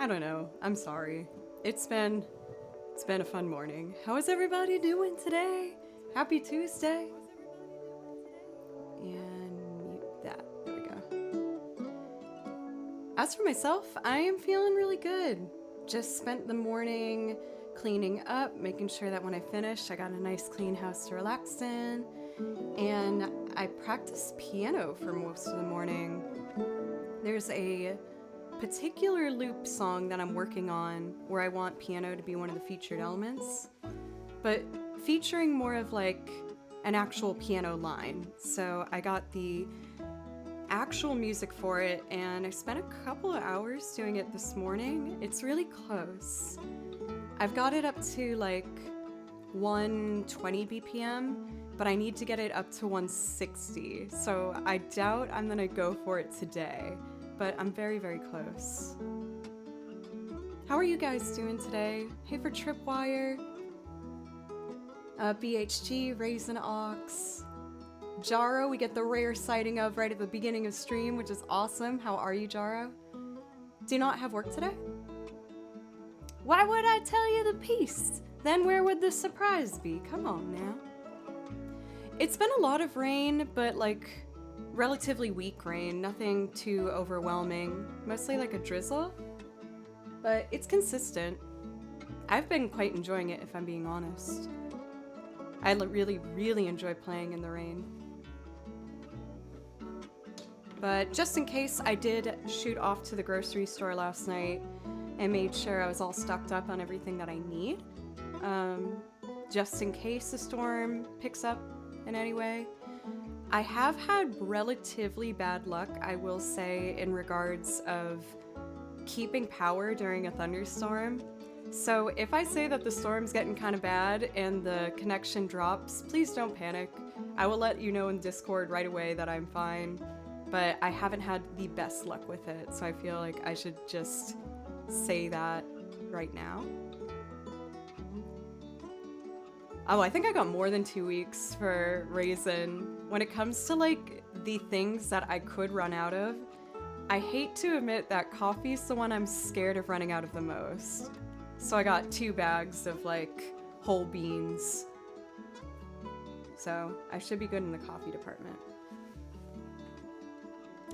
I don't know. I'm sorry. It's been a fun morning. How is everybody doing today? Happy Tuesday. And mute that. There we go. As for myself, I am feeling really good. Just spent the morning cleaning up, making sure that when I finish, I got a nice clean house to relax in. And I practiced piano for most of the morning. There's a particular loop song that I'm working on where I want piano to be one of the featured elements, but featuring more of like an actual piano line. So I got the actual music for it and I spent a couple of hours doing it this morning. It's really close. I've got it up to like 120 BPM, but I need to get it up to 160. So I doubt I'm gonna go for it today, but I'm very, very close. How are you guys doing today? Hey for Tripwire, BHG, Raisin Ox, Jaro, we get the rare sighting of right at the beginning of stream, which is awesome. How are you, Jaro? Do you not have work today? Why would I tell you the piece? Then where would the surprise be? Come on now. It's been a lot of rain, but like relatively weak rain, nothing too overwhelming, mostly like a drizzle, but it's consistent. I've been quite enjoying it, if I'm being honest. I really, really enjoy playing in the rain. But just in case, I did shoot off to the grocery store last night and made sure I was all stocked up on everything that I need, just in case the storm picks up in any way. I have had relatively bad luck, I will say, in regards of keeping power during a thunderstorm. So if I say that the storm's getting kind of bad and the connection drops, please don't panic. I will let you know in Discord right away that I'm fine, but I haven't had the best luck with it, so I feel like I should just say that right now. Oh, I think I got more than 2 weeks for Raisin. When it comes to like the things that I could run out of, I hate to admit that coffee's the one I'm scared of running out of the most. So I got 2 bags of like whole beans. So I should be good in the coffee department.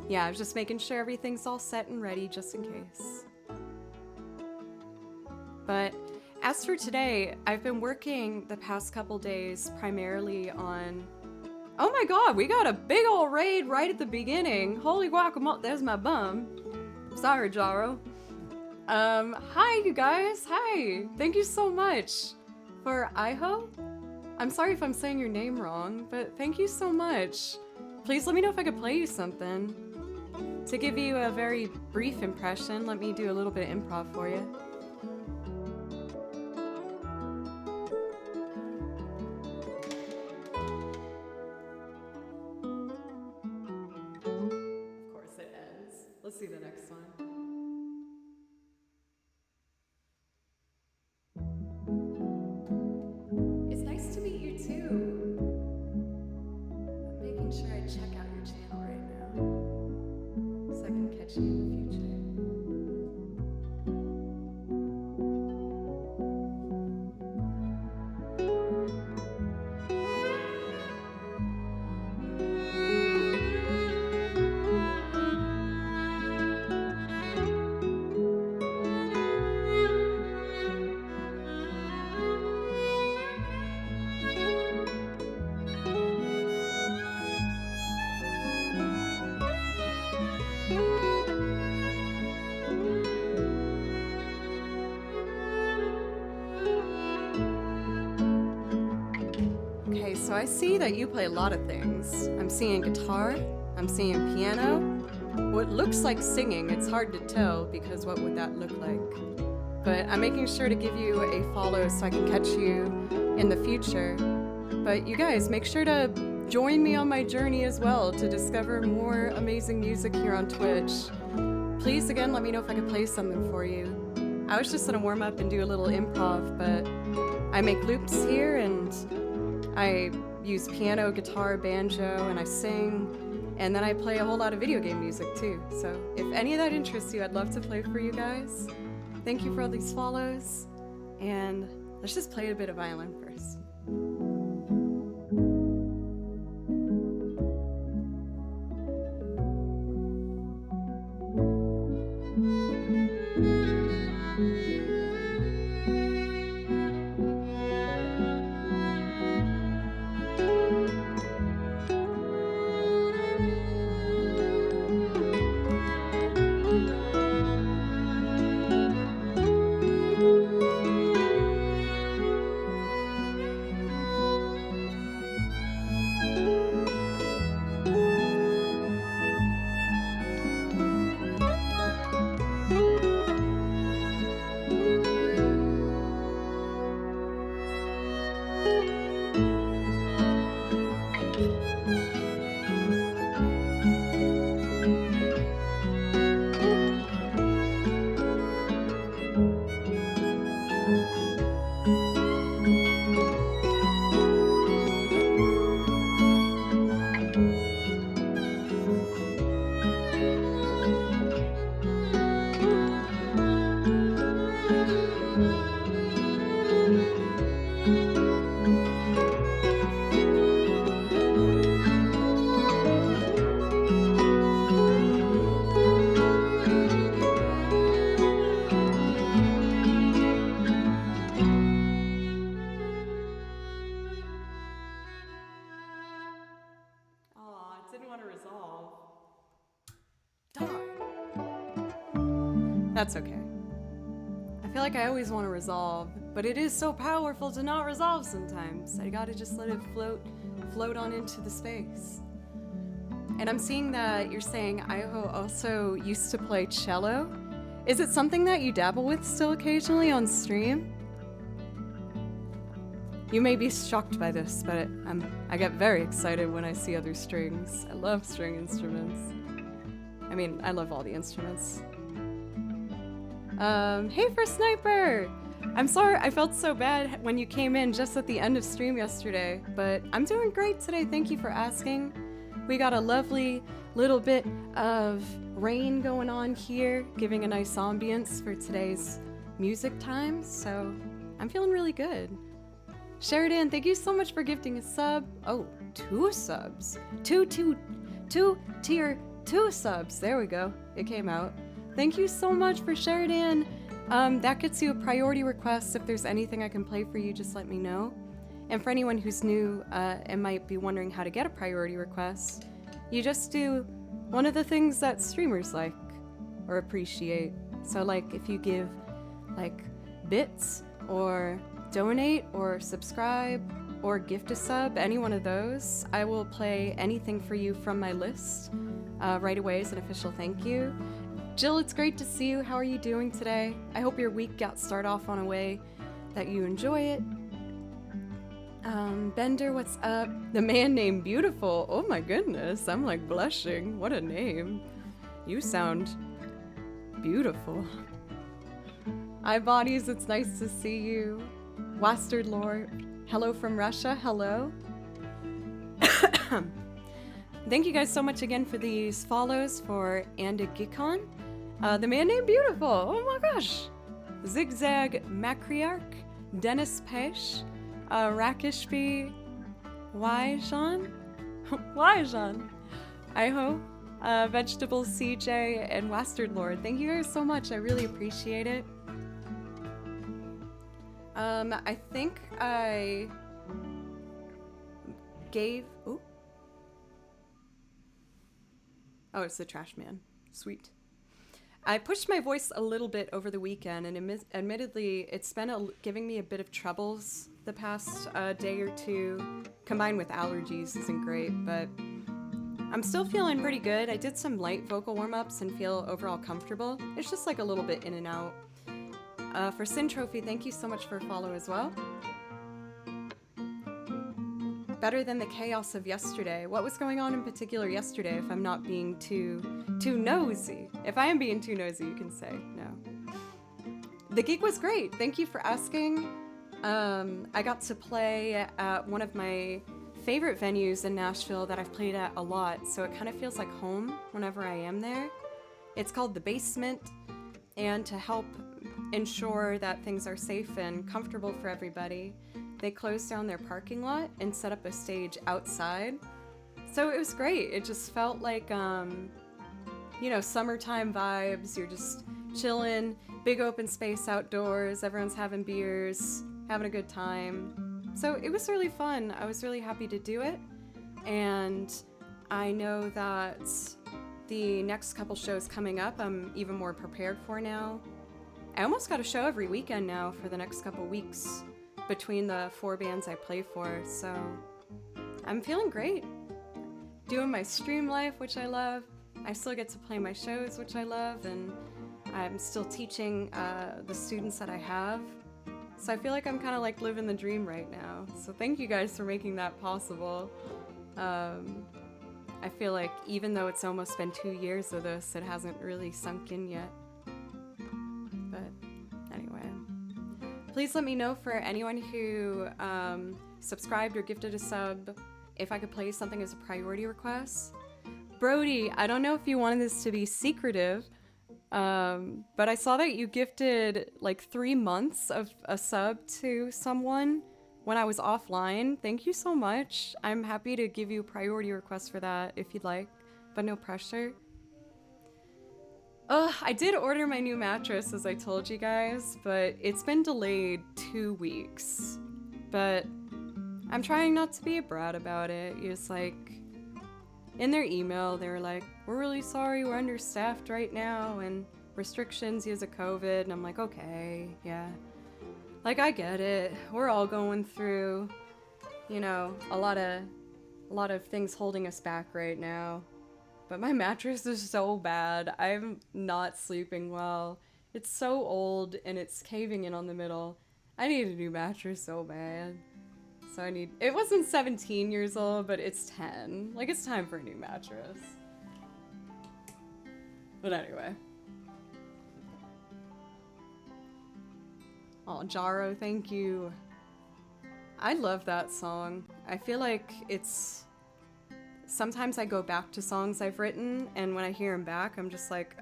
Yeah, I was just making sure everything's all set and ready just in case. But as for today, I've been working the past couple days primarily on... Oh my god, we got a big ol' raid right at the beginning. Holy guacamole, there's my bum. Sorry, Jaro. Hi you guys, hi. Thank you so much for Iho. I'm sorry if I'm saying your name wrong, but thank you so much. Please let me know if I could play you something. To give you a very brief impression, let me do a little bit of improv for you. Let's see the next one. It's nice to meet you too. I'm making sure I check out your channel right now, so I can catch you in the future. Okay, so I see that you play a lot of things. I'm seeing guitar, I'm seeing piano, what looks like singing. It's hard to tell because what would that look like? But I'm making sure to give you a follow so I can catch you in the future. But you guys, make sure to join me on my journey as well to discover more amazing music here on Twitch. Please, again, let me know if I could play something for you. I was just gonna warm up and do a little improv, but I make loops here and I use piano, guitar, banjo, and I sing, and then I play a whole lot of video game music too. So if any of that interests you, I'd love to play for you guys. Thank you for all these follows. And let's just play a bit of violin first. Didn't want to resolve. Darn. That's okay. I feel like I always want to resolve, but it is so powerful to not resolve sometimes. I gotta just let it float on into the space. And I'm seeing that you're saying Iho also used to play cello. Is it something that you dabble with still occasionally on stream? You may be shocked by this, but I get very excited when I see other strings. I love string instruments. I mean, I love all the instruments. Hey, First Sniper! I'm sorry, I felt so bad when you came in just at the end of stream yesterday, but I'm doing great today, thank you for asking. We got a lovely little bit of rain going on here, giving a nice ambience for today's music time, so I'm feeling really good. Sheridan, thank you so much for gifting a sub. Oh, 2 subs. Two tier 2 subs. There we go. It came out. Thank you so much for Sheridan. That gets you a priority request. If there's anything I can play for you, just let me know. And for anyone who's new and might be wondering how to get a priority request, you just do one of the things that streamers like or appreciate. So like if you give like bits or donate or subscribe or gift a sub, any one of those, I will play anything for you from my list right away as an official thank you. Jill, it's great to see you. How are you doing today? I hope your week got started off on a way that you enjoy it. Bender, what's up? The man named Beautiful. Oh my goodness, I'm like blushing. What a name. You sound beautiful. Hi, Bodies, it's nice to see you. Wastard Lord, hello from Russia, hello. Thank you guys so much again for these follows for Anda Gikon. The man named Beautiful, oh my gosh. Zigzag Matriarch, Dennis Pesh, Rakishby, Wyjan, Wyjan, Iho, Vegetable CJ, and Wastard Lord. Thank you guys so much, I really appreciate it. I think I gave... Oh, it's the trash man. Sweet. I pushed my voice a little bit over the weekend, and admittedly, it's been giving me a bit of troubles the past day or two. Combined with allergies isn't great, but I'm still feeling pretty good. I did some light vocal warm-ups and feel overall comfortable. It's just like a little bit in and out. For Sin Trophy, thank you so much for a follow as well. Better than the chaos of yesterday. What was going on in particular yesterday, if I'm not being too nosy? If I am being too nosy, you can say no. The gig was great. Thank you for asking. I got to play at one of my favorite venues in Nashville that I've played at a lot, so it kind of feels like home whenever I am there. It's called The Basement, and to help ensure that things are safe and comfortable for everybody, they closed down their parking lot and set up a stage outside. So it was great. It just felt like, summertime vibes. You're just chilling, big open space outdoors, everyone's having beers, having a good time. So it was really fun. I was really happy to do it. And I know that the next couple shows coming up, I'm even more prepared for now. I almost got a show every weekend now for the next couple weeks between the 4 bands I play for, so I'm feeling great. Doing my stream life, which I love. I still get to play my shows, which I love, and I'm still teaching the students that I have. So I feel like I'm kind of like living the dream right now. So thank you guys for making that possible. I feel like even though it's almost been 2 years of this, it hasn't really sunk in yet. But anyway, please let me know for anyone who subscribed or gifted a sub if I could play something as a priority request. Brody, I don't know if you wanted this to be secretive, but I saw that you gifted like 3 months of a sub to someone when I was offline. Thank you so much. I'm happy to give you a priority request for that if you'd like, but no pressure. I did order my new mattress, as I told you guys, but it's been delayed 2 weeks. But I'm trying not to be a brat about it. It's like, in their email, they were like, we're really sorry, we're understaffed right now, and restrictions because of COVID. And I'm like, okay, yeah. Like, I get it. We're all going through, a lot of things holding us back right now. But my mattress is so bad. I'm not sleeping well. It's so old and it's caving in on the middle. I need a new mattress so bad. So it wasn't 17 years old, but it's 10. Like, it's time for a new mattress. But anyway. Oh, Jaro, thank you. I love that song. I feel like sometimes I go back to songs I've written, and when I hear them back, I'm just like,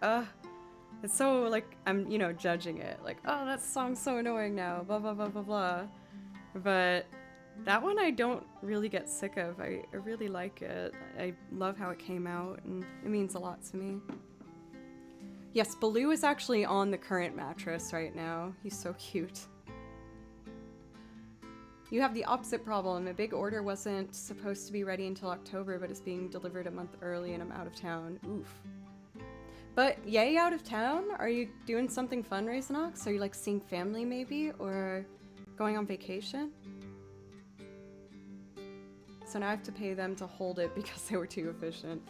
it's so, like, I'm, judging it. Like, oh, that song's so annoying now, blah, blah, blah, blah, blah. But that one I don't really get sick of. I really like it. I love how it came out, and it means a lot to me. Yes, Baloo is actually on the current mattress right now. He's so cute. You have the opposite problem. A big order wasn't supposed to be ready until October, but it's being delivered a month early and I'm out of town. Oof. But yay, out of town? Are you doing something fun, Raisinox? Are you like seeing family maybe? Or going on vacation? So now I have to pay them to hold it because they were too efficient.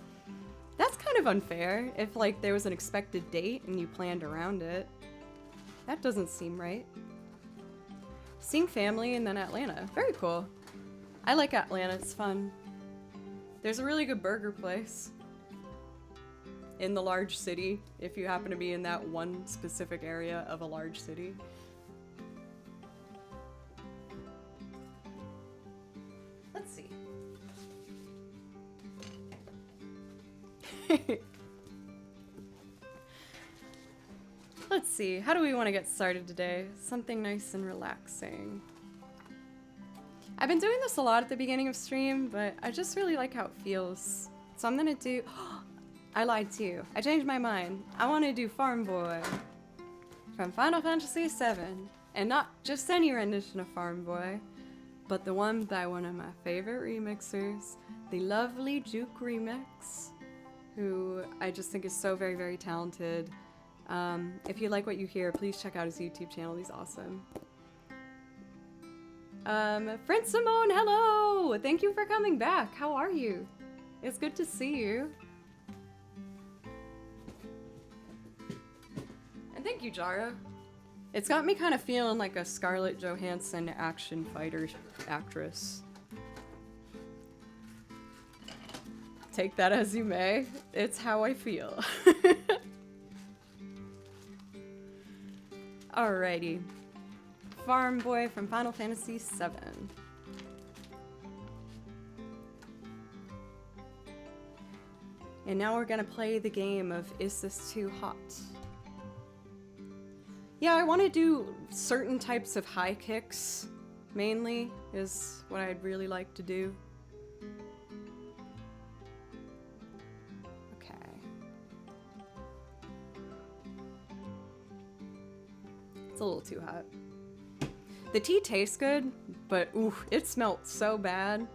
That's kind of unfair if like there was an expected date and you planned around it. That doesn't seem right. Seeing family and then Atlanta. Very cool. I like Atlanta, it's fun. There's a really good burger place in the large city if you happen to be in that one specific area of a large city. Let's see. Let's see, how do we want to get started today? Something nice and relaxing. I've been doing this a lot at the beginning of stream, but I just really like how it feels. So I'm gonna do... I lied to you. I changed my mind. I want to do Farm Boy from Final Fantasy VII. And not just any rendition of Farm Boy, but the one by one of my favorite remixers, the lovely Juke Remix, who I just think is so very, very talented. If you like what you hear, please check out his YouTube channel. He's awesome. Friend Simone, hello! Thank you for coming back. How are you? It's good to see you. And thank you, Jara. It's got me kind of feeling like a Scarlett Johansson action fighter actress. Take that as you may. It's how I feel. Alrighty. Farm Boy from Final Fantasy VII. And now we're gonna play the game of Is This Too Hot? Yeah, I want to do certain types of high kicks, mainly, is what I'd really like to do. Okay. It's a little too hot. The tea tastes good, but ooh, it smelled so bad.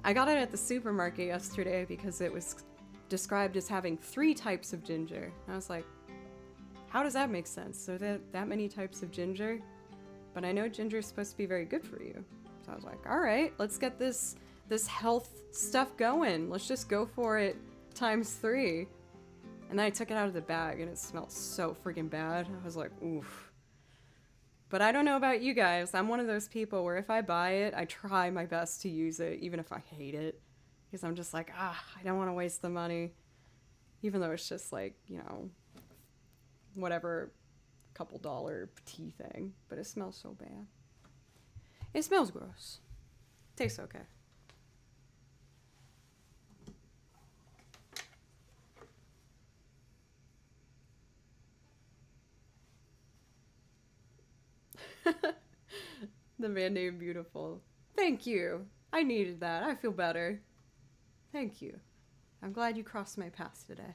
I got it at the supermarket yesterday because it was described as having 3 types of ginger. And I was like, how does that make sense? So that many types of ginger? But I know ginger is supposed to be very good for you. So I was like, all right, let's get this health stuff going. Let's just go for it ×3. And then I took it out of the bag and it smelled so freaking bad. I was like, oof. But I don't know about you guys. I'm one of those people where if I buy it, I try my best to use it, even if I hate it. Because I'm just like, I don't want to waste the money. Even though it's just like, you know, whatever, couple dollar tea thing. But it smells so bad. It smells gross. Tastes okay. The man named Beautiful. Thank you. I needed that. I feel better. Thank you. I'm glad you crossed my path today.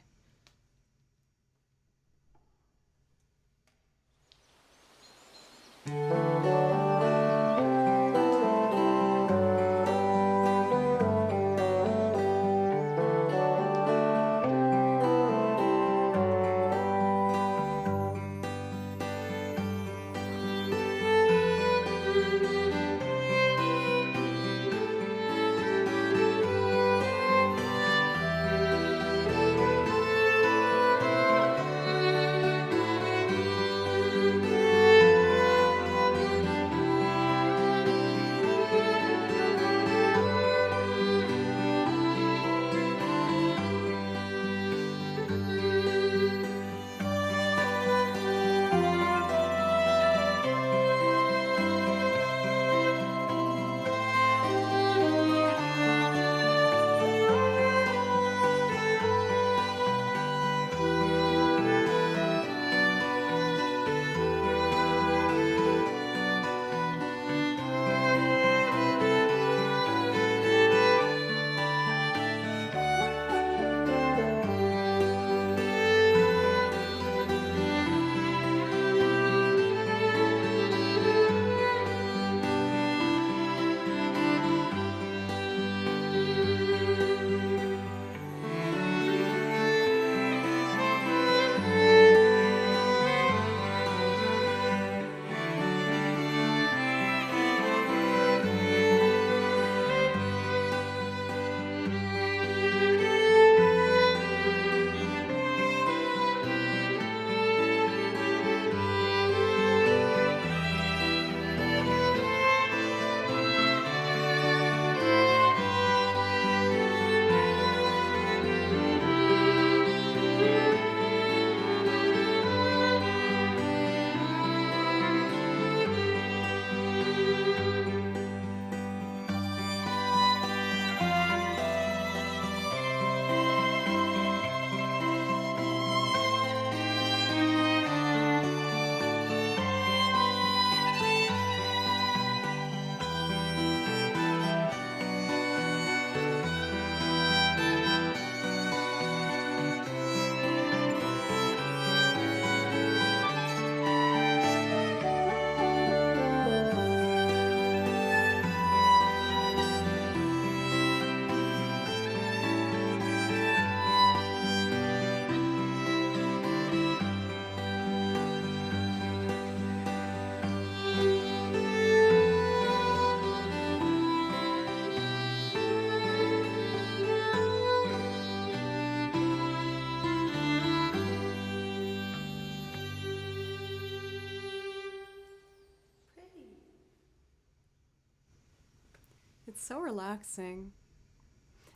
It's so relaxing.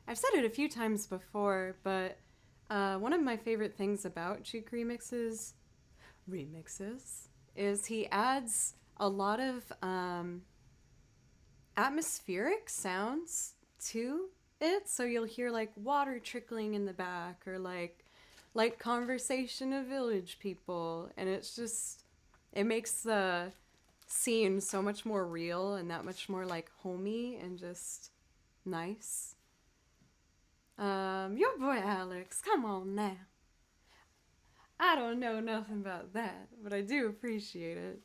I've said it a few times before, but one of my favorite things about Cheek remixes, is he adds a lot of atmospheric sounds to it. So you'll hear like water trickling in the back, or like conversation of village people, and it's just It makes the scene so much more real and that much more like homey and just nice. Your boy Alex, come on now. I don't know nothing about that, but I do appreciate it.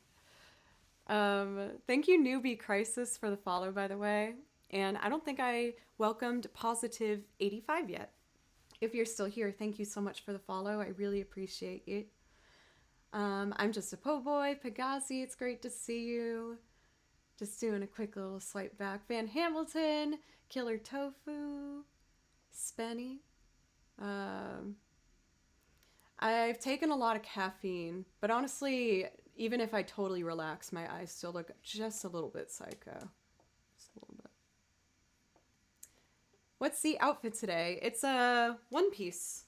Thank you, Newbie Crisis, for the follow, by the way. And I don't think I welcomed Positive 85 yet. If you're still here, thank you so much for the follow. I really appreciate it. I'm just a po' boy. Pagazi, it's great to see you. Just doing a quick little swipe back. Van Hamilton, Killer Tofu, Spenny. I've taken a lot of caffeine, but honestly, even if I totally relax, my eyes still look just a little bit psycho. Just a little bit. What's the outfit today? It's a one piece,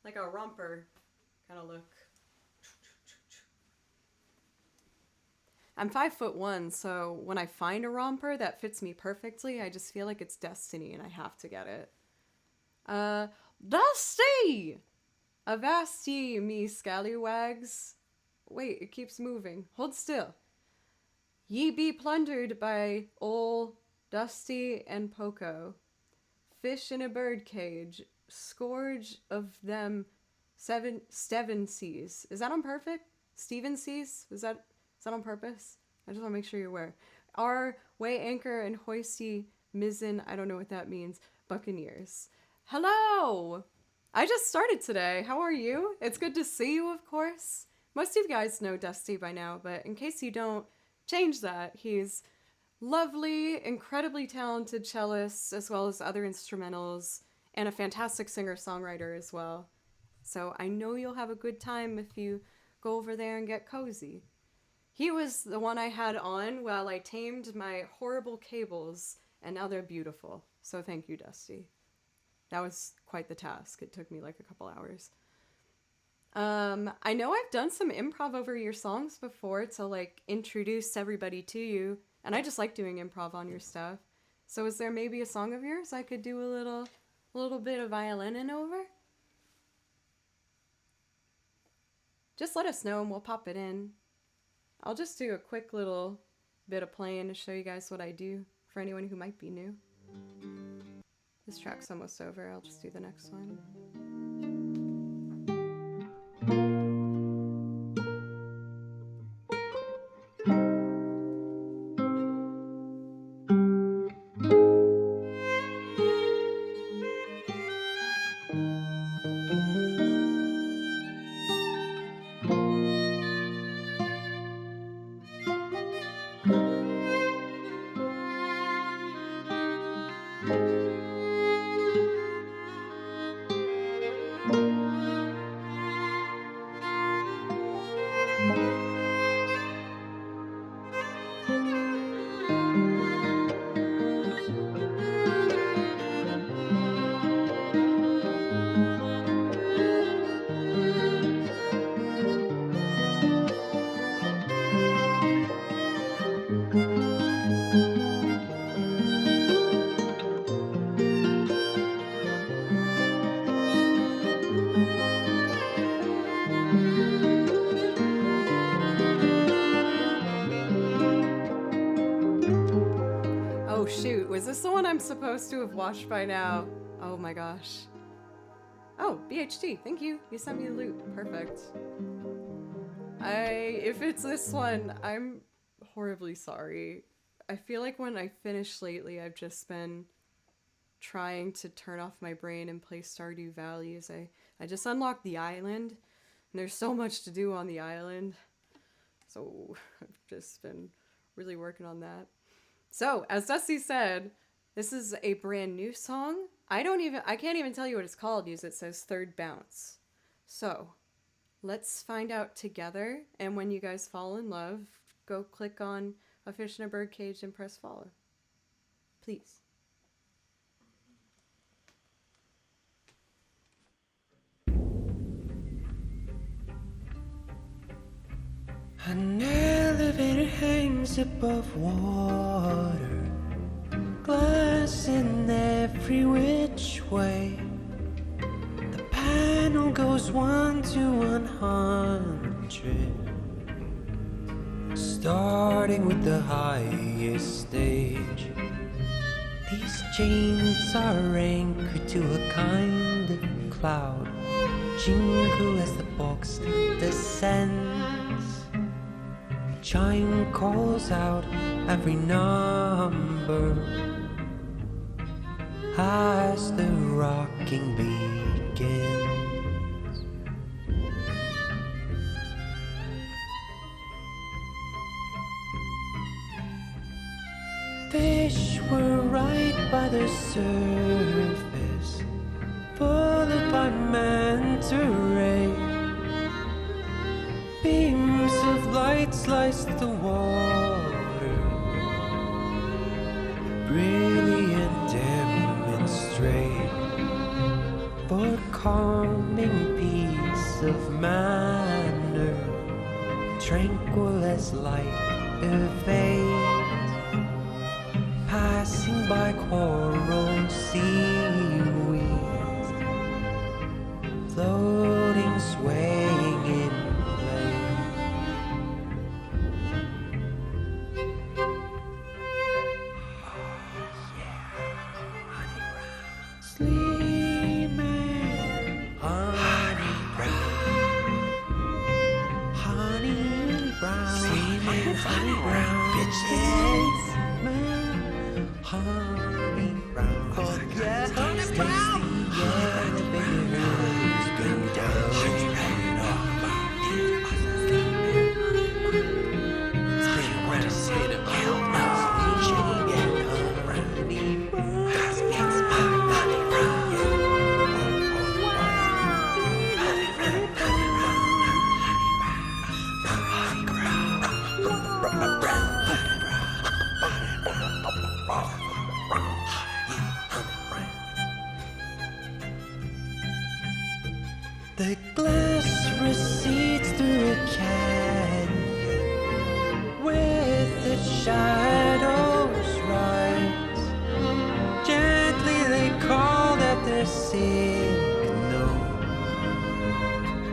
like a romper kind of look. I'm 5'1", so when I find a romper that fits me perfectly, I just feel like it's destiny and I have to get it. Dusty! Avasti, me scallywags. Wait, it keeps moving. Hold still. Ye be plundered by ol' Dusty and Poco. Fish in a bird cage. Scourge of them Steven seas. Is that on purpose? Steven seas? Is that on purpose? I just want to make sure you're aware. Our way anchor and hoisty mizzen, I don't know what that means, Buccaneers. Hello! I just started today. How are you? It's good to see you, of course. Most of you guys know Dusty by now, but in case you don't, change that. He's lovely, incredibly talented cellist, as well as other instrumentals, and a fantastic singer-songwriter as well. So I know you'll have a good time if you go over there and get cozy. He was the one I had on while I tamed my horrible cables, and now they're beautiful. So thank you, Dusty. That was quite the task. It took me like a couple hours. I know I've done some improv over your songs before to like introduce everybody to you, and I just like doing improv on your stuff. So is there maybe a song of yours I could do a little bit of violinin over? Just let us know and we'll pop it in. I'll just do a quick little bit of playing to show you guys what I do for anyone who might be new. This track's almost over. I'll just do the next one. Was this the one I'm supposed to have watched by now? Oh my gosh. Oh, BHT, thank you. You sent me the loot. Perfect. If it's this one, I'm horribly sorry. I feel like when I finish lately, I've just been trying to turn off my brain and play Stardew Valley as I just unlocked the island, and there's so much to do on the island. So I've just been really working on that. So, as Dusty said, this is a brand new song. I can't even tell you what it's called because it says Third Bounce. So, let's find out together, and when you guys fall in love, go click on A Fish in a Bird Cage and press follow. Please. An elevator hangs above water, glass in every which way. The panel goes 1 to 100. starting with the highest stage. These chains are anchored to a kind of cloud, jingle as the box descends. Chime calls out every number as the rocking begins. Fish were right by the surface, followed by manta ray. Beams of light sliced the water, brilliant, demonstrate for calming peace of manner, tranquil as light evades, passing by coral seaweeds, floating, swaying in play. Sleeping, honey brown, honey brown, sleeping, honey brown, bitches. Honey brown, oh yeah, honey brown, yeah, the baby has been down. Spin around, spin around, honey brown, the glass recedes through a canyon with its shadows rise. Gently they call at their signal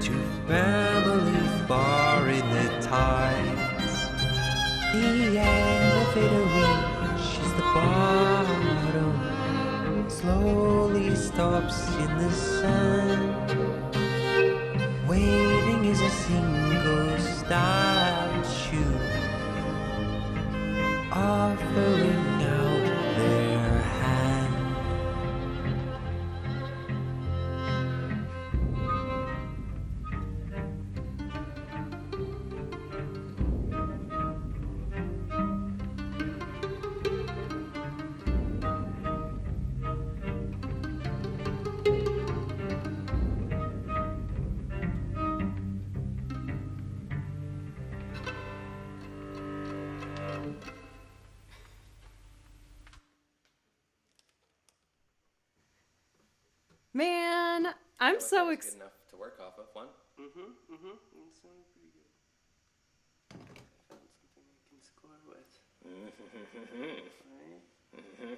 to family far in the tides. The elevator reaches the bottom, slowly stops in the sand. Waiting is a single statue, offering out their hand. Man, I'm so Good excited. enough to work off of. One. That sounded pretty good. I found something I can score with. Right?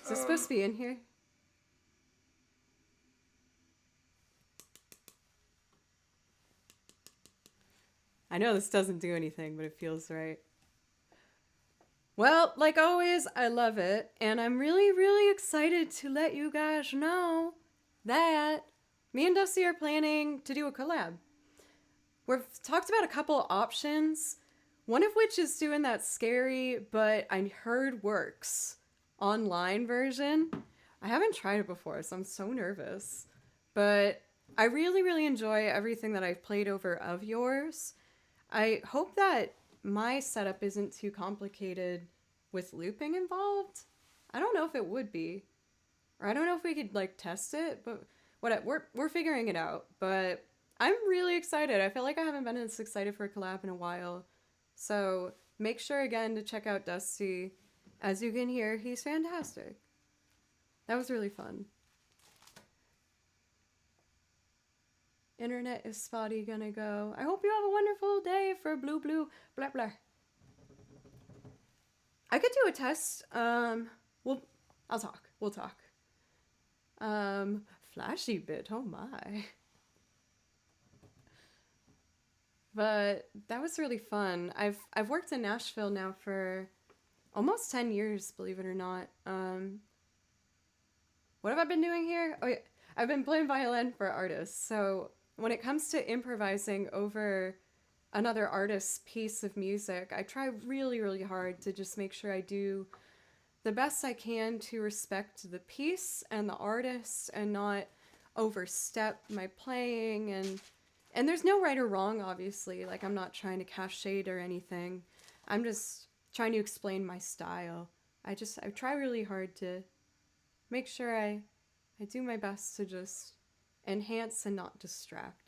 Is this supposed to be in here? I know this doesn't do anything, but it feels right. Well, like always, I love it, and I'm really, really excited to let you guys know that me and Dusty are planning to do a collab. We've talked about a couple options, one of which is doing that scary, but I heard works online version. I haven't tried it before, so I'm so nervous. But I really, really enjoy everything that I've played over of yours. I hope that my setup isn't too complicated with looping involved. I don't know if it would be, or I don't know if we could like test it, but we're figuring it out. But I'm really excited. I feel like I haven't been this excited for a collab in a while. So make sure again to check out Dusty. As you can hear, he's fantastic. That was really fun. Internet is spotty, gonna go. I hope you have a wonderful day for blue blue blah blah. I could do a test. I'll talk. We'll talk. Flashy bit. Oh my. But that was really fun. I've worked in Nashville now for almost 10 years, believe it or not. What have I been doing here? Oh, yeah. I've been playing violin for artists. So when it comes to improvising over another artist's piece of music, I try really, really hard to just make sure I do the best I can to respect the piece and the artist and not overstep my playing. And there's no right or wrong, obviously. Like, I'm not trying to cast shade or anything. I'm just trying to explain my style. I try really hard to make sure I do my best to just enhance and not distract.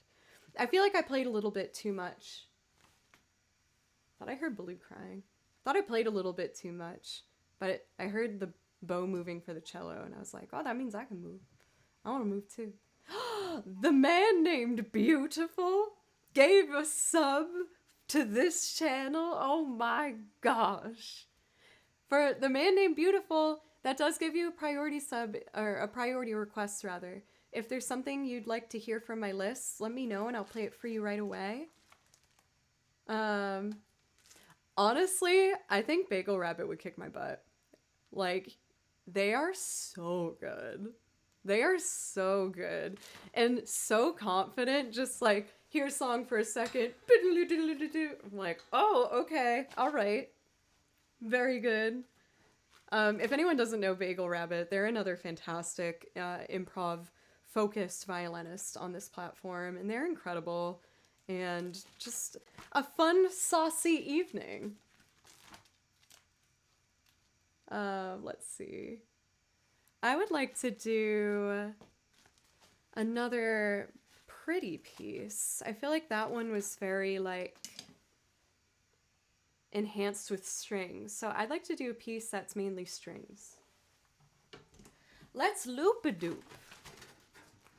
I feel like I played a little bit too much. Thought I heard Baloo crying. Thought I played a little bit too much, but I heard the bow moving for the cello, and I was like, oh, that means I can move. I want to move too. The man named Beautiful gave a sub to this channel. Oh my gosh. For the man named Beautiful, that does give you a priority sub, or a priority request rather. If there's something you'd like to hear from my list, let me know and I'll play it for you right away. Honestly, I think Bagel Rabbit would kick my butt. Like, they are so good. They are so good. And so confident, just like, here's a song for a second. I'm like, oh, okay, all right. Very good. If anyone doesn't know Bagel Rabbit, they're another fantastic improv-focused violinist on this platform, and they're incredible. And just a fun, saucy evening. Let's see. I would like to do another pretty piece. I feel like that one was very, like, enhanced with strings. So I'd like to do a piece that's mainly strings. Let's loop-a-doop.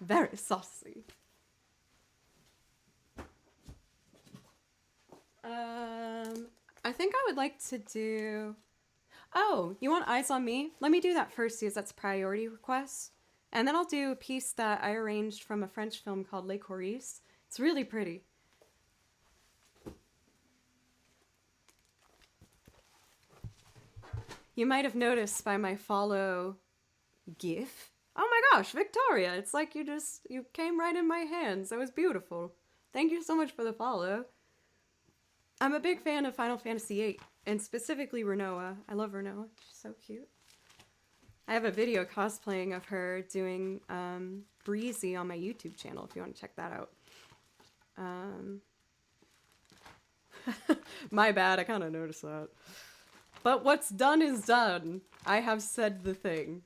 Very saucy. I think I would like to do... Oh, you want Eyes on Me? Let me do that first because that's priority request. And then I'll do a piece that I arranged from a French film called Les Choristes. It's really pretty. You might have noticed by my follow gif. Oh my gosh, Victoria, it's like you came right in my hands. That was beautiful. Thank you so much for the follow. I'm a big fan of Final Fantasy VIII, and specifically Renoa. I love Renoa. She's so cute. I have a video cosplaying of her doing Breezy on my YouTube channel if you want to check that out. My bad, I kind of noticed that. But what's done is done. I have said the thing.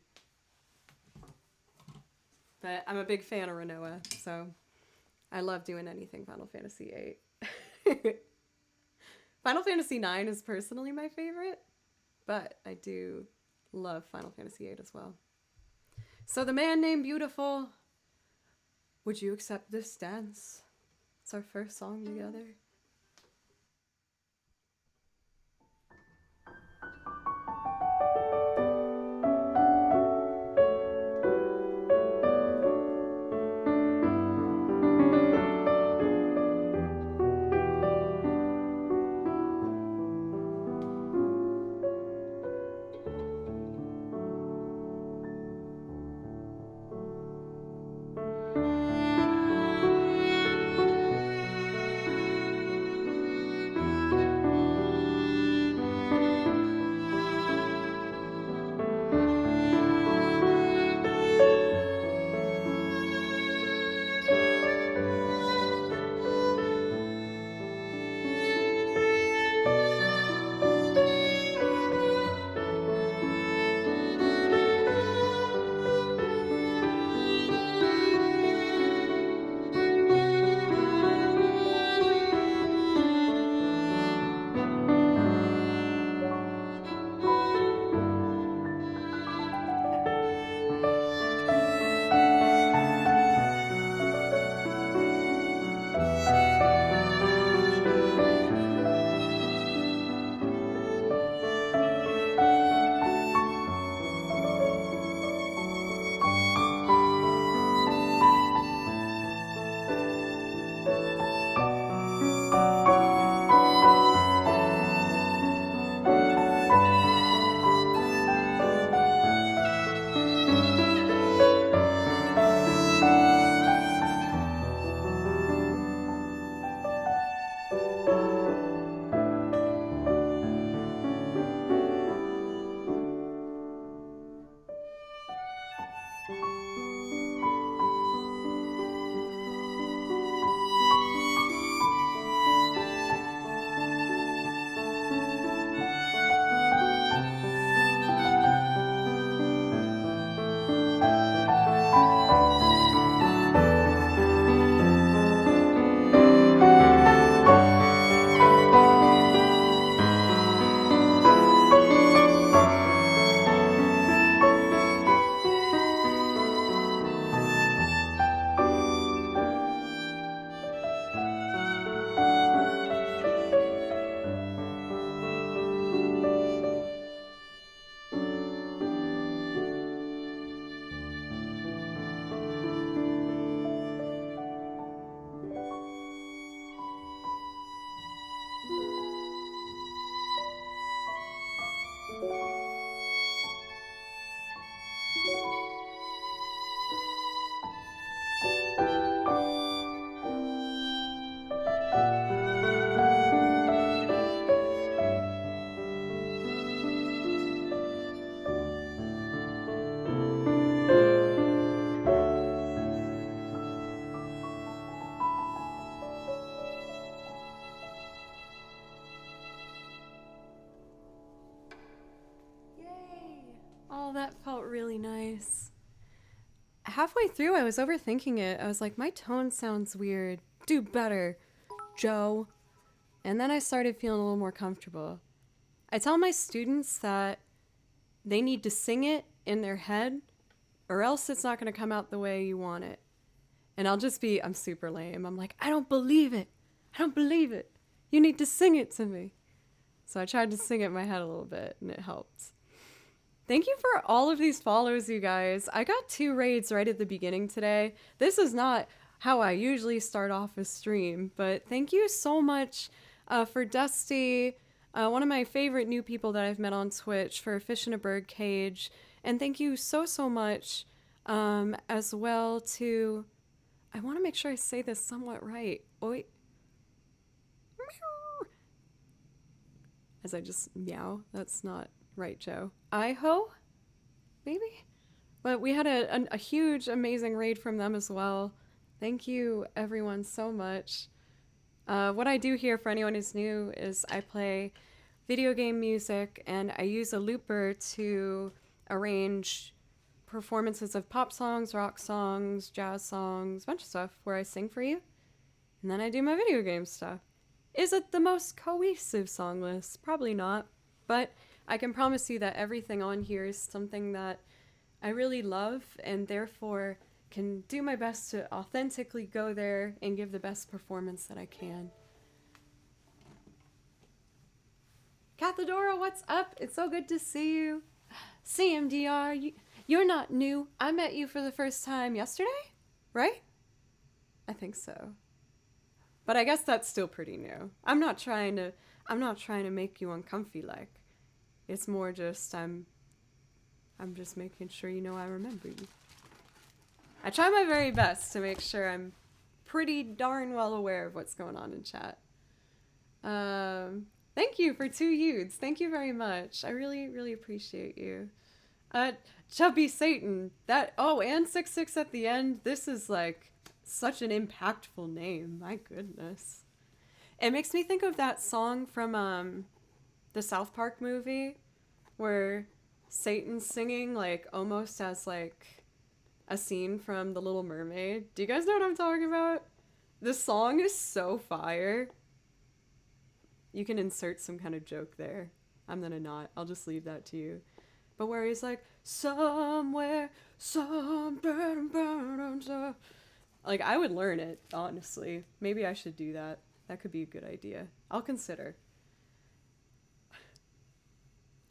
But I'm a big fan of Renoa, so I love doing anything Final Fantasy VIII. Final Fantasy IX is personally my favorite, but I do love Final Fantasy VIII as well. So the man named Beautiful, would you accept this dance? It's our first song together. felt really nice. Halfway through, I was overthinking it. I was like, my tone sounds weird. Do better, Joe. And then I started feeling a little more comfortable. I tell my students that they need to sing it in their head, or else it's not going to come out the way you want it. And I'm super lame. I'm like, I don't believe it. I don't believe it. You need to sing it to me. So I tried to sing it in my head a little bit, and it helped. Thank you for all of these follows, you guys. I got 2 raids right at the beginning today. This is not how I usually start off a stream, but thank you so much for Dusty, one of my favorite new people that I've met on Twitch, for Fish in a Bird Cage. And thank you so much as well to... I want to make sure I say this somewhat right. Oi. As I just meow. That's not right, Joe. Iho? Maybe? But we had a huge, amazing raid from them as well. Thank you, everyone, so much. What I do here, for anyone who's new, is I play video game music, and I use a looper to arrange performances of pop songs, rock songs, jazz songs, a bunch of stuff where I sing for you. And then I do my video game stuff. Is it the most cohesive song list? Probably not. But I can promise you that everything on here is something that I really love, and therefore can do my best to authentically go there and give the best performance that I can. Cathedora, what's up? It's so good to see you. CMDR, you're not new. I met you for the first time yesterday, right? I think so. But I guess that's still pretty new. I'm not trying to make you uncomfy, like. It's more just I'm just making sure you know I remember you. I try my very best to make sure I'm pretty darn well aware of what's going on in chat. Thank you for 2 youths. Thank you very much. I really, really appreciate you. Chubby Satan. And 66 at the end. This is like such an impactful name. My goodness. It makes me think of that song from the South Park movie where Satan's singing like almost as like a scene from The Little Mermaid. Do you guys know what I'm talking about? The song is so fire. You can insert some kind of joke there. I'm gonna not. I'll just leave that to you. But where he's like, somewhere, like, I would learn it, honestly. Maybe I should do that. That could be a good idea. I'll consider.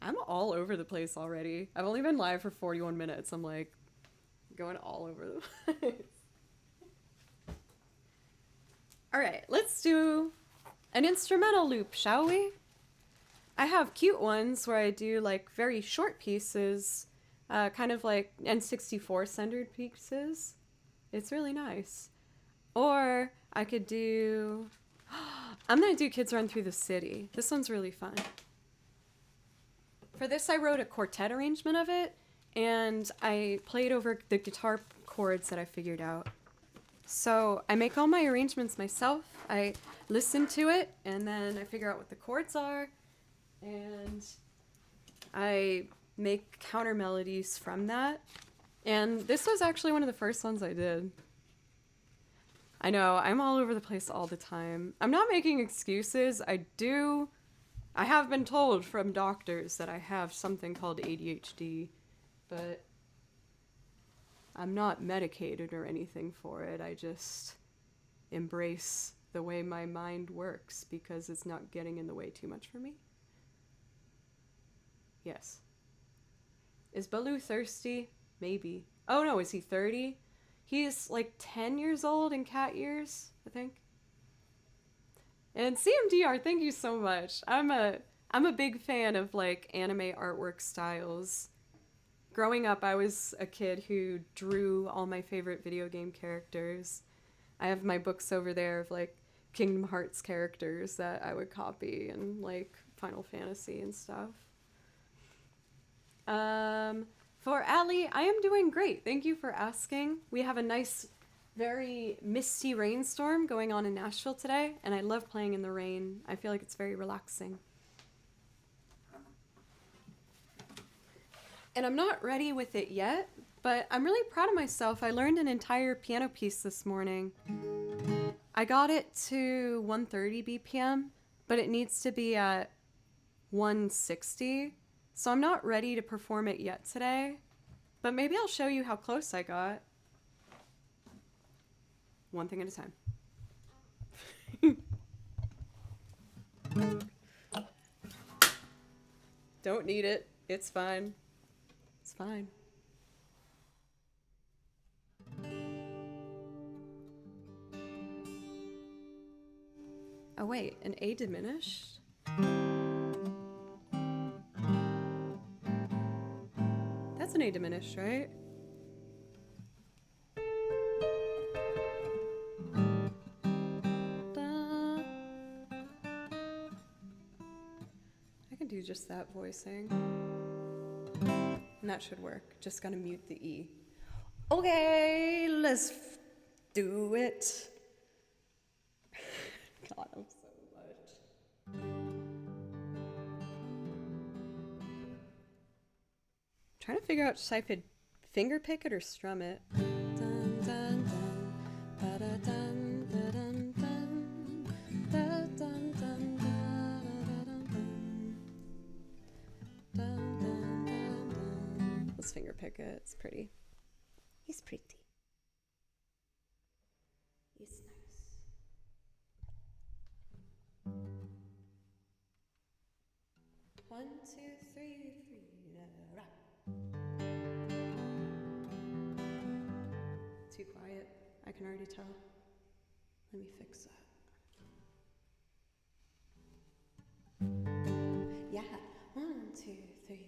I'm all over the place already. I've only been live for 41 minutes. I'm like going all over the place. All right, let's do an instrumental loop, shall we? I have cute ones where I do like very short pieces, kind of like N64 centered pieces. It's really nice. Or I could do... I'm going to do Kids Run Through the City. This one's really fun. For this, I wrote a quartet arrangement of it, and I played over the guitar chords that I figured out. So I make all my arrangements myself. I listen to it, and then I figure out what the chords are, and I make counter melodies from that. And this was actually one of the first ones I did. I know, I'm all over the place all the time. I'm not making excuses. I have been told from doctors that I have something called ADHD, but I'm not medicated or anything for it. I just embrace the way my mind works because it's not getting in the way too much for me. Yes. Is Baloo thirsty? Maybe. Oh no, is he 30? He's like 10 years old in cat years, I think. And CMDR, thank you so much. I'm a big fan of like anime artwork styles. Growing up, I was a kid who drew all my favorite video game characters. I have my books over there of like Kingdom Hearts characters that I would copy and like Final Fantasy and stuff. For Allie, I am doing great. Thank you for asking. We have a nice, very misty rainstorm going on in Nashville today, and I love playing in the rain. I feel like it's very relaxing. And I'm not ready with it yet, but I'm really proud of myself. I learned an entire piano piece this morning. I got it to 130 BPM, but it needs to be at 160. So I'm not ready to perform it yet today, but maybe I'll show you how close I got. One thing at a time. Don't need it. It's fine. It's fine. Oh wait, an A diminished? That's an A diminished, right? Da. I can do just that voicing. And that should work. Just gotta mute the E. Okay, let's do it. God, I'm so much. Trying to figure out if I could finger pick it or strum it. Dun, dun, dun, ba-da-dun, da-dun, dun, da-dun, dun, da-da-dun, dun, dun, dun, dun. Let's finger pick it. It's pretty. He's pretty. He's nice. One, two, three, rah. Too quiet. I can already tell. Let me fix that. Yeah. One, two, three.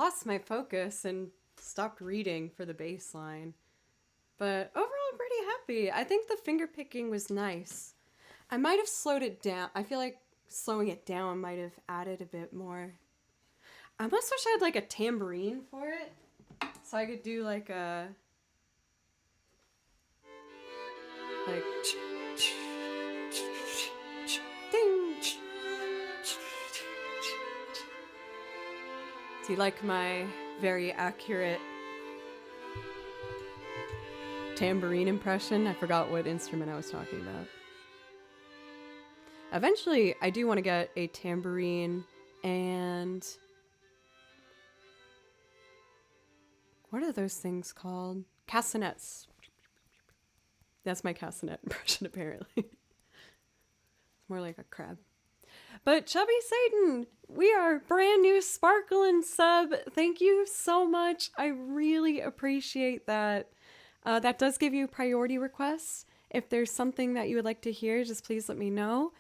lost my focus and stopped reading for the bass line. But overall, I'm pretty happy. I think the finger picking was nice. I might have slowed it down. I feel like slowing it down might have added a bit more. I almost wish I had like a tambourine for it. So I could do like a... Like... Ding! Do you like my very accurate tambourine impression? I forgot what instrument I was talking about. Eventually, I do want to get a tambourine and... What are those things called? Castanets. That's my castanet impression, apparently. It's more like a crab. But Chubby Satan, we are brand new sparkling sub. Thank you so much. I really appreciate that. That does give you priority requests. If there's something that you would like to hear, just please let me know.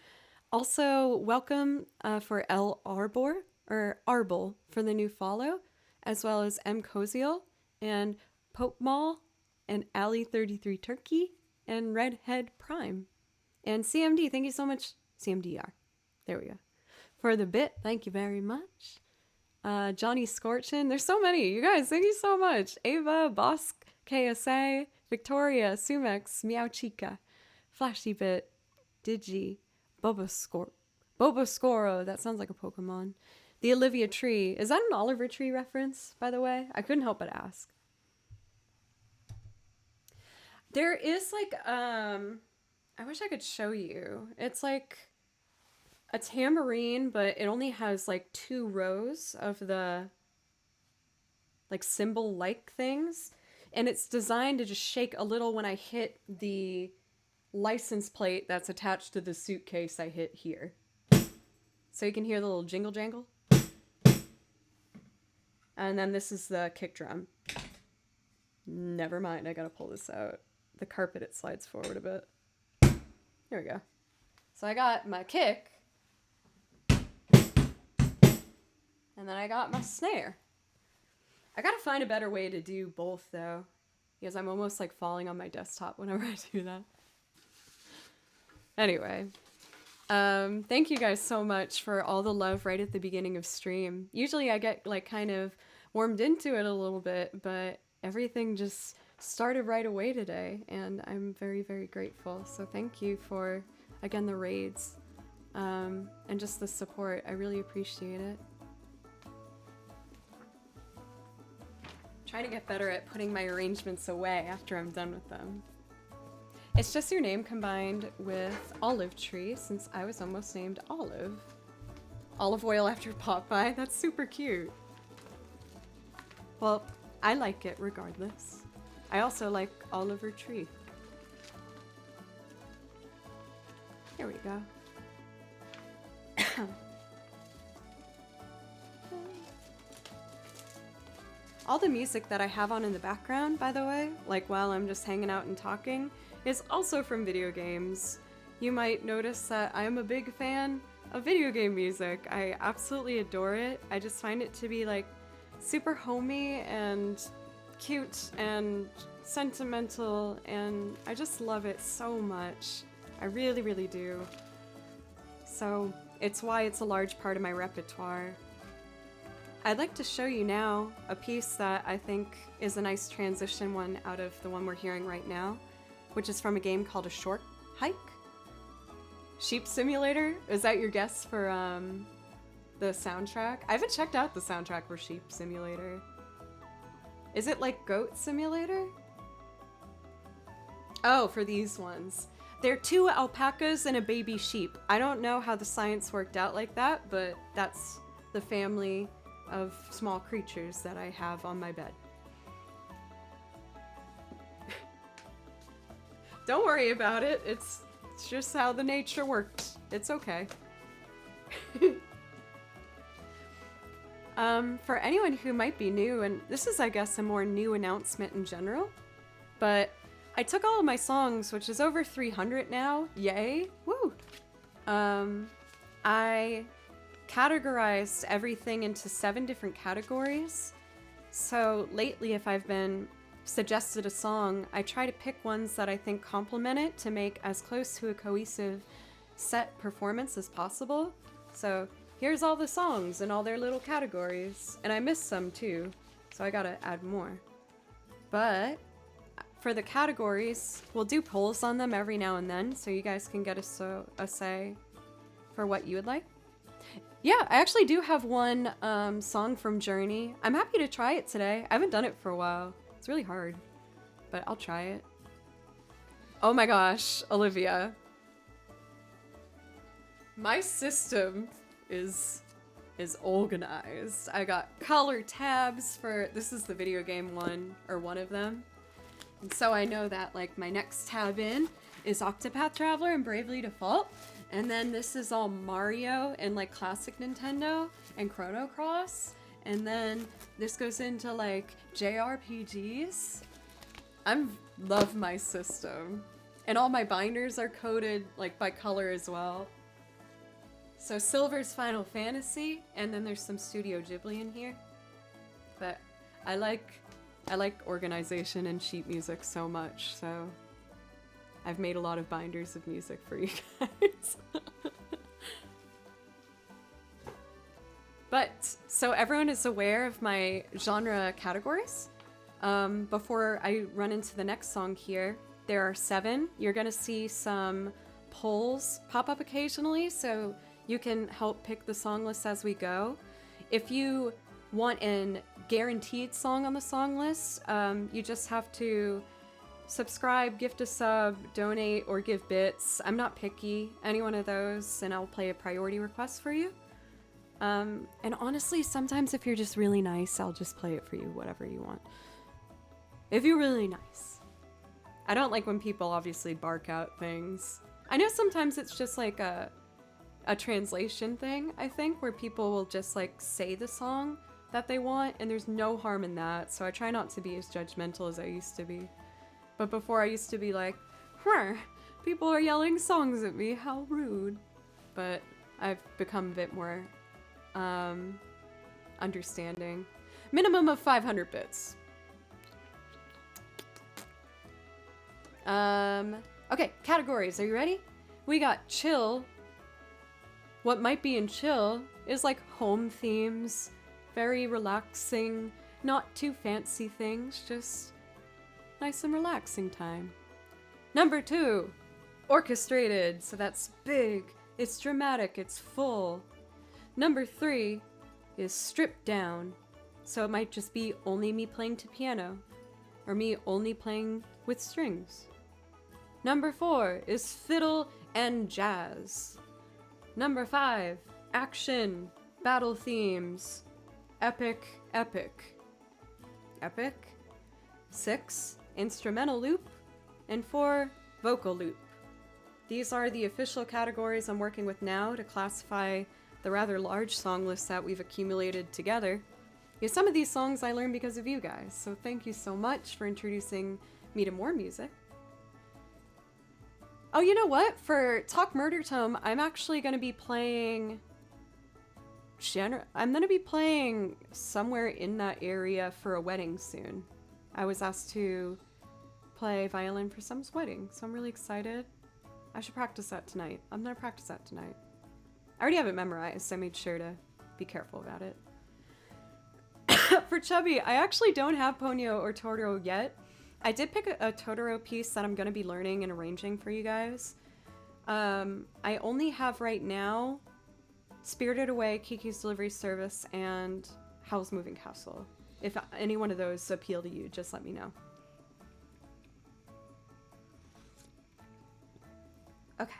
Also, welcome for L Arbor, or Arble, for the new follow, as well as M Koziel, and Pope Mall, and Ali33 Turkey, and Redhead Prime. And CMD, thank you so much. CMDR. There we go. For the bit, thank you very much. Johnny Scorchin. There's so many. You guys, thank you so much. Ava, Bosk, KSA, Victoria, Sumex, Meow Chica, Flashy Bit, Digi, Boboscoro. That sounds like a Pokemon. The Olivia Tree. Is that an Oliver Tree reference, by the way? I couldn't help but ask. There is like, I wish I could show you. It's like a tambourine, but it only has like 2 rows of the like symbol-like things. And it's designed to just shake a little when I hit the license plate that's attached to the suitcase I hit here. So you can hear the little jingle jangle. And then this is the kick drum. Never mind, I gotta pull this out. The carpet, it slides forward a bit. Here we go. So I got my kick. And then I got my snare. I gotta find a better way to do both though, because I'm almost like falling on my desktop whenever I do that. Anyway, thank you guys so much for all the love right at the beginning of stream. Usually I get like kind of warmed into it a little bit, but everything just started right away today, and I'm very, very grateful. So thank you for, again, the raids, and just the support. I really appreciate it. Trying to get better at putting my arrangements away after I'm done with them. It's just your name combined with Olive Tree, since I was almost named Olive. Olive oil after Popeye, that's super cute. Well, I like it regardless. I also like Oliver Tree. Here we go. All the music that I have on in the background, by the way, like while I'm just hanging out and talking, is also from video games. You might notice that I am a big fan of video game music. I absolutely adore it. I just find it to be like super homey and cute and sentimental, and I just love it so much. I really, really do. So it's why it's a large part of my repertoire. I'd like to show you now a piece that I think is a nice transition one out of the one we're hearing right now, which is from a game called A Short Hike. Sheep Simulator? Is that your guess for the soundtrack? I haven't checked out the soundtrack for Sheep Simulator. Is it like Goat Simulator? Oh, for these ones. They're 2 alpacas and a baby sheep. I don't know how the science worked out like that, but that's the family of small creatures that I have on my bed. Don't worry about it. It's just how the nature works. It's okay. For anyone who might be new, and this is, I guess, a more new announcement in general, but I took all of my songs, which is over 300 now. Yay! Woo! I categorized everything into 7 different categories. So lately, if I've been suggested a song, I try to pick ones that I think complement it to make as close to a cohesive set performance as possible. So here's all the songs and all their little categories. And I missed some too, so I gotta add more. But for the categories, we'll do polls on them every now and then, so you guys can get a say for what you would like. Yeah, I actually do have one song from Journey. I'm happy to try it today. I haven't done it for a while. It's really hard, but I'll try it. Oh my gosh, Olivia. My system is organized. I got color tabs for, this is the video game one, or one of them. And so I know that like my next tab in is Octopath Traveler and Bravely Default. And then this is all Mario and like classic Nintendo and Chrono Cross. And then this goes into like JRPGs. I love my system. And all my binders are coded like by color as well. So Silver's Final Fantasy, and then there's some Studio Ghibli in here. But I like organization and sheet music so much, so I've made a lot of binders of music for you guys. But, so everyone is aware of my genre categories. Before I run into the next song here, there are 7. You're gonna see some polls pop up occasionally, so you can help pick the song list as we go. If you want an guaranteed song on the song list, you just have to subscribe, gift a sub, donate, or give bits. I'm not picky, any one of those, and I'll play a priority request for you. And honestly, sometimes if you're just really nice, I'll just play it for you, whatever you want. If you're really nice. I don't like when people obviously bark out things. I know sometimes it's just like a translation thing, I think, where people will just like say the song that they want, and there's no harm in that, so I try not to be as judgmental as I used to be. But before I used to be like, people are yelling songs at me, how rude. But I've become a bit more understanding. Minimum of 500 bits. Okay, categories, are you ready? We got chill. What might be in chill is like home themes, very relaxing, not too fancy things, just nice and relaxing time. Number 2, orchestrated, so that's big, it's dramatic, it's full. Number 3 is stripped down, so it might just be only me playing to piano, or me only playing with strings. Number 4 is fiddle and jazz. Number 5, action, battle themes, epic. 6, instrumental loop, and 4, vocal loop. These are the official categories I'm working with now to classify the rather large song list that we've accumulated together. Because some of these songs I learned because of you guys, so thank you so much for introducing me to more music. Oh, you know what? For Talk Murder Tome, I'm actually going to be playing... I'm going to be playing somewhere in that area for a wedding soon. I was asked to play violin for someone's wedding, so I'm really excited. I should practice that tonight. I'm going to practice that tonight. I already have it memorized, so I made sure to be careful about it. For Chubby, I actually don't have Ponyo or Totoro yet. I did pick a Totoro piece that I'm going to be learning and arranging for you guys. I only have right now Spirited Away, Kiki's Delivery Service, and Howl's Moving Castle. If any one of those appeal to you, just let me know. Okay.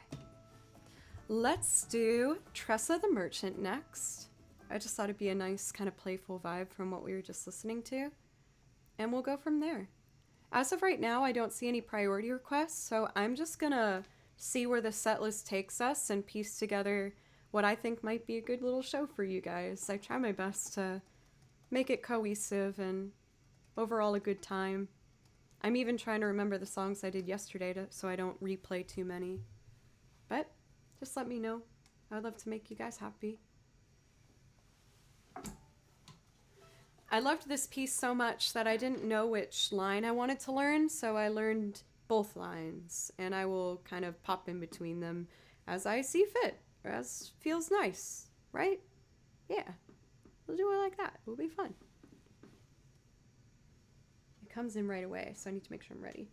Let's do Tressa the Merchant next. I just thought it'd be a nice kind of playful vibe from what we were just listening to. And we'll go from there. As of right now, I don't see any priority requests, so I'm just gonna see where the set list takes us and piece together what I think might be a good little show for you guys. I try my best to make it cohesive and overall a good time. I'm even trying to remember the songs I did yesterday so I don't replay too many. But just let me know. I'd love to make you guys happy. I loved this piece so much that I didn't know which line I wanted to learn, so I learned both lines, and I will kind of pop in between them as I see fit, or as feels nice, right? Yeah, we'll do it like that. It'll be fun. It comes in right away, so I need to make sure I'm ready.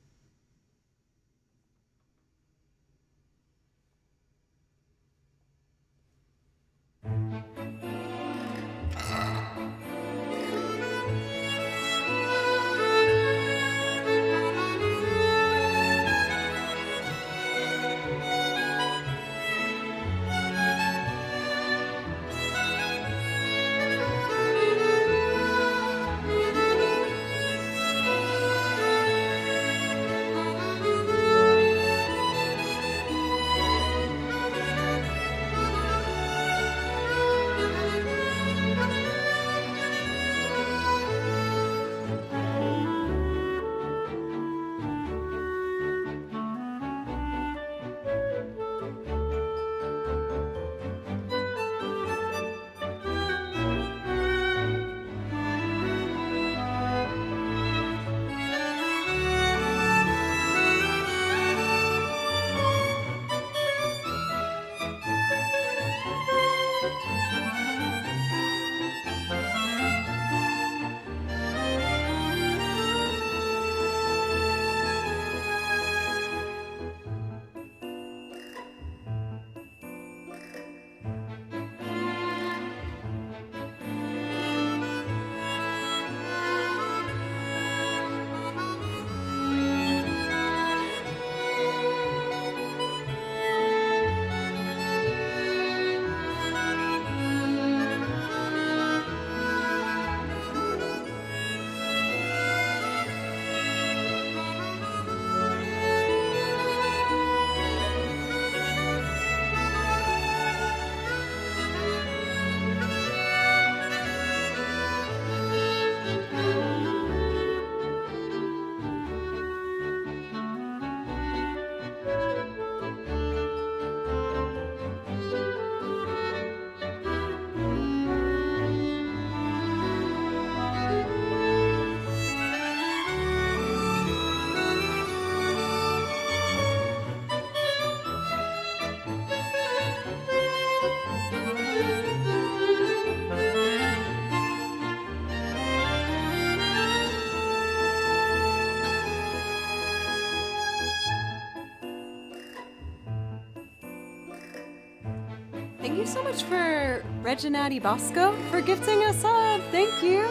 Thank you so much for Reginati Bosco for gifting us up. Thank you.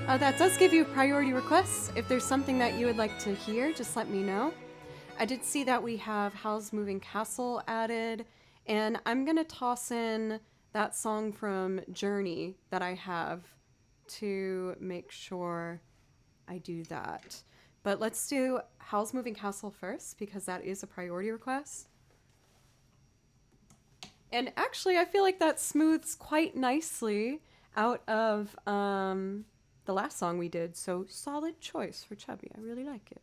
That does give you priority requests. If there's something that you would like to hear, just let me know. I did see that we have Howl's Moving Castle added, and I'm going to toss in that song from Journey that I have to make sure I do that. But let's do Howl's Moving Castle first, because that is a priority request. And actually, I feel like that smooths quite nicely out of the last song we did. So solid choice for Chubby. I really like it.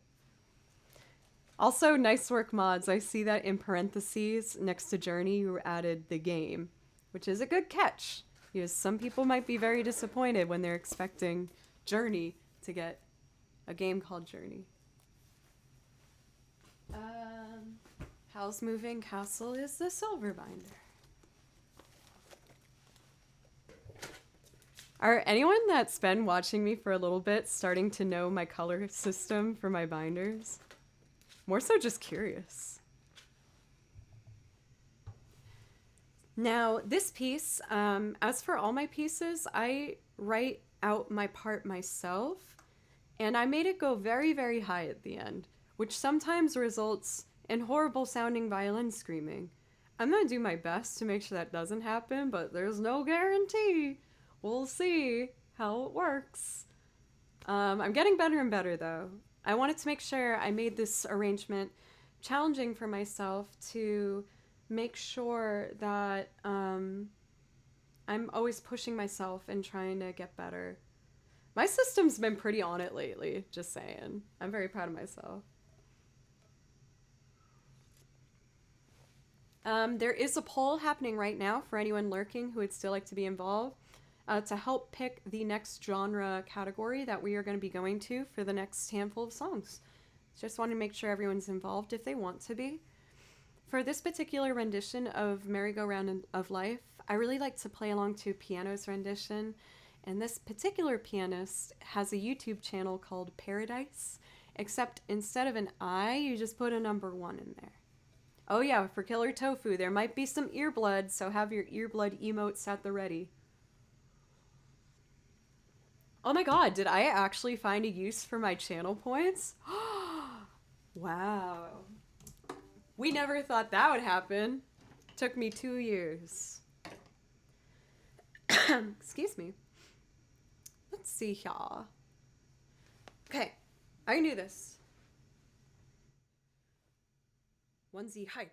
Also, nice work, mods. I see that in parentheses next to Journey, you added the game, which is a good catch. Because some people might be very disappointed when they're expecting Journey to get a game called Journey. Howl's Moving Castle is the silver binder. Are anyone that's been watching me for a little bit starting to know my color system for my binders? More so just curious. Now, this piece, as for all my pieces, I write out my part myself, and I made it go very, very high at the end, which sometimes results in horrible sounding violin screaming. I'm gonna do my best to make sure that doesn't happen, but there's no guarantee. We'll see how it works. I'm getting better and better, though. I wanted to make sure I made this arrangement challenging for myself to make sure that I'm always pushing myself and trying to get better. My system's been pretty on it lately, just saying. I'm very proud of myself. There is a poll happening right now for anyone lurking who would still like to be involved. to help pick the next genre category that we are going to be going to for the next handful of songs. Just want to make sure everyone's involved if they want to be. For this particular rendition of Merry-Go-Round of Life, I really like to play along to piano's rendition, and this particular pianist has a YouTube channel called Paradise, except instead of an I, you just put a number 1 in there. Oh yeah, for Killer Tofu, there might be some earblood, so have your earblood emotes at the ready. Oh my god, did I actually find a use for my channel points? Wow. We never thought that would happen. Took me 2 years. Excuse me. Let's see here. Okay, I can do this. Onesie hype.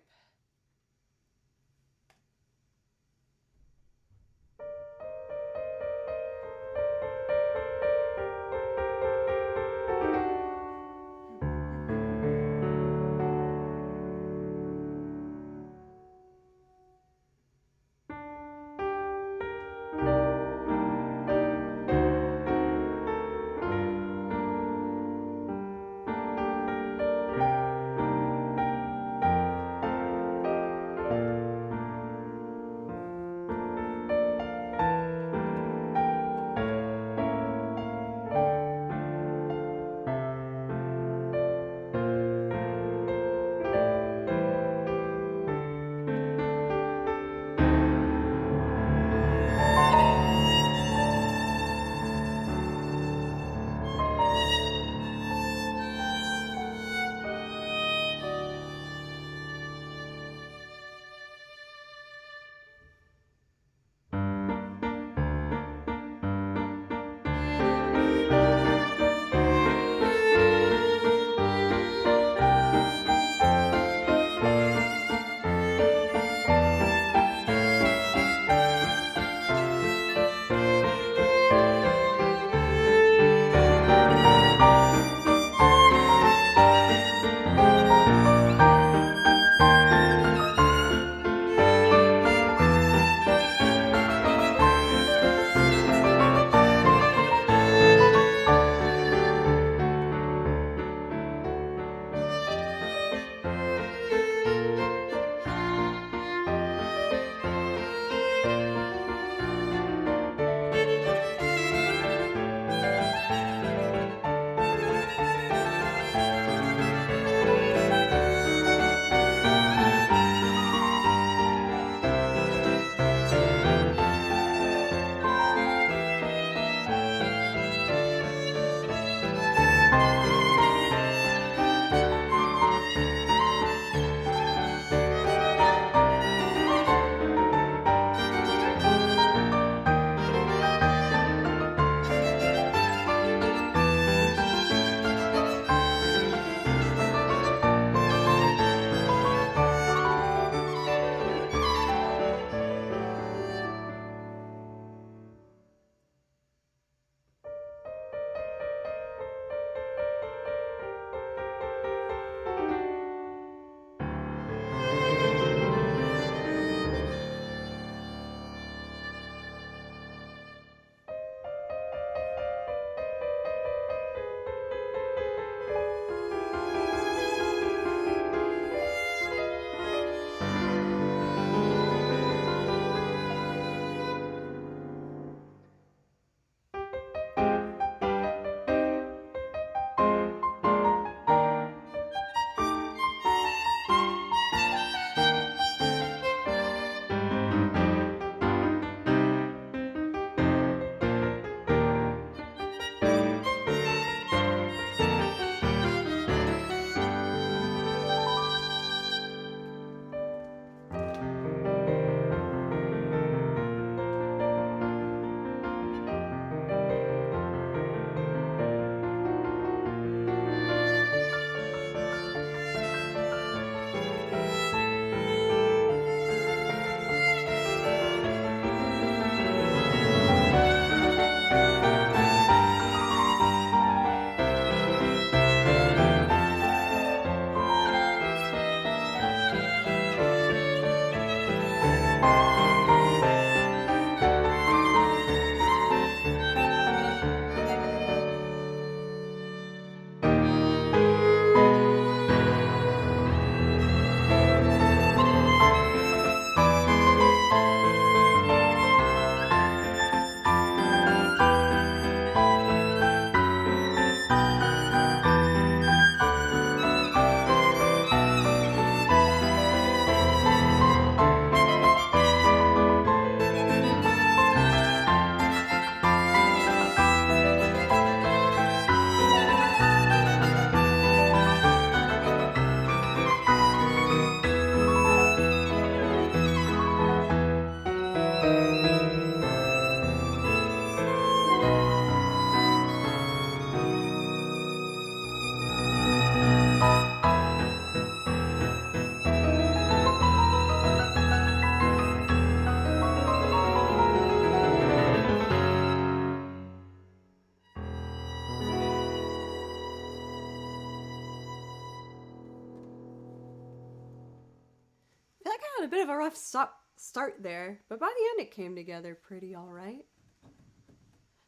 had a bit of a rough start there, but by the end it came together pretty alright.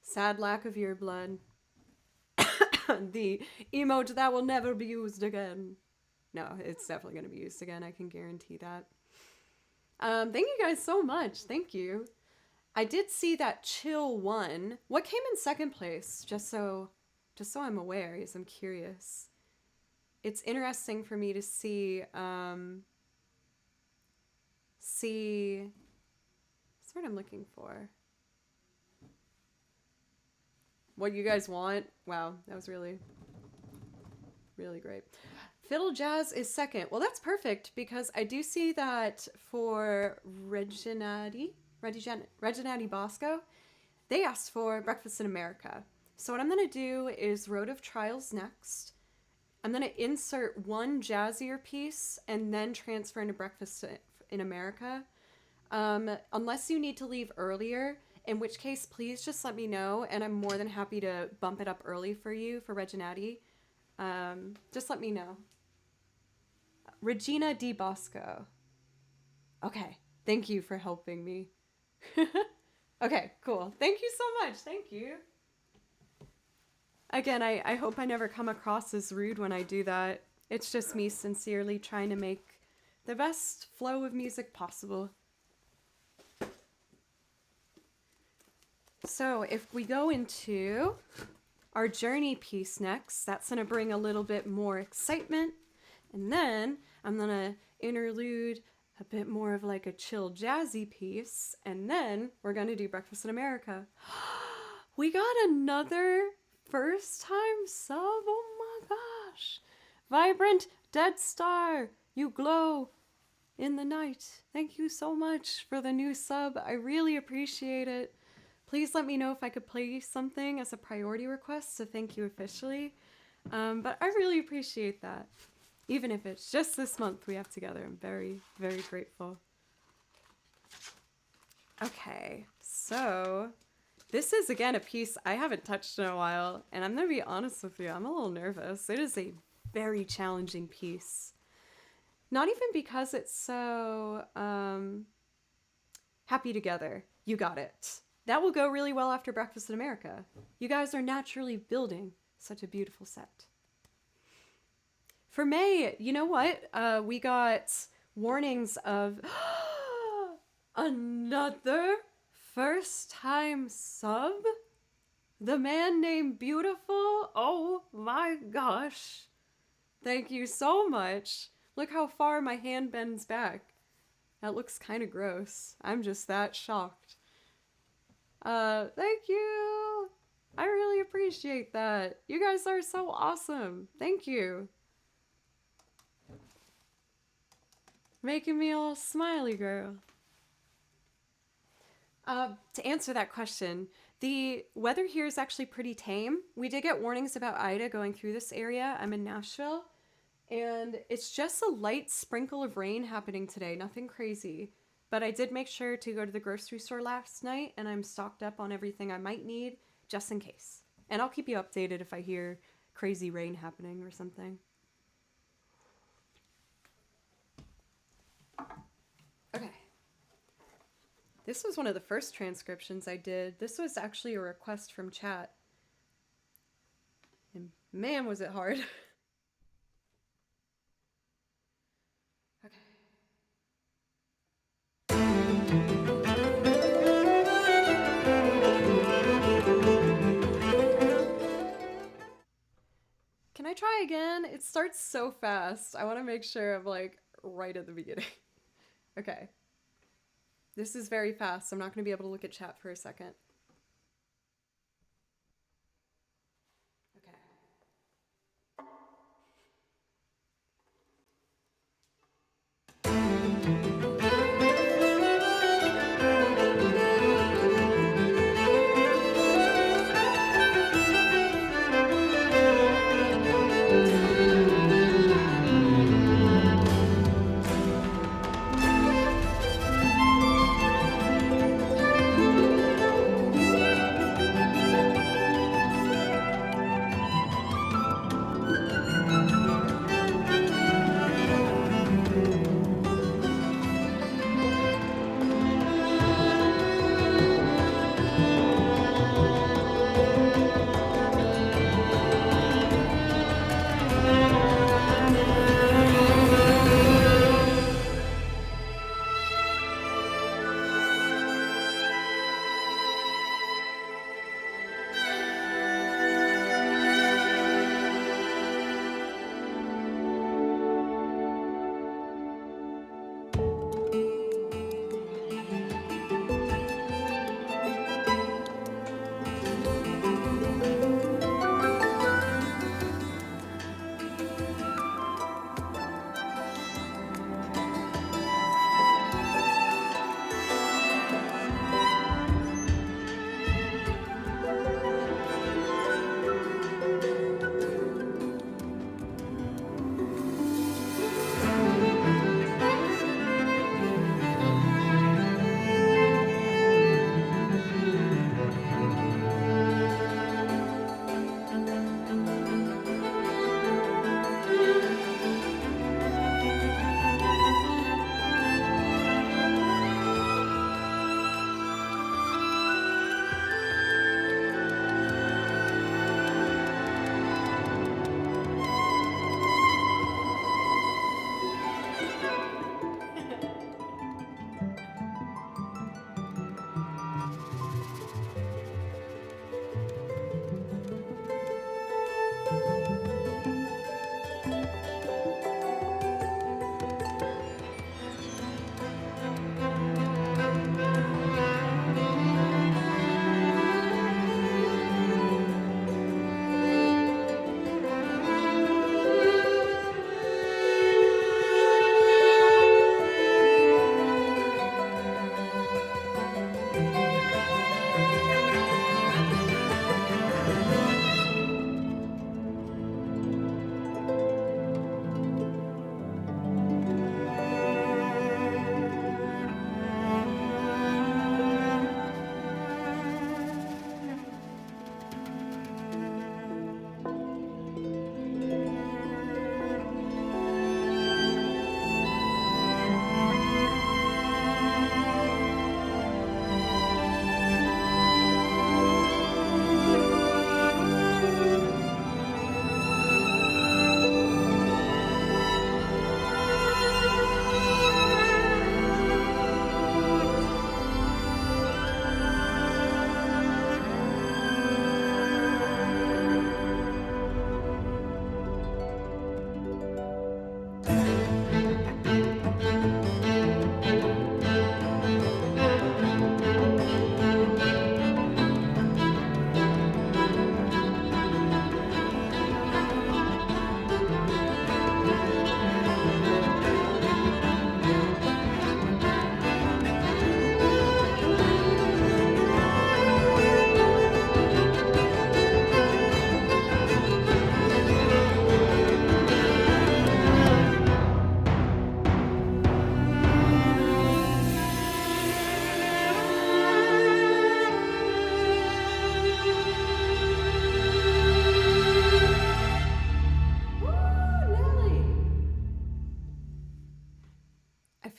Sad lack of ear blood. The emote that will never be used again. No, it's definitely going to be used again. I can guarantee that. Thank you guys so much. Thank you. I did see that Chill won. What came in second place? Just so I'm aware, because I'm curious. It's interesting for me to see, that's what I'm looking for. What you guys want? Wow, that was really, really great. Fiddle Jazz is second. Well, that's perfect because I do see that for Reginati Bosco, they asked for Breakfast in America. So what I'm going to do is Road of Trials next. I'm going to insert one jazzier piece and then transfer into Breakfast in America. Unless you need to leave earlier, in which case, please just let me know, and I'm more than happy to bump it up early for you for Reginati. Just let me know. Regina Di Bosco. Okay, thank you for helping me. Okay, cool. Thank you so much. Thank you. Again, I hope I never come across as rude when I do that. It's just me sincerely trying to make the best flow of music possible. So if we go into our journey piece next, that's going to bring a little bit more excitement. And then I'm going to interlude a bit more of like a chill jazzy piece. And then we're going to do Breakfast in America. We got another first time sub. Oh my gosh. Vibrant Dead Star, you glow in the night. Thank you so much for the new sub. I really appreciate it. Please let me know if I could play something as a priority request to thank you officially. But I really appreciate that. Even if it's just this month we have together, I'm very, very grateful. Okay, so this is again a piece I haven't touched in a while, and I'm gonna be honest with you, I'm a little nervous. It is a very challenging piece. Not even because it's so happy together. You got it. That will go really well after Breakfast in America. You guys are naturally building such a beautiful set. For May, you know what? We got warnings of another first-time sub? The man named Beautiful? Oh my gosh. Thank you so much. Look how far my hand bends back. That looks kind of gross. I'm just that shocked. Thank you. I really appreciate that. You guys are so awesome. Thank you. Making me all smiley, girl. To answer that question, the weather here is actually pretty tame. We did get warnings about Ida going through this area. I'm in Nashville, and it's just a light sprinkle of rain happening today. Nothing crazy. But I did make sure to go to the grocery store last night, and I'm stocked up on everything I might need, just in case. And I'll keep you updated if I hear crazy rain happening or something. Okay. This was one of the first transcriptions I did. This was actually a request from chat. And man, was it hard. Okay. Can I try again? It starts so fast. I want to make sure I'm like right at the beginning. Okay. This is very fast, so I'm not going to be able to look at chat for a second. Okay.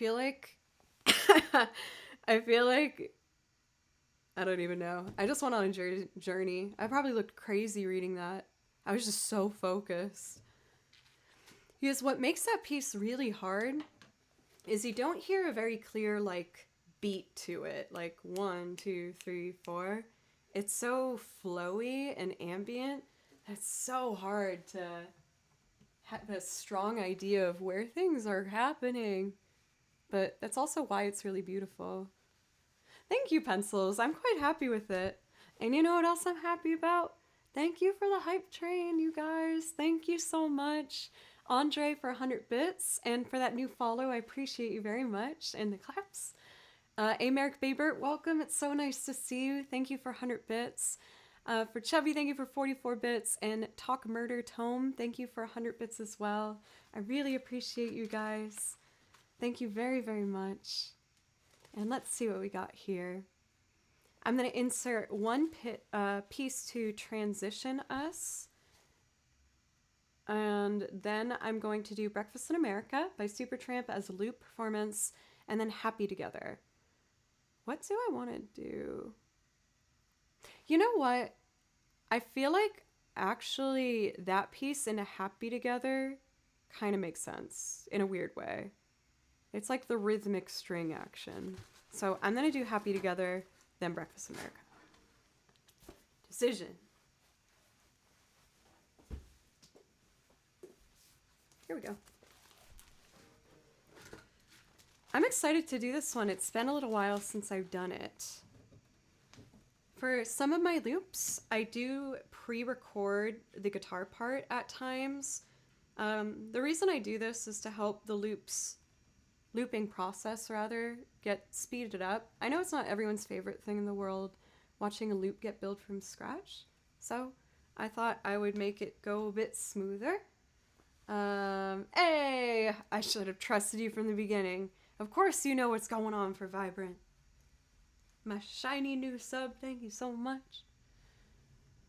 feel like I feel like I don't even know. I just went on a journey. I probably looked crazy reading that. I was just so focused. Because what makes that piece really hard is you don't hear a very clear like beat to it, like 1, 2, 3, 4. It's so flowy and ambient. It's so hard to have a strong idea of where things are happening. But that's also why it's really beautiful. Thank you, pencils. I'm quite happy with it. And you know what else I'm happy about? Thank you for the hype train, you guys. Thank you so much. Andre for 100 bits, and for that new follow, I appreciate you very much. And the claps. Americ Babert, welcome. It's so nice to see you. Thank you for 100 bits. For Chubby, thank you for 44 bits. And Talk Murder Tome, thank you for 100 bits as well. I really appreciate you guys. Thank you very, very much. And let's see what we got here. I'm going to insert one piece to transition us. And then I'm going to do Breakfast in America by Supertramp as a loop performance, and then Happy Together. What do I want to do? You know what? I feel like actually that piece and a Happy Together kind of makes sense in a weird way. It's like the rhythmic string action. So I'm going to do Happy Together, then Breakfast in America. Decision. Here we go. I'm excited to do this one. It's been a little while since I've done it. For some of my loops, I do pre-record the guitar part at times. The reason I do this is to help the looping process get speeded up. I know it's not everyone's favorite thing in the world, watching a loop get built from scratch. So I thought I would make it go a bit smoother. Hey, I should have trusted you from the beginning. Of course you know what's going on for Vibrant. My shiny new sub, thank you so much.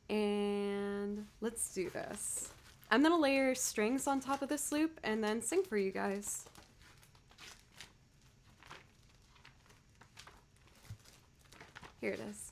And let's do this. I'm gonna layer strings on top of this loop and then sing for you guys. Here it is.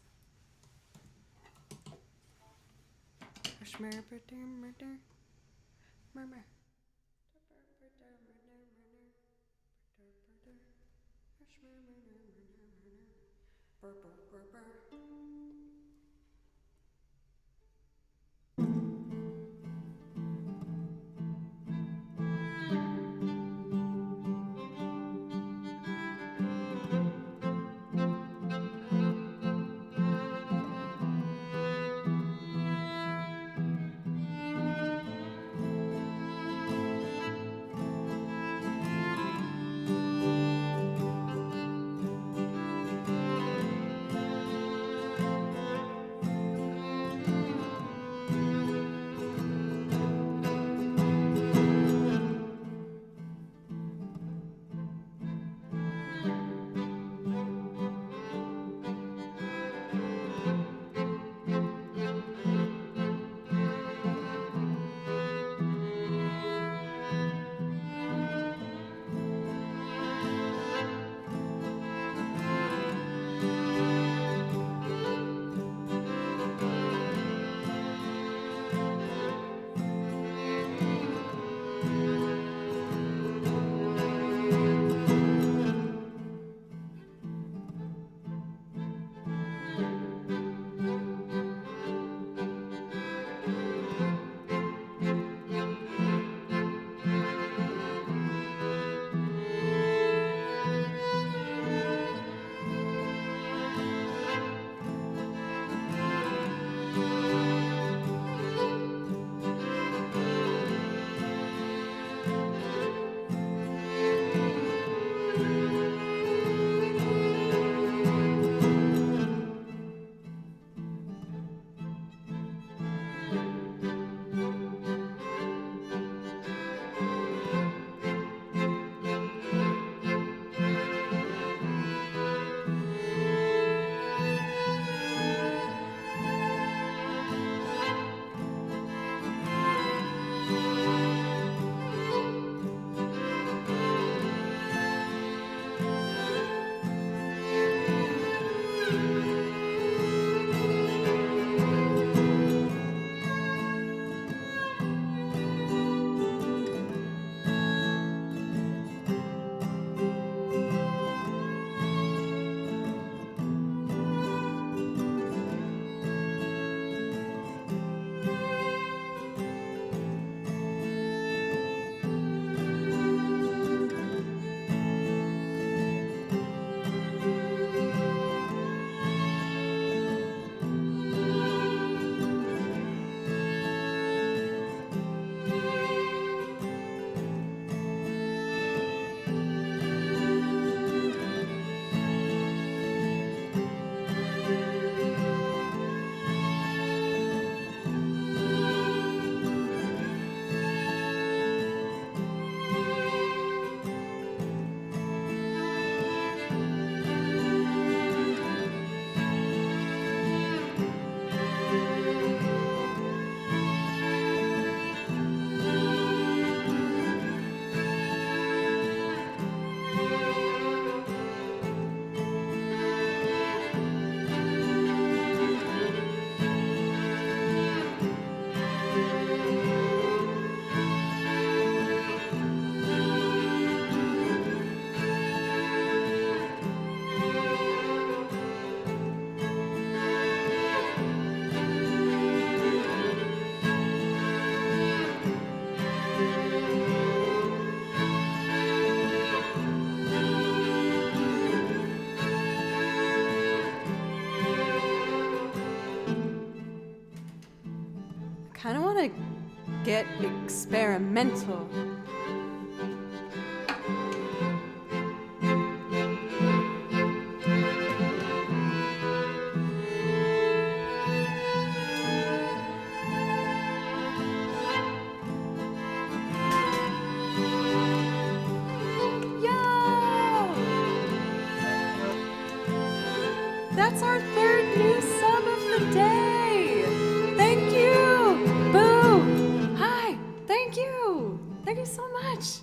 kind of want to get experimental. That's our third new sub of the day. Thank you. Boo. Hi. Thank you. Thank you so much.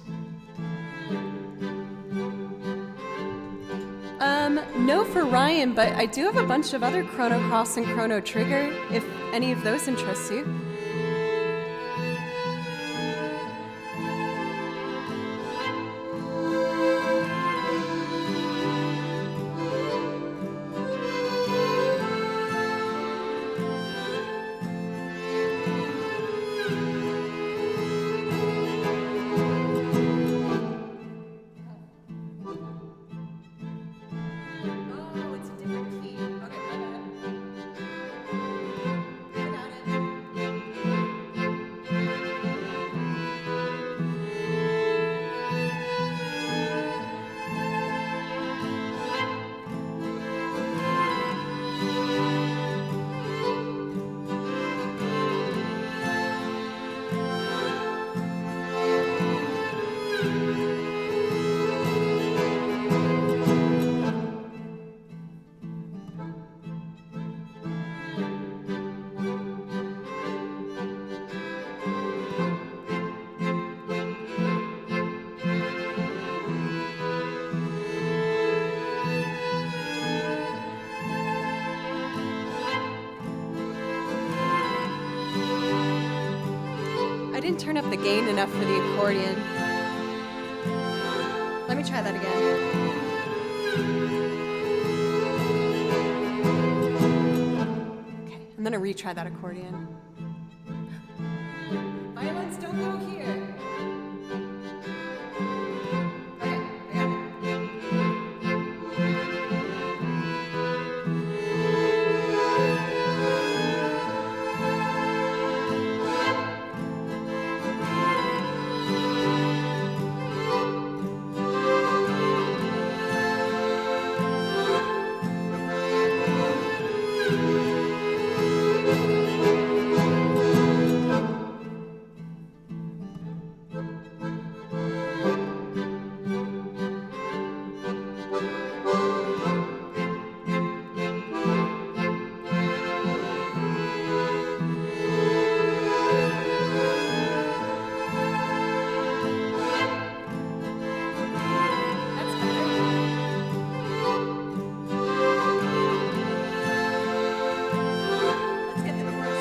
No for Ryan, but I do have a bunch of other Chrono Cross and Chrono Trigger, if any of those interest you. Oh, it's a different key. Okay, my bad. I got it. I didn't turn up the gain enough for the accordion. Let me try that again. Okay, I'm gonna retry that accordion. Violins don't go here. Okay, I got it. That's better. Let's get the chorus.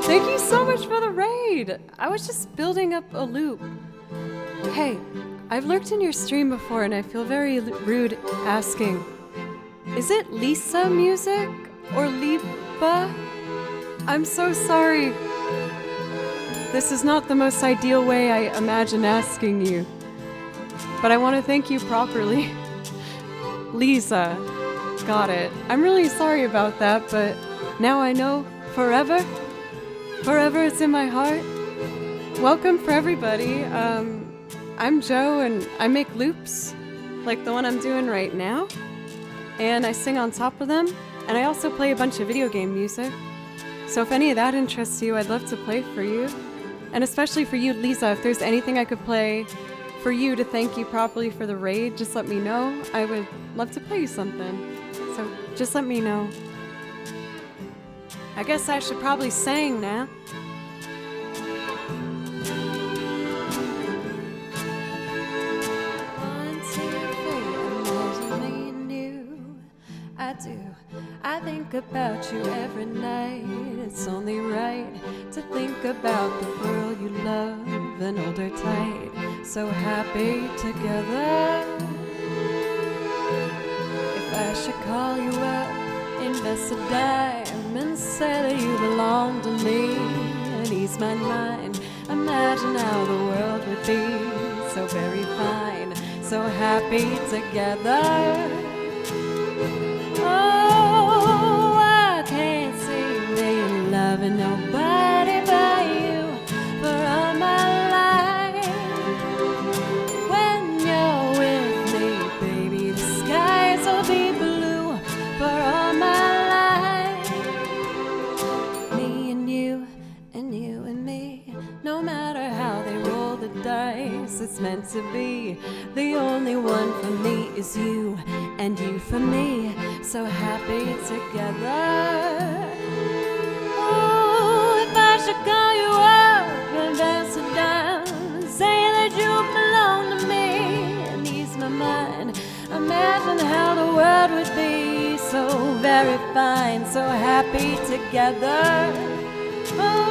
Thank you so much for the raid. I was just building up a loop. Hey, I've lurked in your stream before and I feel very rude asking. Is it Lisa music or Lipa? I'm so sorry. This is not the most ideal way I imagine asking you. But I want to thank you properly. Lisa. Got it. I'm really sorry about that, but now I know forever. Forever it's in my heart. Welcome for everybody. I'm Joe and I make loops, like the one I'm doing right now. And I sing on top of them. And I also play a bunch of video game music. So if any of that interests you, I'd love to play for you. And especially for you, Lisa, if there's anything I could play for you to thank you properly for the raid, just let me know. I would love to play you something. So just let me know. I guess I should probably sing now. I think about you every night. It's only right to think about the girl you love and hold her tight. So happy together. If I should call you up, invest a dime and say that you belong to me and ease my mind, imagine how the world would be so very fine, so happy together. Oh, I can't see me loving nobody but you for all my life. When you're with me, baby, the skies will be blue for all my life. Me and you and me, no matter how they roll the dice, it's meant to be. The only one for me is you, and you for me, so happy together. Oh, if I should call you up and dance it down, say that you belong to me and ease my mind, imagine how the world would be so very fine, so happy together. Oh,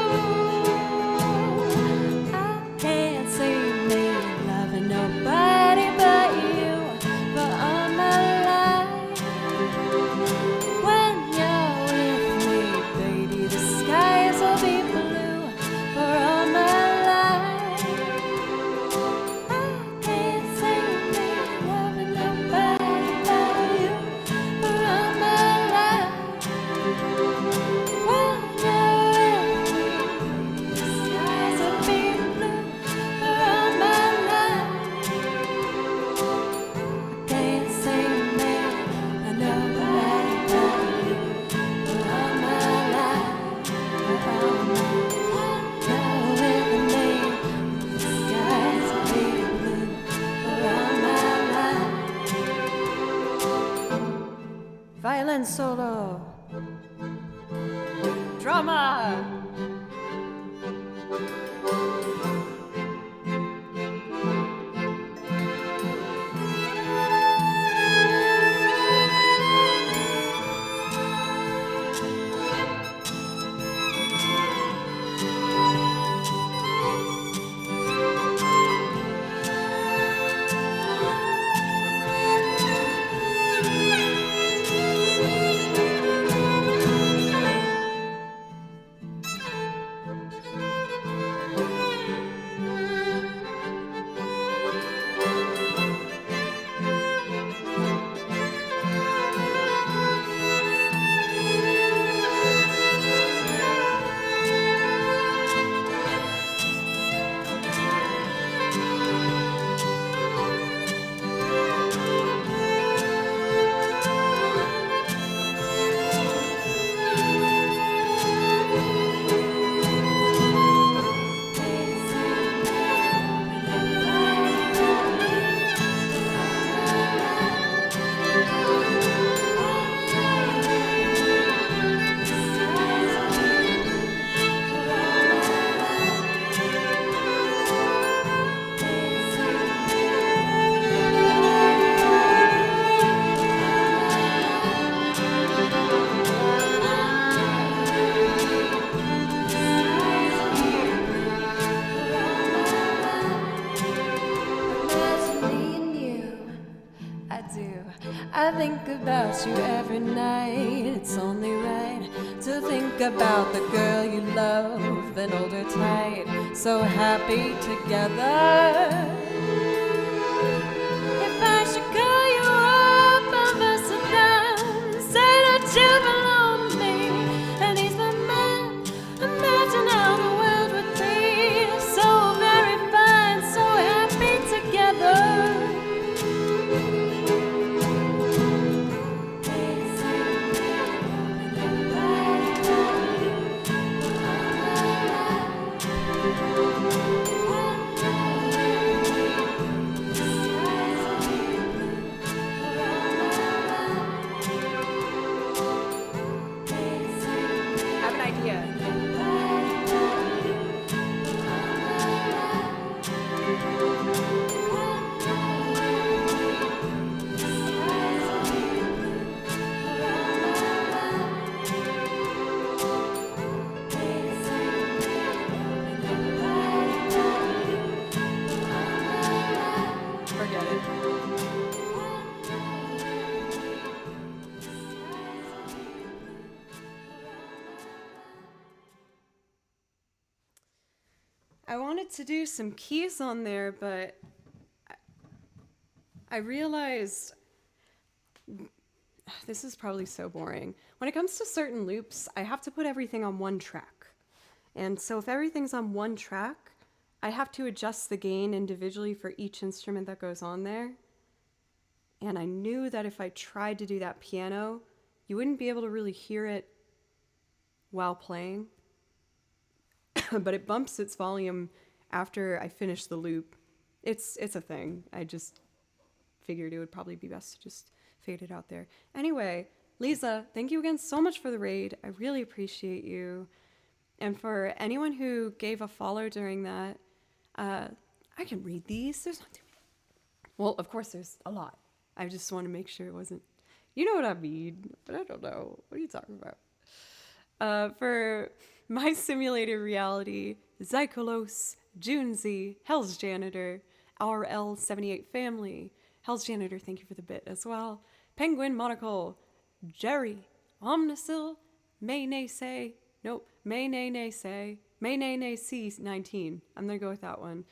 I can't see me loving nobody but you for all my life. When you're with me, baby, the skies will be blue for all my life. I can't see me loving nobody but you for all my life. When you're with me, baby, the skies will be blue for all my life. I can't see me nobody but you for all my life. When you're with me, the skies will be blue for all my life. Violin solo. Drama. about you every night. It's only right to think about the girl you love and hold her tight. So happy together. If I should call you up and bust it down, say that you belong to me, and he's my man. Imagine how the world would be so very fine, so happy together. I have an idea. Forget it. I wanted to do some keys on there, but I realized this is probably so boring. When it comes to certain loops, I have to put everything on one track. And so if everything's on one track, I have to adjust the gain individually for each instrument that goes on there. And I knew that if I tried to do that piano, you wouldn't be able to really hear it while playing. But it bumps its volume after I finish the loop. It's a thing. I just figured it would probably be best to just fade it out there. Anyway, Lisa, thank you again so much for the raid. I really appreciate you. And for anyone who gave a follow during that, I can read these. There's not too many. Well, of course, there's a lot. I just want to make sure it wasn't. You know what I mean, but I don't know. What are you talking about? For My Simulated Reality, Zykolos, Junzi, Hell's Janitor, RL78 Family, Hell's Janitor, thank you for the bit as well. Penguin Monocle, Jerry, Omnisil, Maynay C19. I'm gonna go with that one.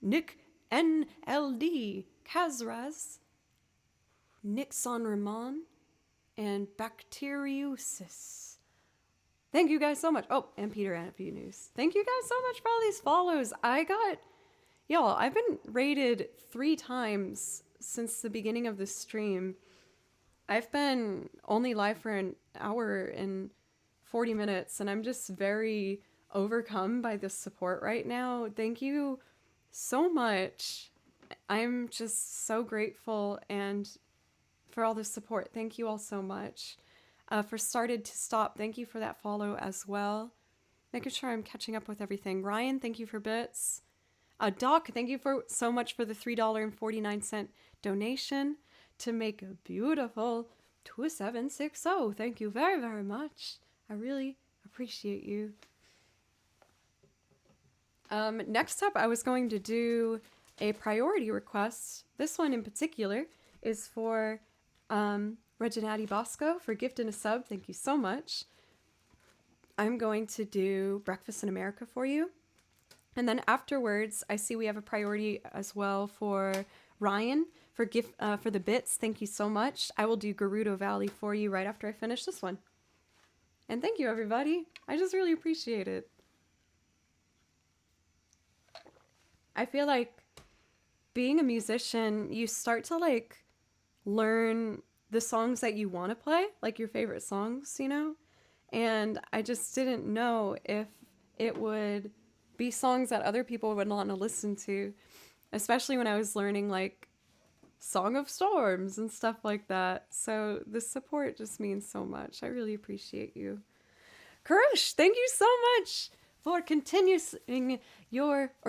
Nick NLD, Kazraz, Nixon Ramon, and Bacteriusis. Thank you guys so much. Oh, and Peter Anapy News. Thank you guys so much for all these follows. I've been rated 3 times since the beginning of this stream. I've been only live for an hour and 40 minutes, and I'm just very overcome by the support right now. Thank you so much. I'm just so grateful and for all the support. Thank you all so much. For Started to Stop, thank you for that follow as well. Making sure I'm catching up with everything. Ryan, thank you for bits. Doc, thank you so much for the $3.49 donation to make a beautiful 2760. Thank you very, very much. I really appreciate you. Next up, I was going to do a priority request. This one in particular is for Reginati Bosco for gifting a sub. Thank you so much. I'm going to do Breakfast in America for you. And then afterwards, I see we have a priority as well for Ryan for the bits. Thank you so much. I will do Gerudo Valley for you right after I finish this one. And thank you, everybody. I just really appreciate it. I feel like being a musician, you start to learn the songs that you want to play, like your favorite songs, you know? And I just didn't know if it would be songs that other people would want to listen to, especially when I was learning Song of Storms and stuff like that. So the support just means so much. I really appreciate you. Karush, thank you so much for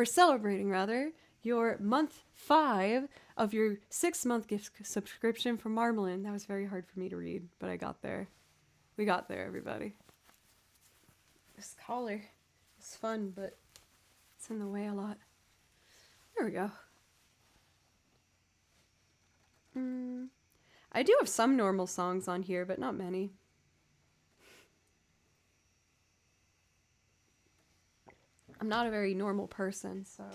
celebrating your month 5 of your 6-month gift subscription from Marmalin. That was very hard for me to read, but I got there. We got there, everybody. This collar is fun, but it's in the way a lot. There we go. I do have some normal songs on here, but not many. I'm not a very normal person, so.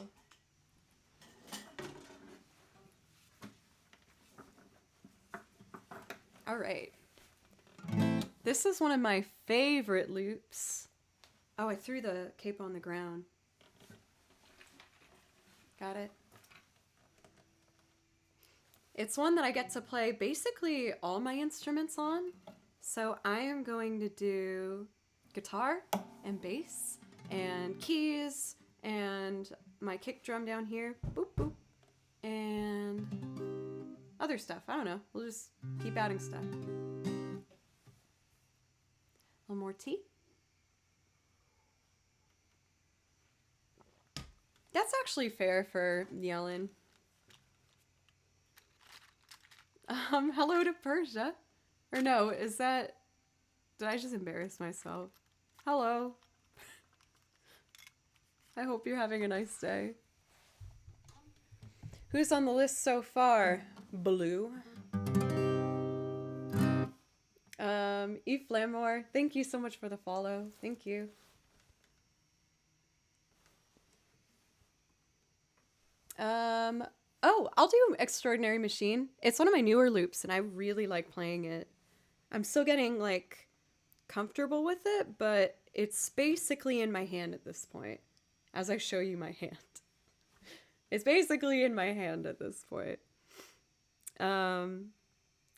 All right. This is one of my favorite loops. Oh, I threw the cape on the ground. Got it? It's one that I get to play basically all my instruments on. So I am going to do guitar and bass and keys and my kick drum down here. Boop, boop. And other stuff. I don't know. We'll just keep adding stuff. A little more tea. That's actually fair for yelling. Hello to Persia. Or no, is that... Did I just embarrass myself? Hello. I hope you're having a nice day. Who's on the list so far? Blue. Eve Flamore, thank you so much for the follow. Thank you. Oh, I'll do Extraordinary Machine. It's one of my newer loops and I really like playing it. I'm still getting like comfortable with it, but it's basically in my hand at this point. As I show you my hand. It's basically in my hand at this point.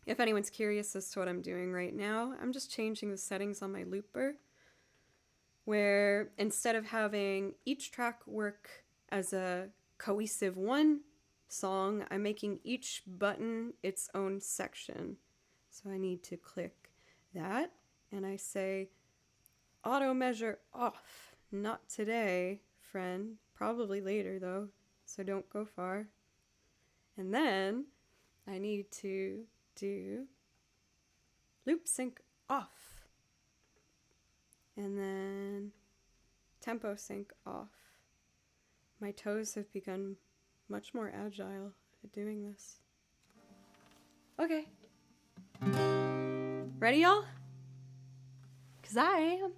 If anyone's curious as to what I'm doing right now, I'm just changing the settings on my looper, where instead of having each track work as a cohesive one song, I'm making each button its own section. So I need to click that, and I say, auto measure off. Not today, friend. Probably later, though, so don't go far. And then I need to do loop sync off. And then tempo sync off. My toes have become much more agile at doing this. Okay. Ready, y'all? 'Cause I am.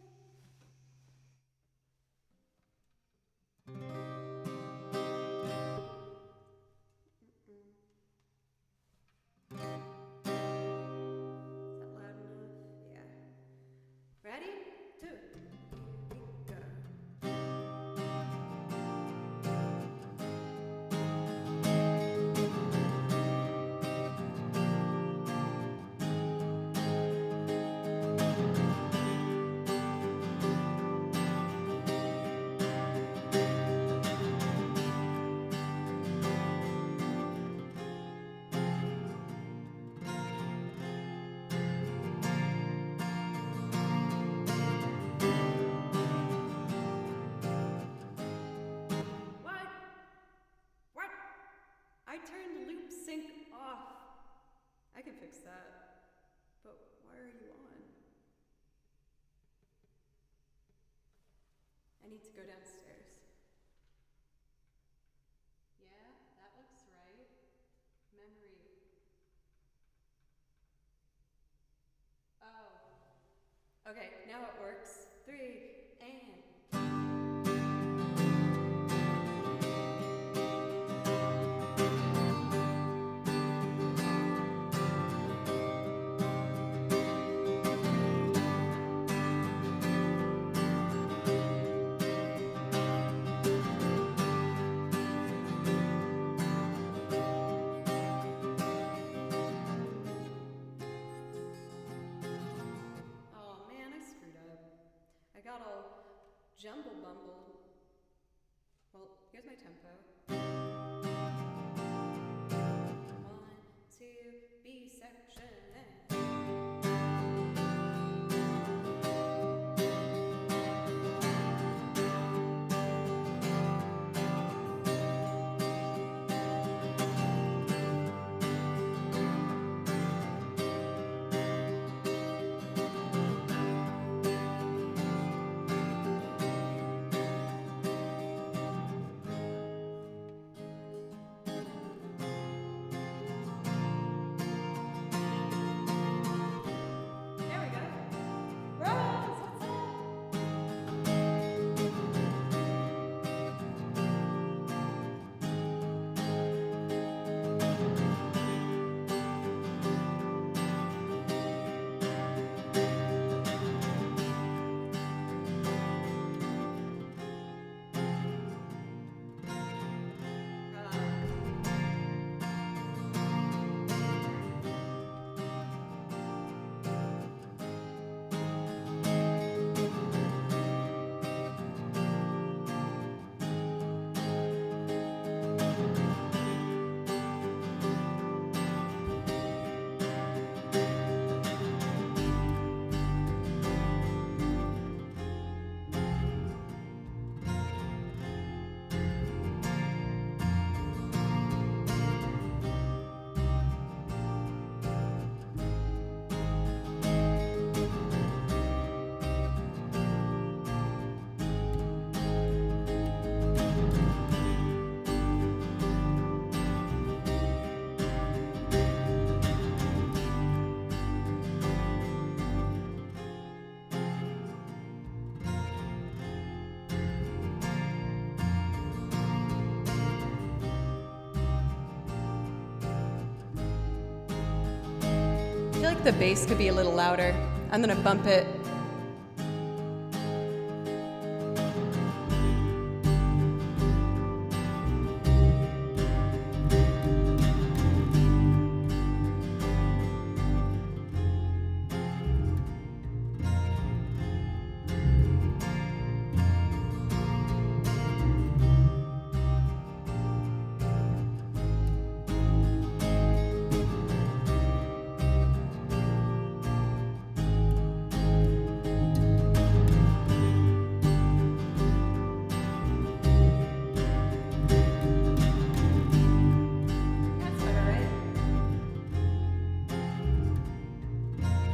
Ready? 2, 3, go. What? I turned loop sync off. I can fix that. But why are you on? I need to go downstairs. Yeah, that looks right. Memory. Oh. Okay, now it works. 3, and... Oh man, I screwed up. I got all jumble bumbled. Well, here's my tempo. 1, 2, B section. feel like the bass could be a little louder. I'm gonna bump it. That's better, right?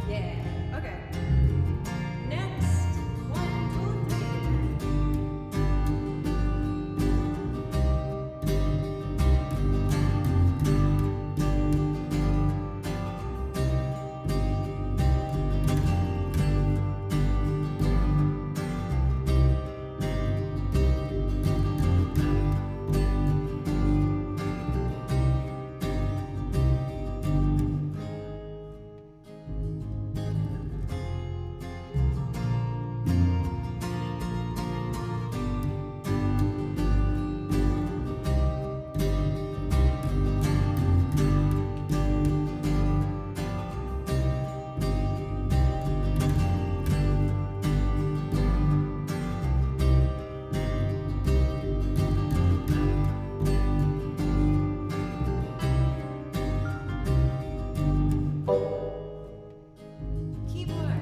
Yeah, okay. Next, 1, 2, 3. Keyboard.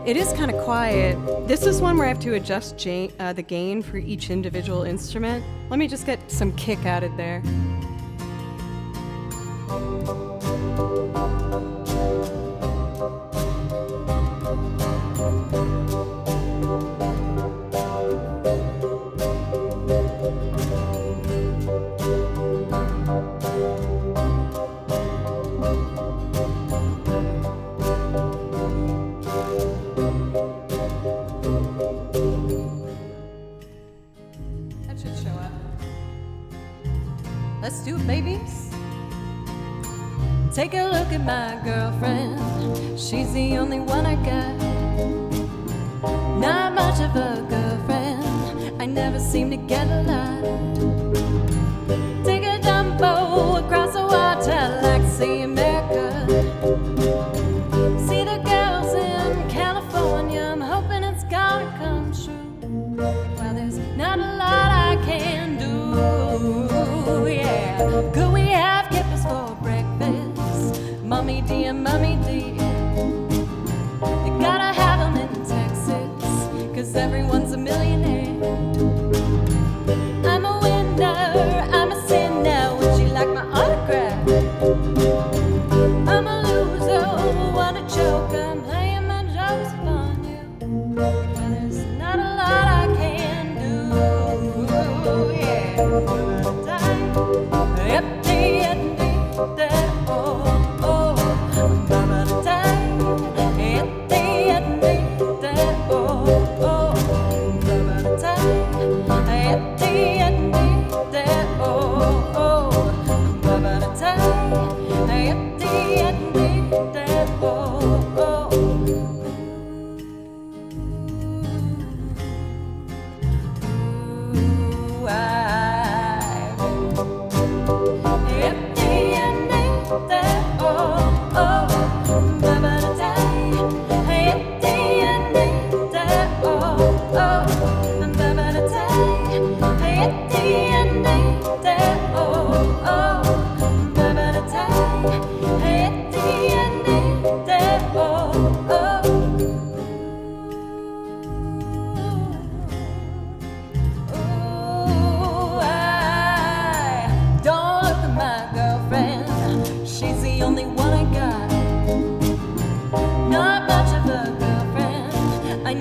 It is kind of quiet. This is one where I have to adjust the gain for each individual instrument. Let me just get some kick added there. That should show up. Let's do it, babies. Take a look at my girlfriend. She's the only one I got. Not much of a girlfriend. I never seem to get a lot. Take a dump boat across the water like see America. See the girls in California. I'm hoping it's gonna come true. Well, there's not a lot I can do. Yeah, could we have kippers for breakfast? Mommy dear, mommy dear. You gotta have them in Texas, 'cause everyone's a millionaire. I'm a winner, I'm a sinner. Would you like my autograph? I'm a loser, what a joke. I'm playing my jokes upon you. Well, there's not a lot I can do. Yeah,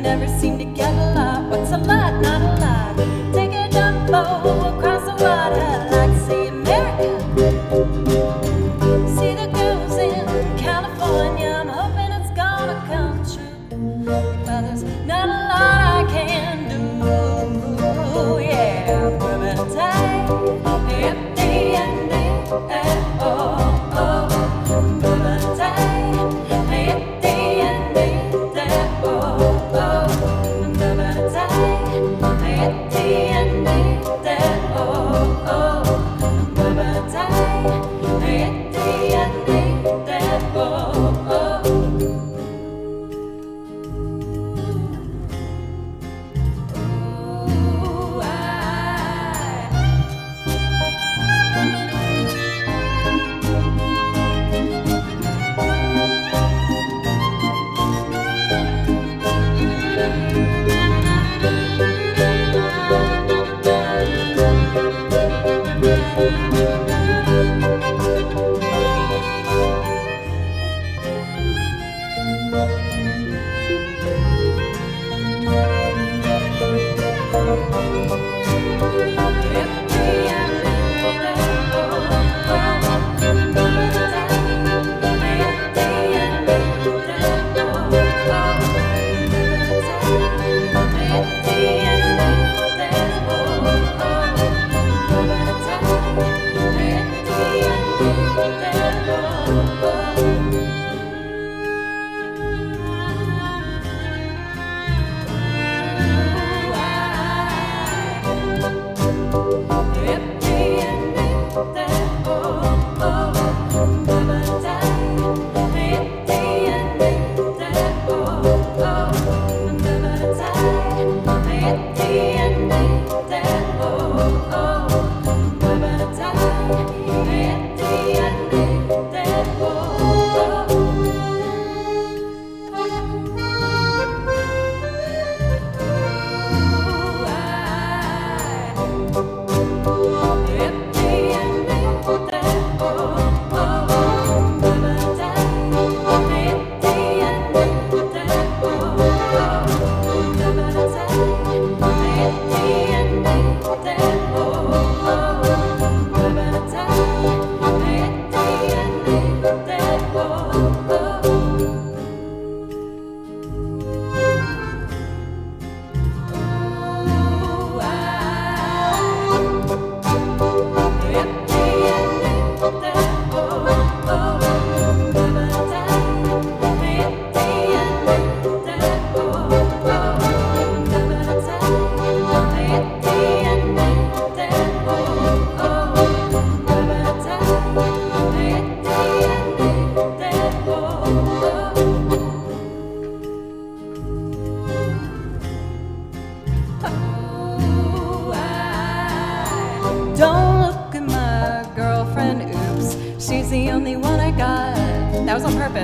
never seem to get a lot. What's a lot? Not a lot. Take a dump boat across the water like see America. See the girls in California. I'm hoping it's gonna come true. Well, there's not a lot I can do. Yeah, we're gonna take oh, oh, oh,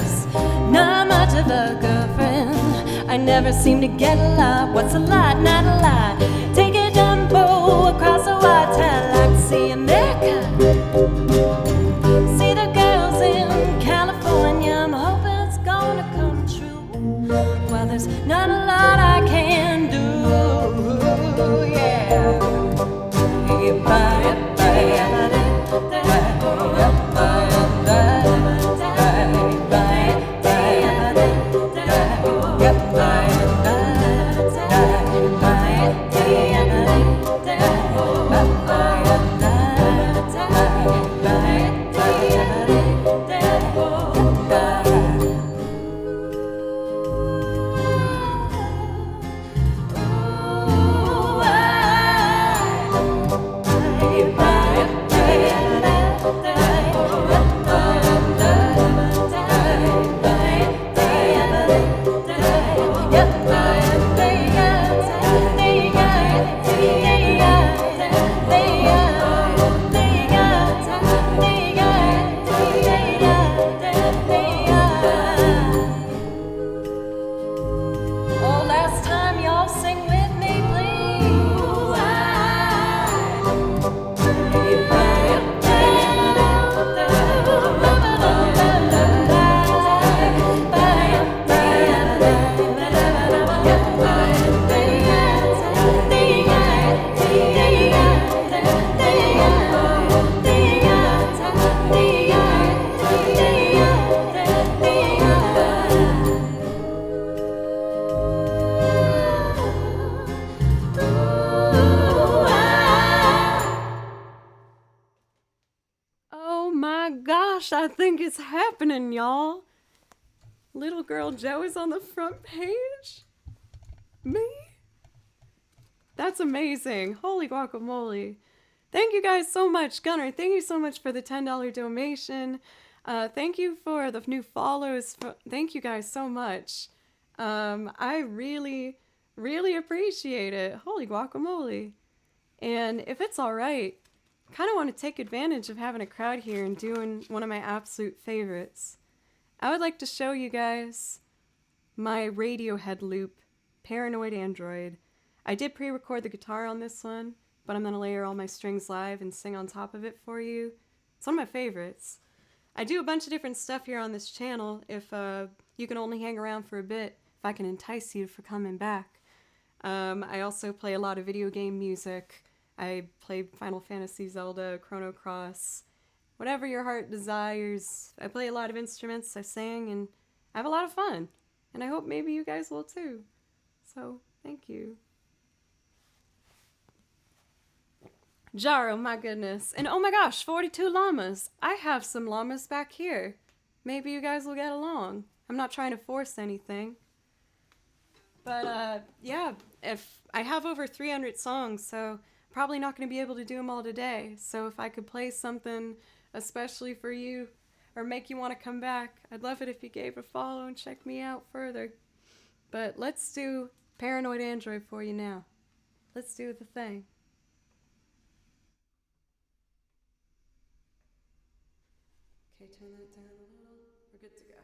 just not much of a girlfriend. I never seem to get a lot. What's a lot? Not a lot. Take a Dumbo across the water. I'd like to see America. See the girls in California. I'm hoping it's gonna come true. Well, there's not a lot I can do. Yeah. I think it's happening, y'all. Little girl Joe is on the front page. Me? That's amazing. Holy guacamole. Thank you guys so much. Gunnar, thank you so much for the $10 donation. Thank you for the new follows. Thank you guys so much. I really, really appreciate it. Holy guacamole. And if it's all right, I kind of want to take advantage of having a crowd here and doing one of my absolute favorites. I would like to show you guys my Radiohead loop, Paranoid Android. I did pre-record the guitar on this one, but I'm going to layer all my strings live and sing on top of it for you. It's one of my favorites. I do a bunch of different stuff here on this channel. If you can only hang around for a bit, if I can entice you for coming back. I also play a lot of video game music. I play Final Fantasy, Zelda, Chrono Cross, whatever your heart desires. I play a lot of instruments, I sing, and I have a lot of fun. And I hope maybe you guys will too. So, thank you. Jaro, my goodness. And oh my gosh, 42 llamas. I have some llamas back here. Maybe you guys will get along. I'm not trying to force anything. But, yeah, if I have over 300 songs, so probably not going to be able to do them all today. So if I could play something especially for you or make you want to come back, I'd love it if you gave a follow and check me out further. But let's do Paranoid Android for you now. Let's do the thing. Okay, turn that down a little. We're good to go.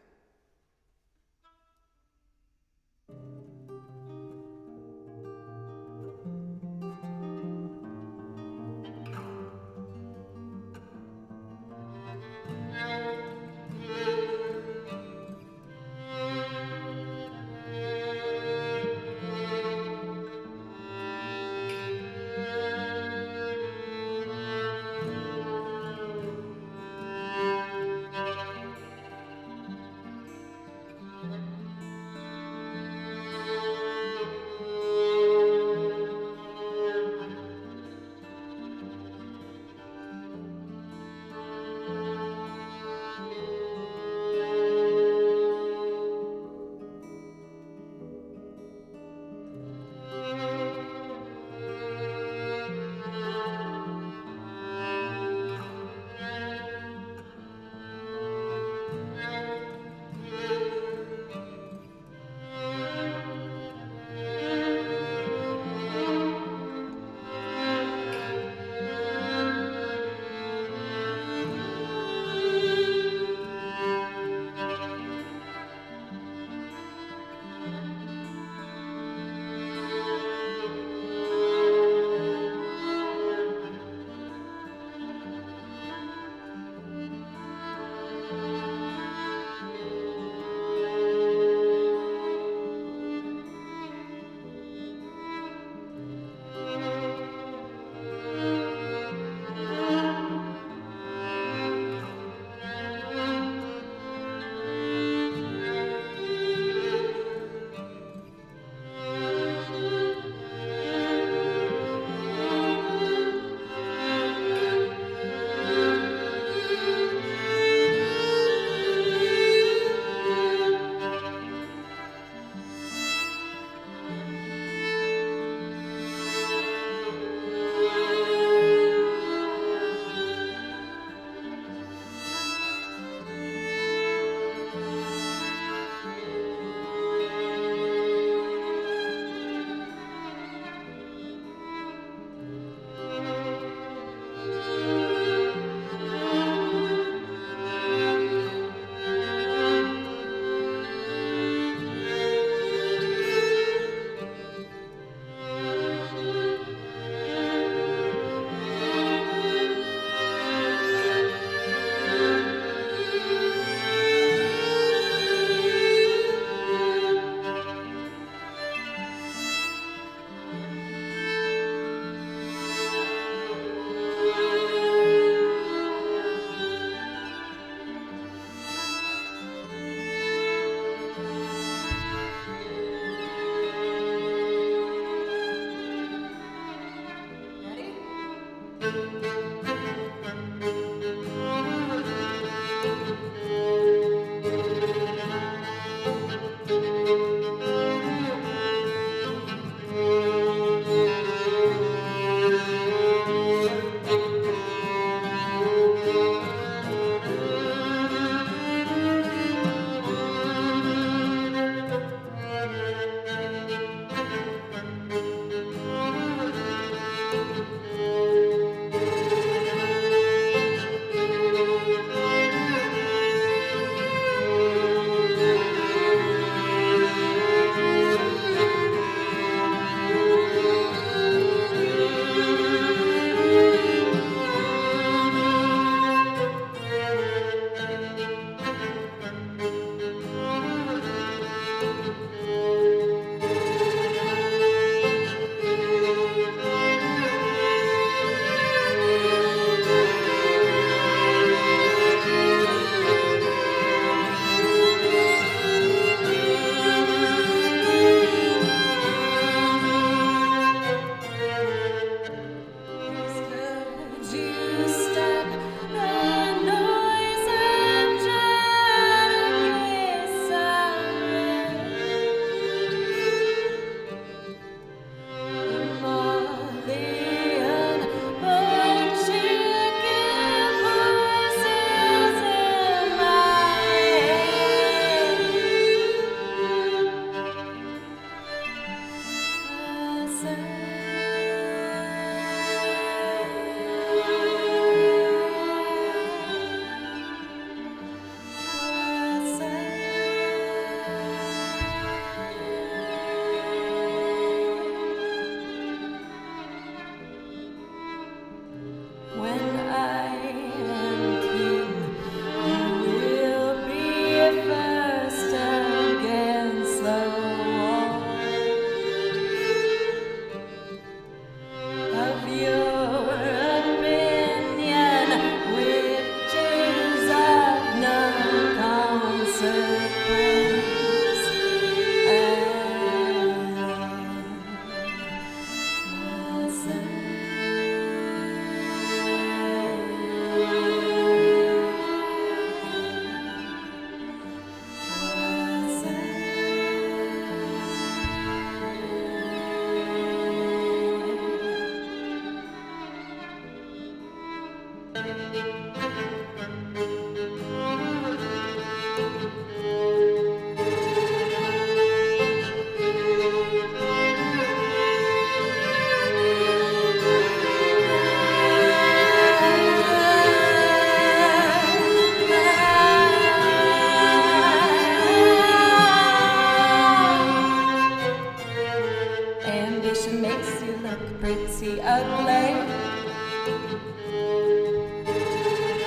pretty ugly.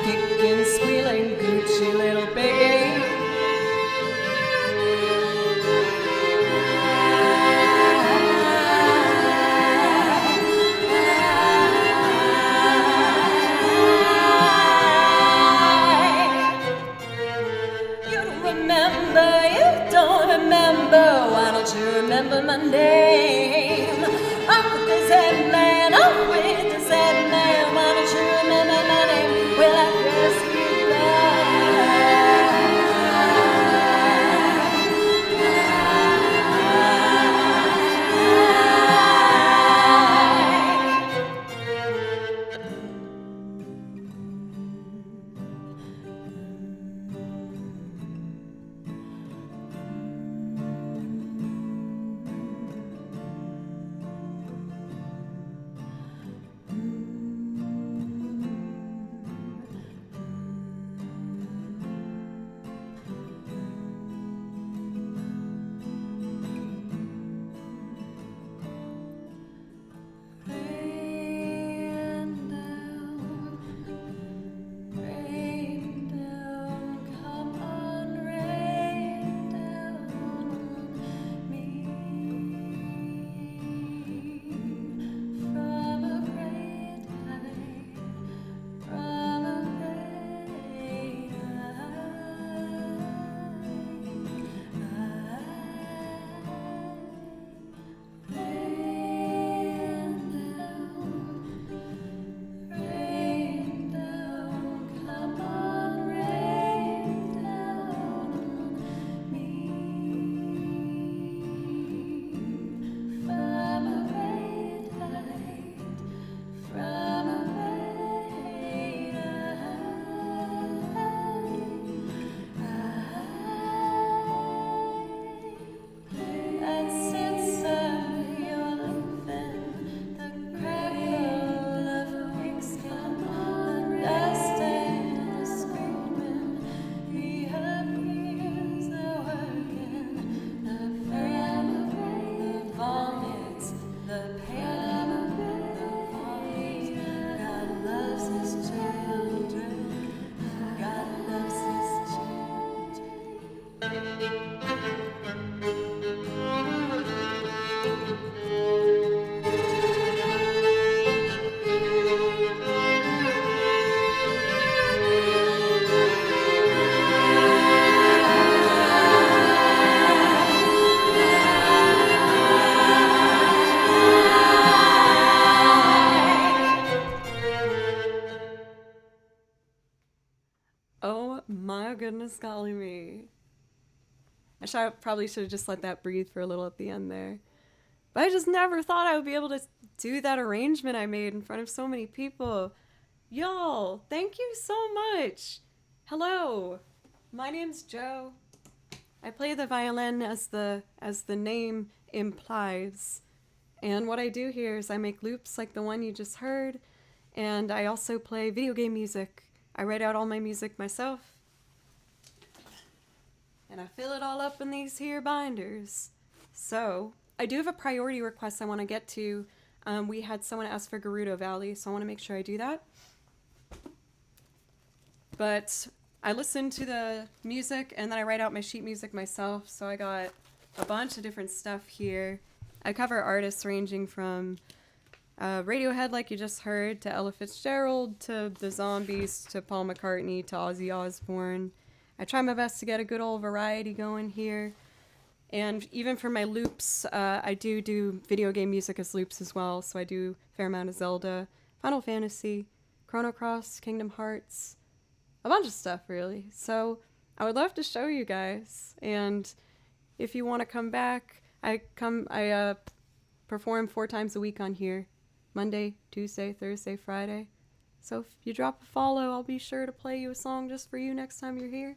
Kicking, squealing, Gucci little piggy. You don't remember, why don't you remember my name? Up with this head man, up with this head man, why don't you remember my name? Well, I guess you Oh my goodness, golly me. Probably should have just let that breathe for a little at the end there. But I just never thought I would be able to do that arrangement I made in front of so many people. Y'all, thank you so much. Hello, my name's Joe. I play the violin as the name implies. And what I do here is I make loops like the one you just heard. And I also play video game music. I write out all my music myself. And I fill it all up in these here binders. So, I do have a priority request I want to get to. We had someone ask for Gerudo Valley, so I want to make sure I do that. But I listen to the music and then I write out my sheet music myself. So I got a bunch of different stuff here. I cover artists ranging from Radiohead, like you just heard, to Ella Fitzgerald, to the Zombies, to Paul McCartney, to Ozzy Osbourne. I try my best to get a good old variety going here. And even for my loops, I do video game music as loops as well. So I do a fair amount of Zelda, Final Fantasy, Chrono Cross, Kingdom Hearts, a bunch of stuff really. So I would love to show you guys. And if you want to come back, I perform 4 times a week on here. Monday, Tuesday, Thursday, Friday. So if you drop a follow, I'll be sure to play you a song just for you next time you're here.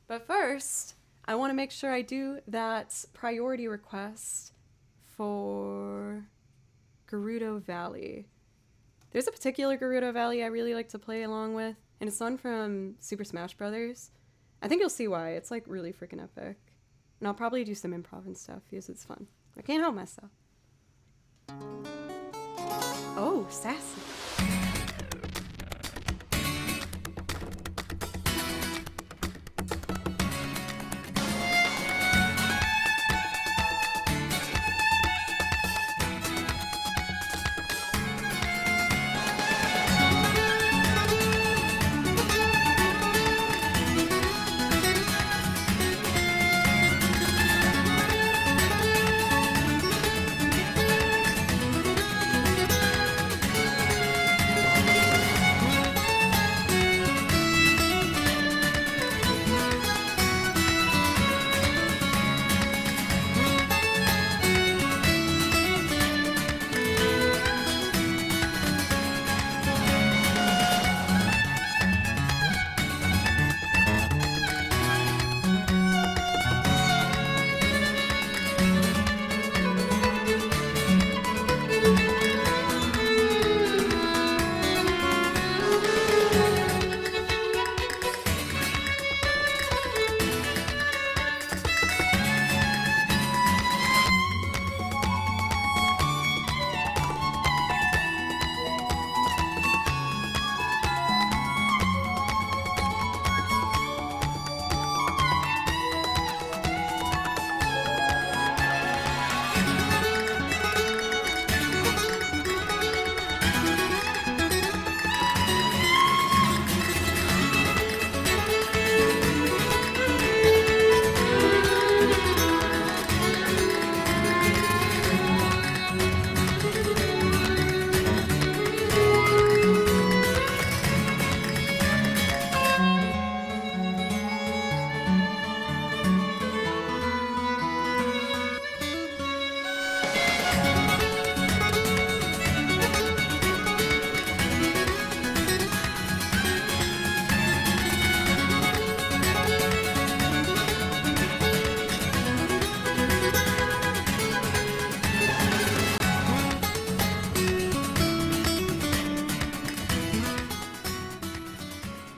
But first, I want to make sure I do that priority request for Gerudo Valley. There's a particular Gerudo Valley I really like to play along with, and it's one from Super Smash Brothers. I think you'll see why. It's like really freaking epic. And I'll probably do some improv and stuff because it's fun. I can't help myself. Oh, sassy.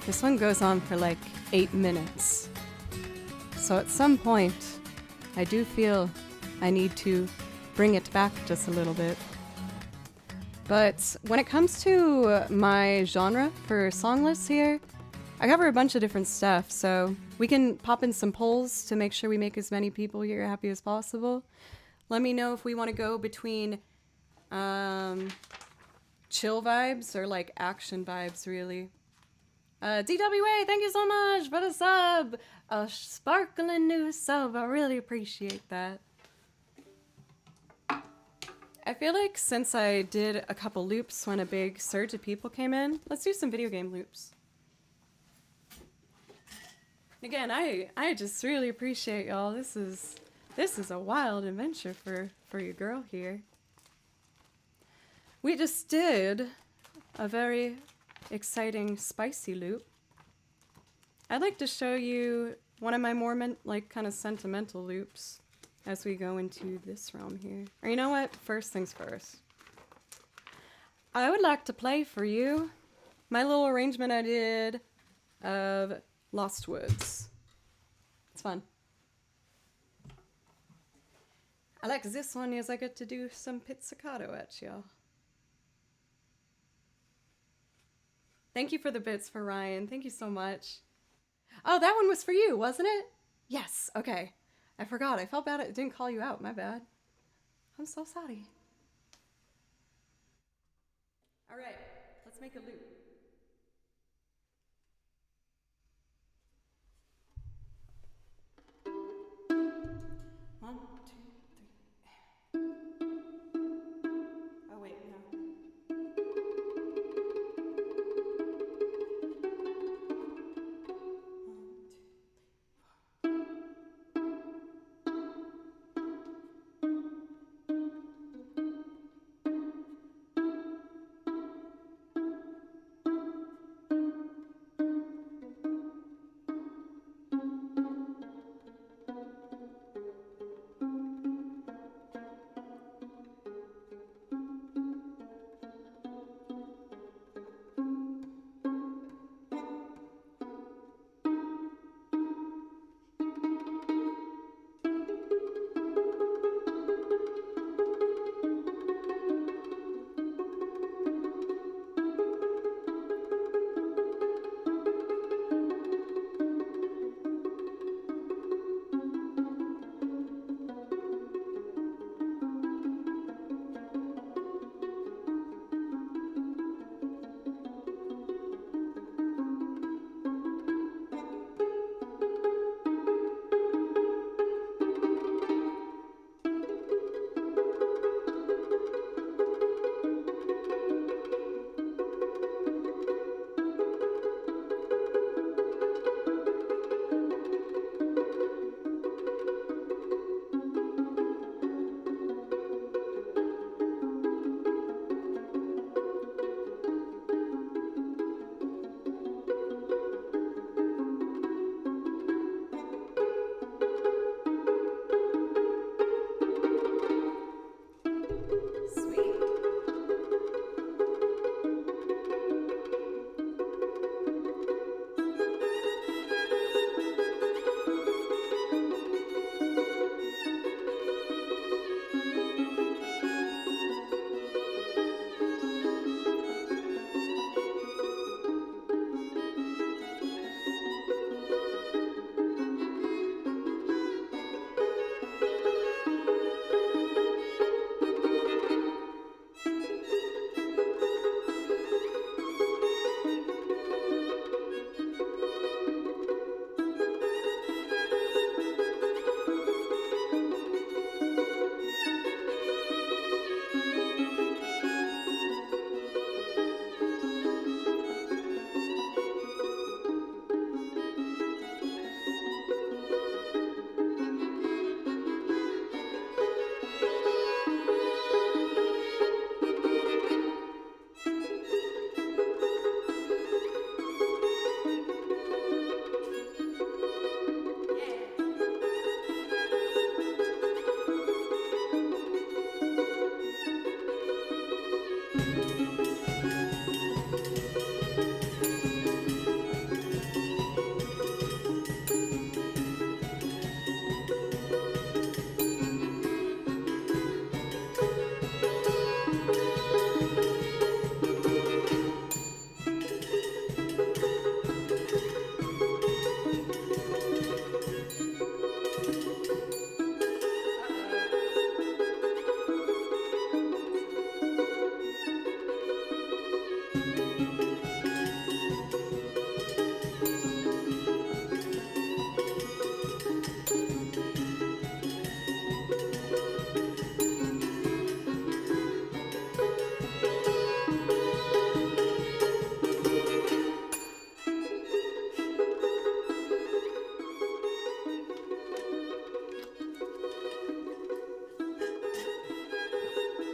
This one goes on for like 8 minutes. So at some point, I do feel I need to bring it back just a little bit. But when it comes to my genre for song lists here, I cover a bunch of different stuff, so we can pop in some polls to make sure we make as many people here happy as possible. Let me know if we want to go between chill vibes or like action vibes, really. DWA, thank you so much for the sub. A sparkling new sub. I really appreciate that. I feel like since I did a couple loops when a big surge of people came in, let's do some video game loops. Again, I just really appreciate y'all. This is a wild adventure for your girl here. We just did a very exciting spicy loop. I'd like to show you one of my more kind of sentimental loops as we go into this realm here. Or you know what? First things first. I would like to play for you my little arrangement I did of Lost Woods. It's fun. I like this one is I get to do some pizzicato at y'all. Thank you for the bits for Ryan. Thank you so much. Oh, that one was for you, wasn't it? Yes. Okay. I forgot. I felt bad it didn't call you out. My bad. I'm so sorry. All right. Let's make a loop. One, two, three. Oh, wait, no.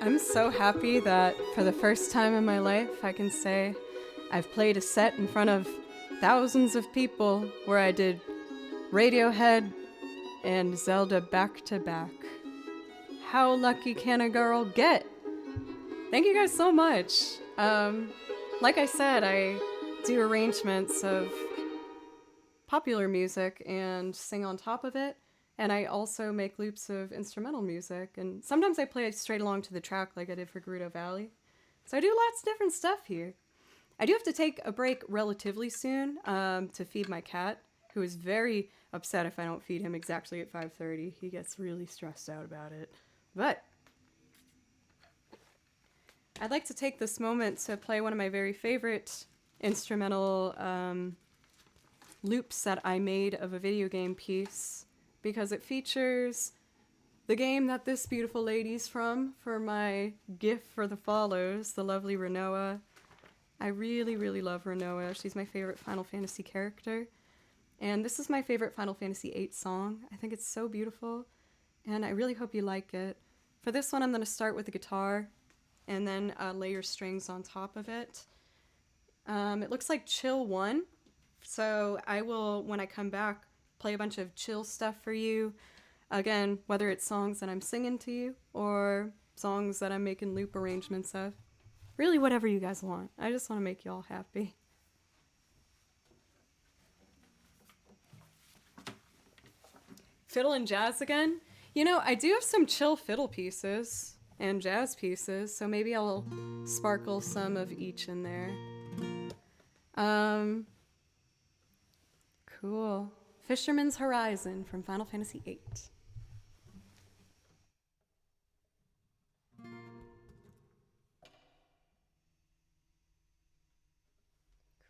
I'm so happy that for the first time in my life, I can say I've played a set in front of thousands of people where I did Radiohead and Zelda back to back. How lucky can a girl get? Thank you guys so much. Like I said, I do arrangements of popular music and sing on top of it. And I also make loops of instrumental music. And sometimes I play it straight along to the track like I did for Gerudo Valley. So I do lots of different stuff here. I do have to take a break relatively soon to feed my cat, who is very upset if I don't feed him exactly at 5:30. He gets really stressed out about it. But I'd like to take this moment to play one of my very favorite instrumental loops that I made of a video game piece, because it features the game that this beautiful lady's from for my gift for the follows, the lovely Rinoa. I really, really love Rinoa. She's my favorite Final Fantasy character. And this is my favorite Final Fantasy VIII song. I think it's so beautiful, and I really hope you like it. For this one, I'm going to start with the guitar and then layer strings on top of it. It looks like Chill 1, so I will, when I come back, play a bunch of chill stuff for you. Again, whether it's songs that I'm singing to you or songs that I'm making loop arrangements of. Really, whatever you guys want. I just want to make you all happy. Fiddle and jazz again? You know, I do have some chill fiddle pieces and jazz pieces, so maybe I'll sparkle some of each in there. Cool. Fisherman's Horizon from Final Fantasy VIII.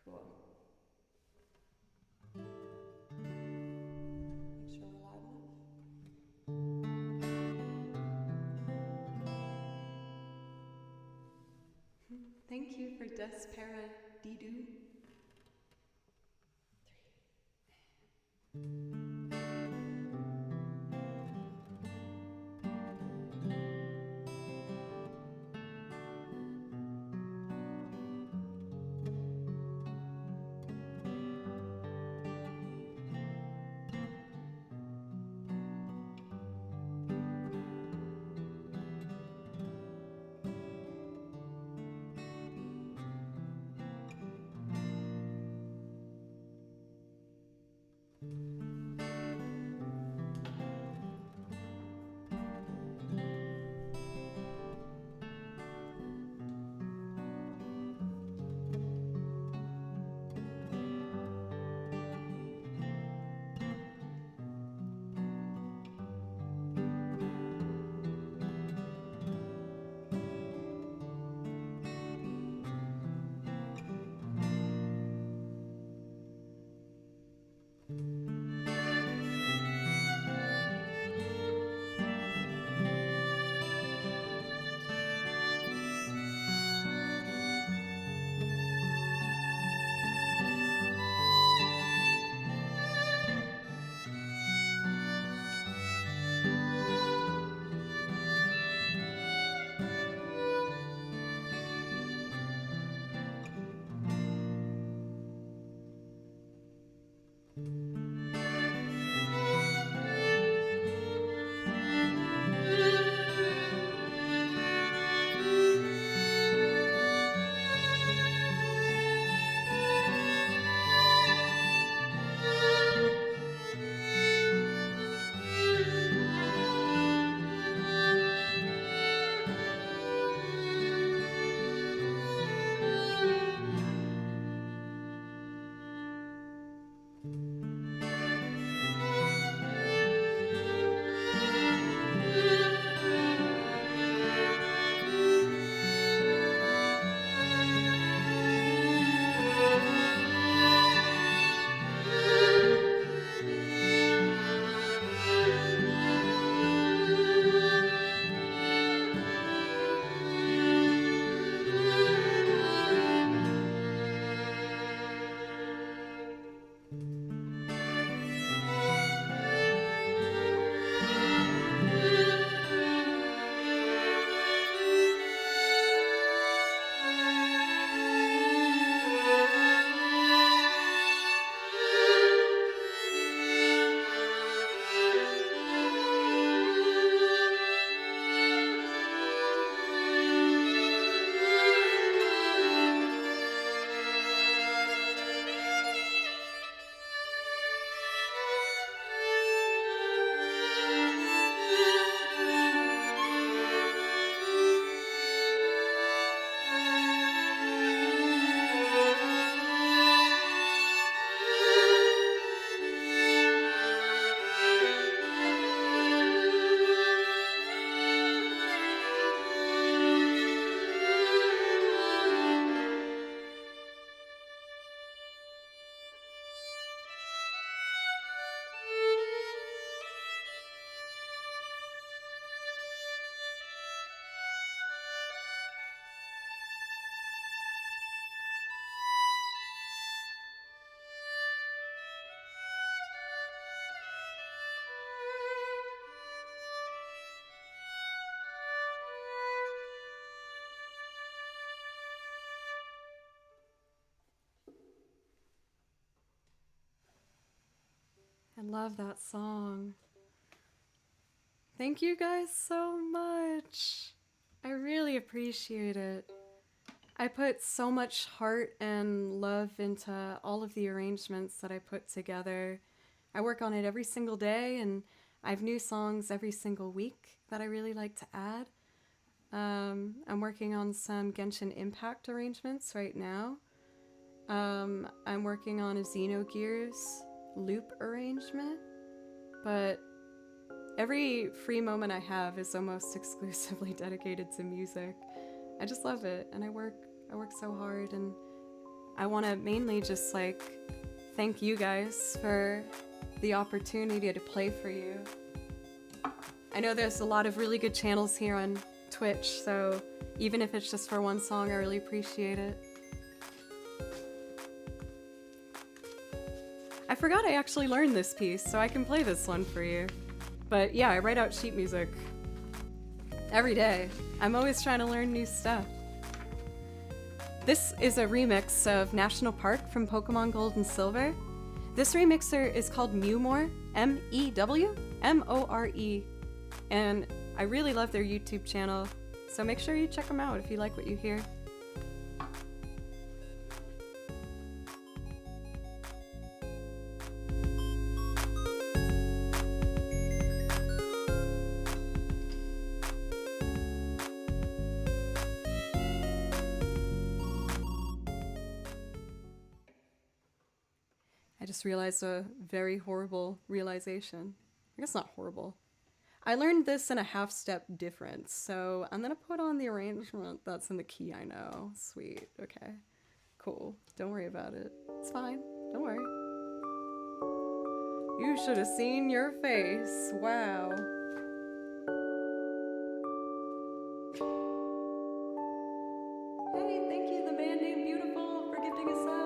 Cool. Make sure we're loud enough. Thank you for Despera Didu. I love that song. Thank you guys so much. I really appreciate it. I put so much heart and love into all of the arrangements that I put together. I work on it every single day, and I have new songs every single week that I really like to add. I'm working on some Genshin Impact arrangements right now. I'm working on a Xenogears loop arrangement, but every free moment I have is almost exclusively dedicated to music. I just love it, and I work so hard, and I want to mainly just like thank you guys for the opportunity to play for you. I know there's a lot of really good channels here on Twitch, so even if it's just for one song, I really appreciate it. I forgot I actually learned this piece, so I can play this one for you. But yeah, I write out sheet music every day. I'm always trying to learn new stuff. This is a remix of National Park from Pokemon Gold and Silver. This remixer is called Mewmore, M-E-W-M-O-R-E, and I really love their YouTube channel, so make sure you check them out if you like what you hear. I just realized a very horrible realization. I guess not horrible. I learned this in a half-step difference, so I'm gonna put on the arrangement that's in the key I know. Sweet, okay. Cool, don't worry about it. It's fine, don't worry. You should have seen your face, wow. Hey, thank you, the man named Beautiful, for gifting a sub.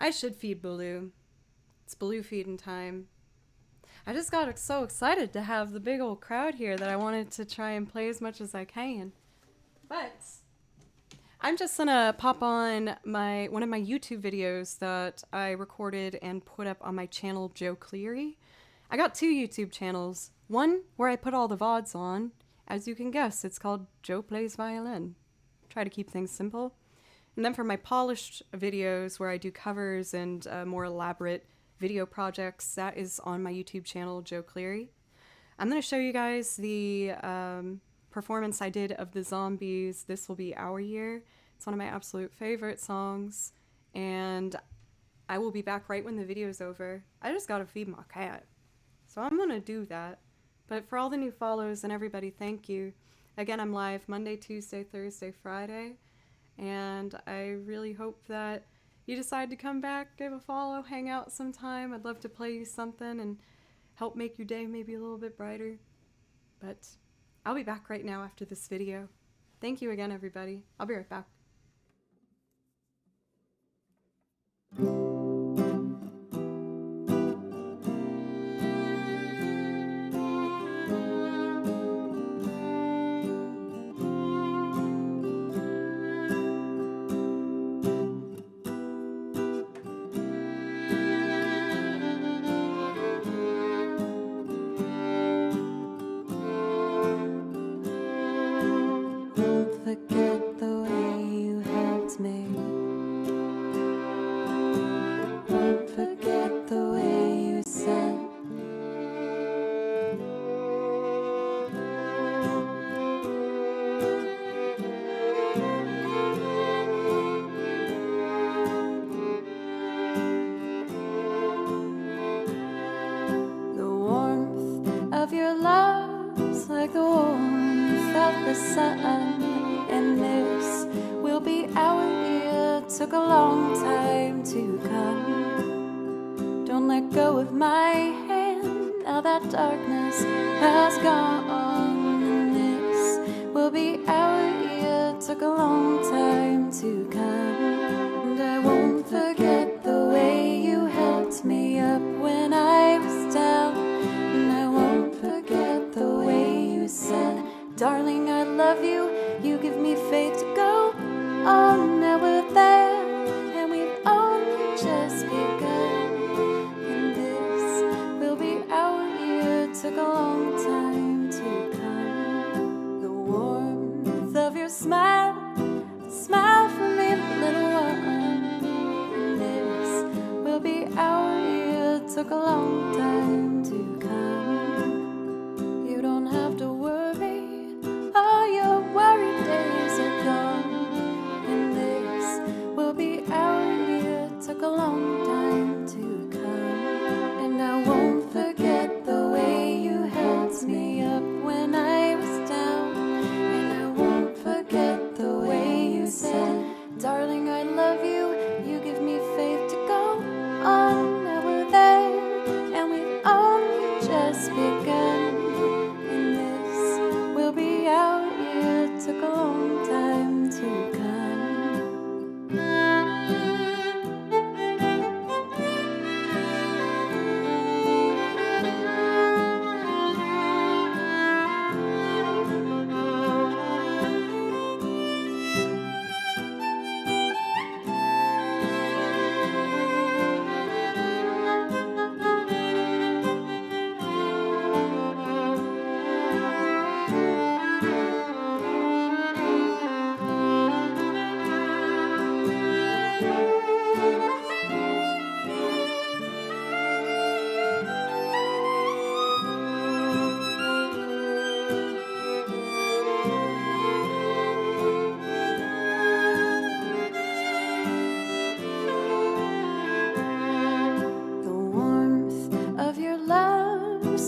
I should feed Baloo. It's Baloo feeding time. I just got so excited to have the big old crowd here that I wanted to try and play as much as I can. But I'm just gonna pop on one of my YouTube videos that I recorded and put up on my channel, Joe Cleary. I got 2 YouTube channels. One where I put all the VODs on. As you can guess, it's called Joe Plays Violin. Try to keep things simple. And then for my polished videos where I do covers and more elaborate video projects, that is on my YouTube channel, Joe Cleary. I'm going to show you guys the performance I did of the Zombies' This Will Be Our Year. It's one of my absolute favorite songs, and I will be back right when the video's over. I just gotta feed my cat, so I'm gonna do that. But for all the new follows and everybody, thank you. Again, I'm live Monday, Tuesday, Thursday, Friday, and I really hope that you decide to come back, give a follow, hang out sometime. I'd love to play you something and help make your day maybe a little bit brighter. But I'll be back right now after this video. Thank you again, everybody. I'll be right back. Forget the way you helped me. Won't forget the way you said. The warmth of your love's like the warmth of the sun. And this will be our year. Took a long time to come. Don't let go of my hand. Now that darkness has gone. And this will be our year. Took a long time to come. And I won't forget the way you helped me up when I was down. And I won't forget the way you said, darling, I love you. You give me faith to go on. Now we're there, and we've only just begun. And this will be our year. Took a long time to come. The warmth of your smile, smile for me, little one. And this will be our year. Took a long time to come. You don't have to worry. All your worried days are gone, and this will be our year. Took a long time to come. And I won't forget the way you helped me up when I was down. And I won't forget the way you said, darling, I love you. You give me faith to go on. Now we're there, and we've only just begun. Took a long time to come.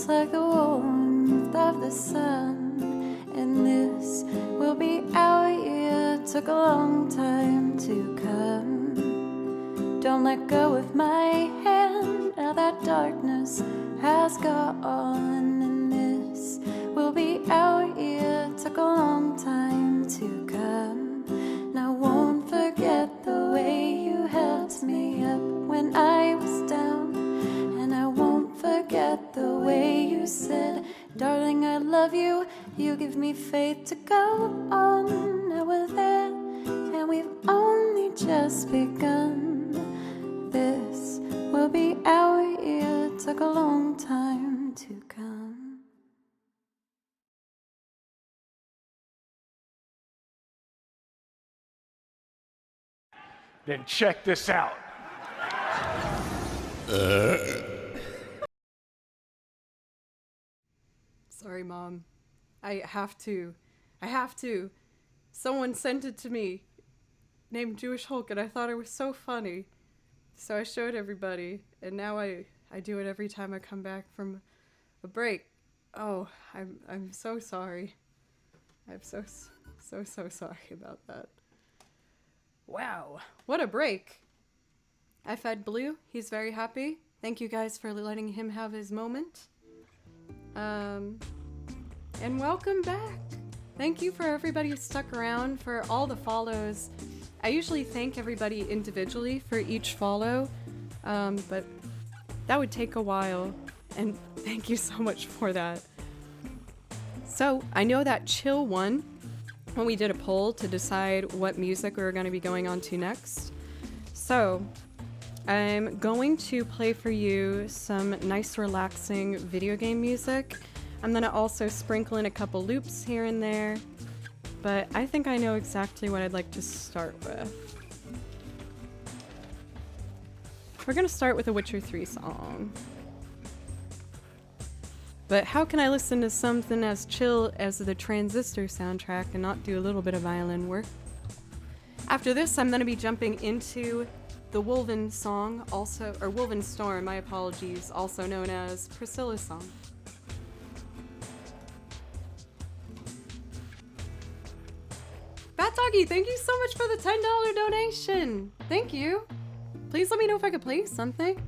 Like the warmth of the sun, and this will be our year. Took a long time to come. Don't let go of my hand. Now that darkness has gone, and this will be our year. Took a long time to come. Now won't forget the way you helped me up You give me faith to go on. Now we're there, and we've only just begun. This will be our year. Took a long time to come. Then check this out. Sorry, Mom. I have to. Someone sent it to me named Jewish Hulk, and I thought it was so funny. So I showed everybody, and now I do it every time I come back from a break. Oh, I'm so sorry. I'm so sorry about that. Wow, what a break. I fed Blue. He's very happy. Thank you guys for letting him have his moment. And welcome back. Thank you for everybody who stuck around, for all the follows. I usually thank everybody individually for each follow, but that would take a while, and thank you so much for that. So, I know that Chill won when we did a poll to decide what music we were going to be going on to next. So, I'm going to play for you some nice relaxing video game music. I'm going to also sprinkle in a couple loops here and there, but I think I know exactly what I'd like to start with. We're going to start with a Witcher 3 song. But how can I listen to something as chill as the Transistor soundtrack and not do a little bit of violin work? After this, I'm going to be jumping into the Wolven song, Wolven Storm, my apologies, also known as Priscilla's song. Bat Doggy, thank you so much for the $10 donation. Thank you. Please let me know if I could play something.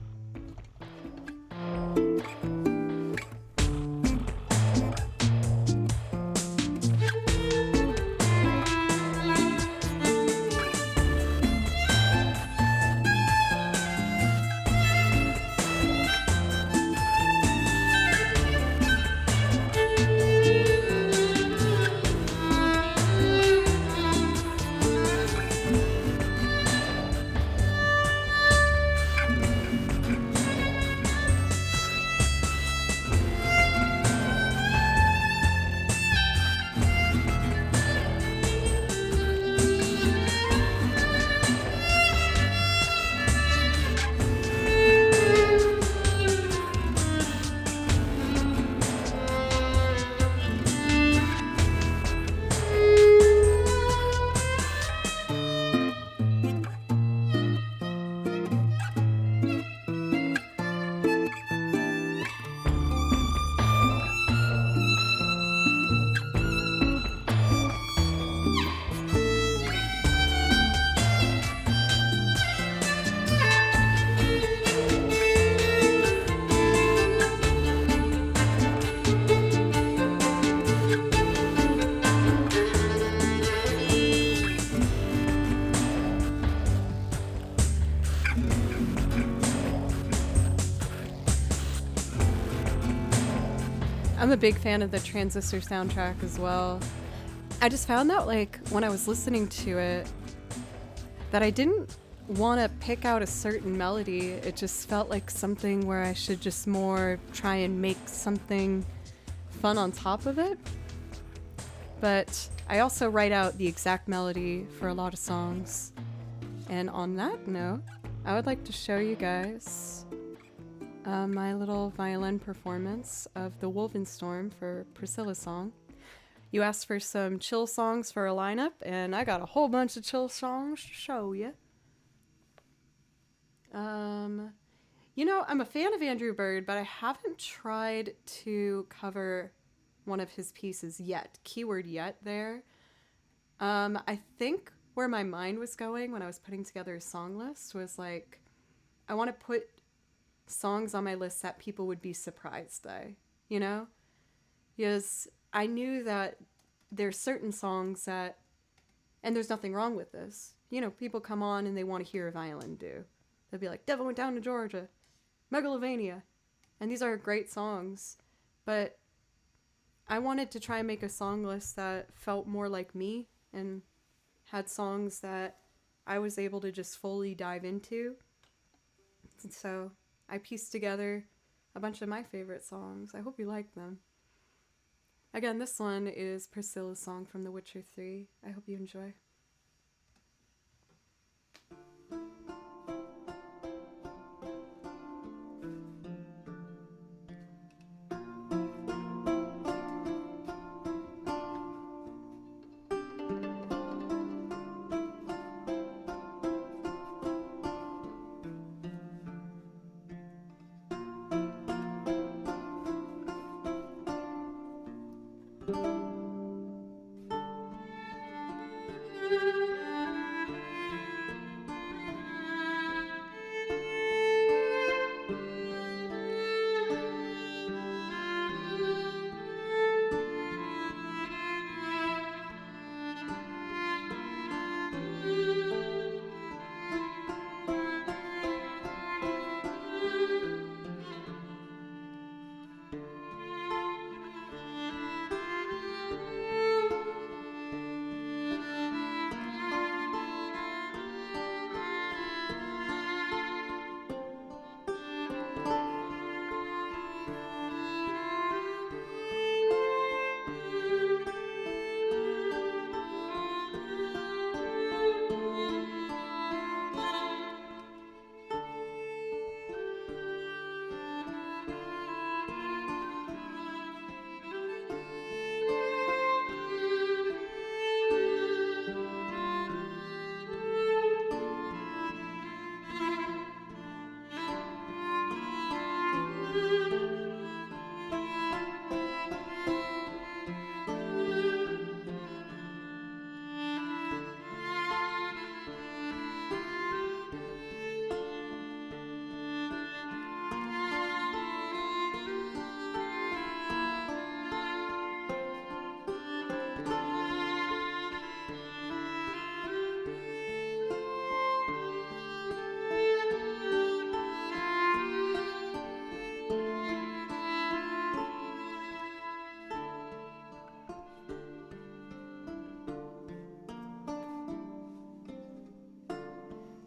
I'm a big fan of the Transistor soundtrack as well. I just found out, like, when I was listening to it, that I didn't want to pick out a certain melody. It just felt like something where I should just more try and make something fun on top of it. But I also write out the exact melody for a lot of songs. And on that note, I would like to show you guys my little violin performance of the Wolven Storm for Priscilla's song. You asked for some chill songs for a lineup, and I got a whole bunch of chill songs to show you. You know, I'm a fan of Andrew Bird, but I haven't tried to cover one of his pieces yet. Keyword yet there. I think where my mind was going when I was putting together a song list was like, I want to put songs on my list that people would be surprised by, you know? Because I knew that there's certain songs that, and there's nothing wrong with this, you know, people come on and they want to hear a violin do. They'll be like, Devil Went Down to Georgia, Megalovania, and these are great songs, but I wanted to try and make a song list that felt more like me and had songs that I was able to just fully dive into. And so I pieced together a bunch of my favorite songs. I hope you like them. Again, this one is Priscilla's song from The Witcher 3. I hope you enjoy.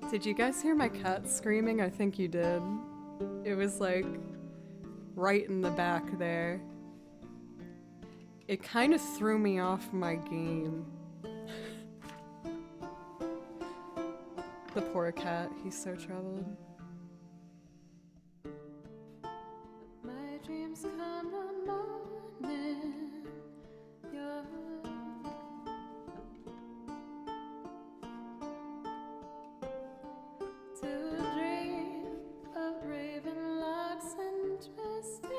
Did you guys hear my cat screaming? I think you did. It was like right in the back there. It kind of threw me off my game. The poor cat, he's so troubled. My dreams come the morning. You're to dream of raven locks and twisted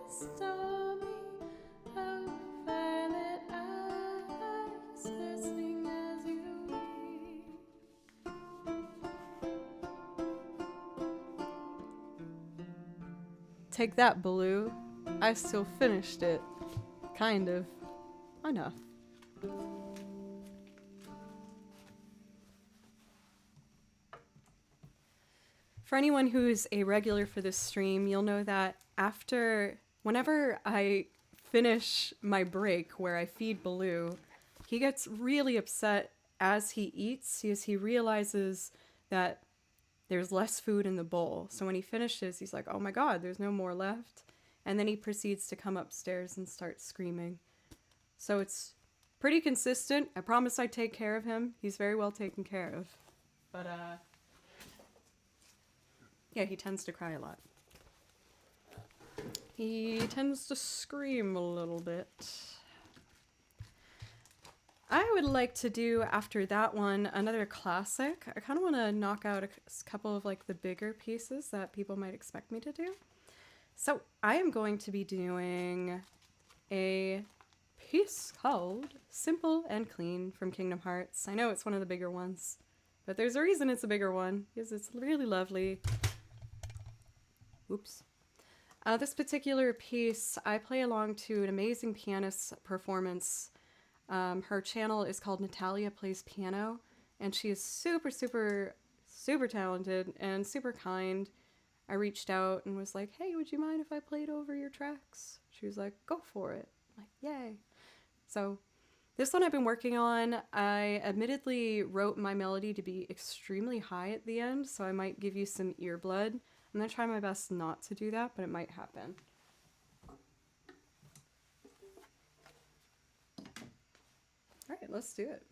stormy of violet eyes listening as you weep. Take that, Baloo. I still finished it. Kind of. Enough. For anyone who's a regular for this stream, you'll know that whenever I finish my break where I feed Baloo, he gets really upset as he eats because he realizes that there's less food in the bowl. So when he finishes, he's like, oh my god, there's no more left. And then he proceeds to come upstairs and start screaming. So it's pretty consistent. I promise I take care of him. He's very well taken care of. But, yeah, he tends to cry a lot. He tends to scream a little bit. I would like to do, after that one, another classic. I kind of want to knock out a couple of, like, the bigger pieces that people might expect me to do. So I am going to be doing a piece called Simple and Clean from Kingdom Hearts. I know it's one of the bigger ones, but there's a reason it's a bigger one, because it's really lovely. Oops. This particular piece, I play along to an amazing pianist performance. Her channel is called Natalia Plays Piano, and she is super, super, super talented and super kind. I reached out and was like, hey, would you mind if I played over your tracks? She was like, go for it. Like, yay. So this one I've been working on. I admittedly wrote my melody to be extremely high at the end, so I might give you some ear blood. I'm gonna try my best not to do that, but it might happen. All right, let's do it.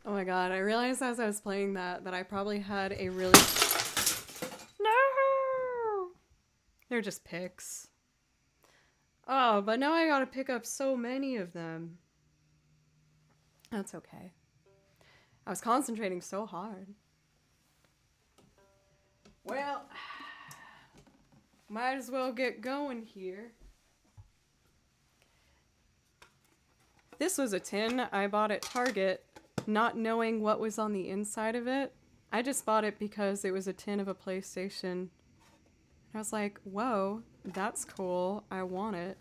Oh my god, I realized as I was playing that I probably had a really... No! They're just picks. Oh, but now I gotta pick up so many of them. That's okay. I was concentrating so hard. Well, might as well get going here. This was a tin I bought at Target, not knowing what was on the inside of it. I just bought it because it was a tin of a PlayStation. I was like, whoa, that's cool. I want it.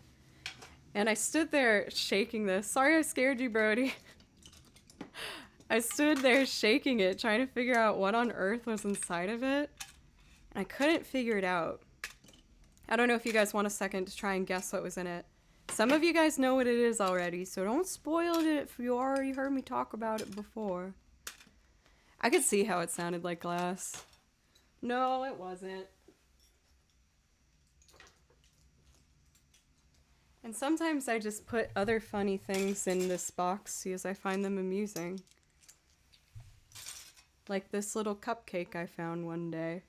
And I stood there shaking this. Sorry I scared you, Brody. I stood there shaking it, trying to figure out what on earth was inside of it. And I couldn't figure it out. I don't know if you guys want a second to try and guess what was in it. Some of you guys know what it is already, so don't spoil it if you already heard me talk about it before. I could see how it sounded like glass. No, it wasn't. And sometimes I just put other funny things in this box because I find them amusing. Like this little cupcake I found one day.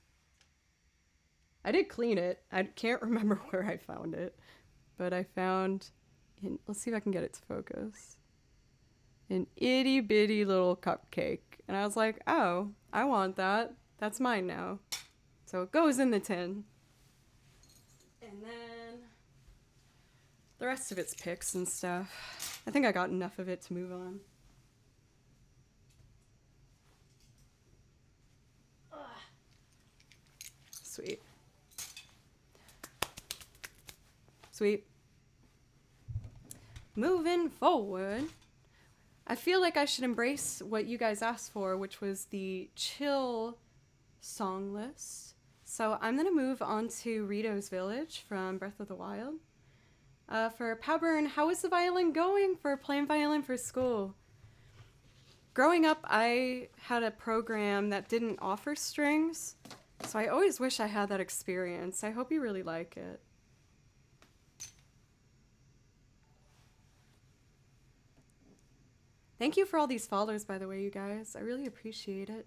I did clean it. I can't remember where I found it. But I found, let's see if I can get it to focus, an itty bitty little cupcake. And I was like, oh, I want that. That's mine now. So it goes in the tin. And then the rest of it's pics and stuff. I think I got enough of it to move on. Ugh. Sweet. Sweet. Moving forward, I feel like I should embrace what you guys asked for, which was the chill song list. So I'm going to move on to Rito's Village from Breath of the Wild. For Powburn, how is the violin going for playing violin for school? Growing up, I had a program that didn't offer strings, so I always wish I had that experience. I hope you really like it. Thank you for all these follows, by the way, you guys. I really appreciate it.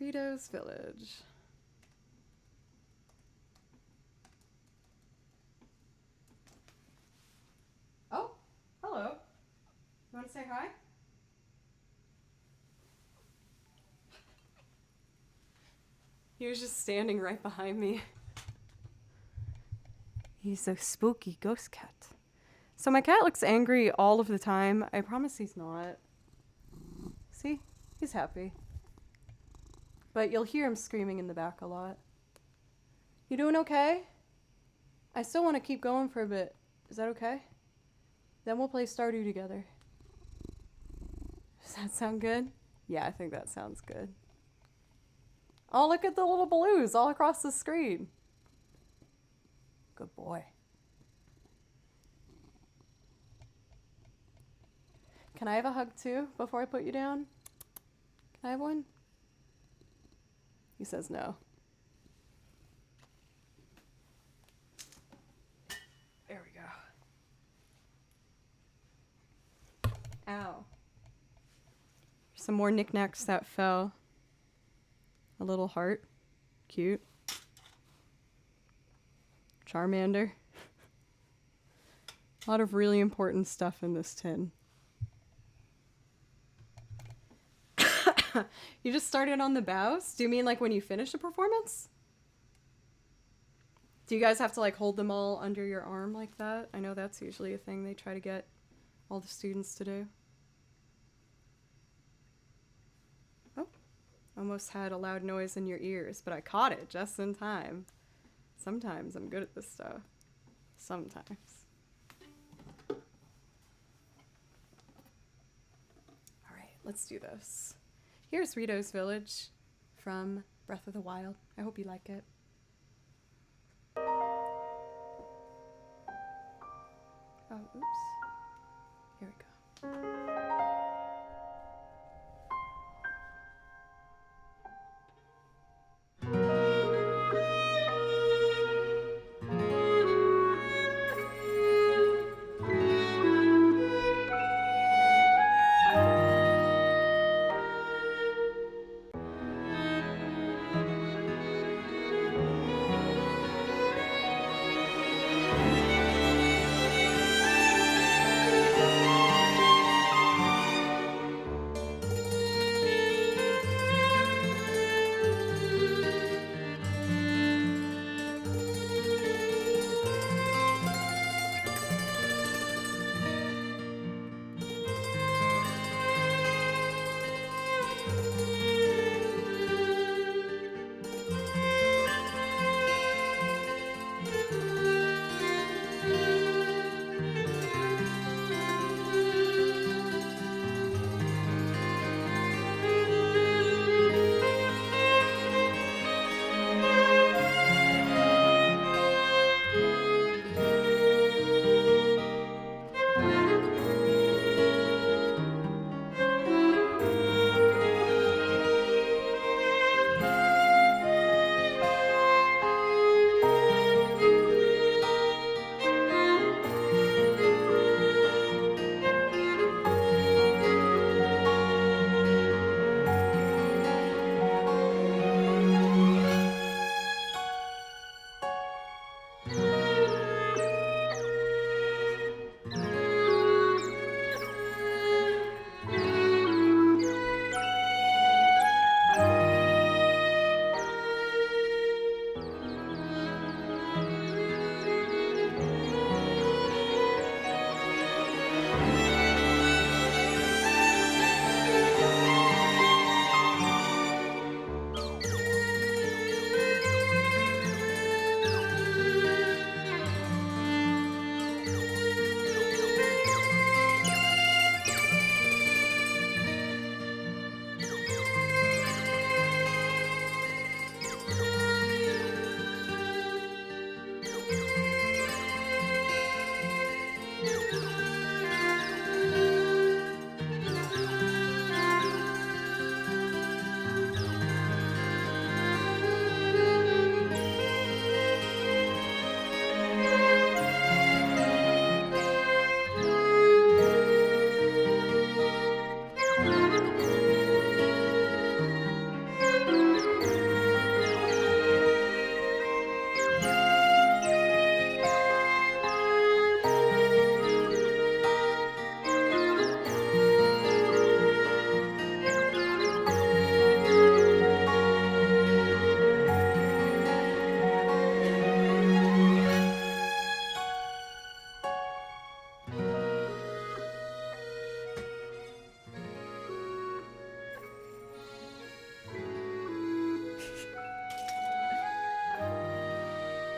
Rito's Village. Oh, hello. You want to say hi? He was just standing right behind me. He's a spooky ghost cat. So my cat looks angry all of the time. I promise he's not. See? He's happy. But you'll hear him screaming in the back a lot. You doing okay? I still want to keep going for a bit. Is that okay? Then we'll play Stardew together. Does that sound good? Yeah, I think that sounds good. Oh, look at the little blues all across the screen. Good boy. Can I have a hug too before I put you down? Can I have one? He says no. There we go. Ow. Some more knickknacks that fell. A little heart. Cute. Charmander. A lot of really important stuff in this tin. You just started on the bows? Do you mean like when you finish a performance? Do you guys have to like hold them all under your arm like that? I know that's usually a thing they try to get all the students to do. Oh, almost had a loud noise in your ears, but I caught it just in time. Sometimes I'm good at this stuff. Sometimes. All right, let's do this. Here's Rito's Village from Breath of the Wild. I hope you like it. Oh, oops. Here we go.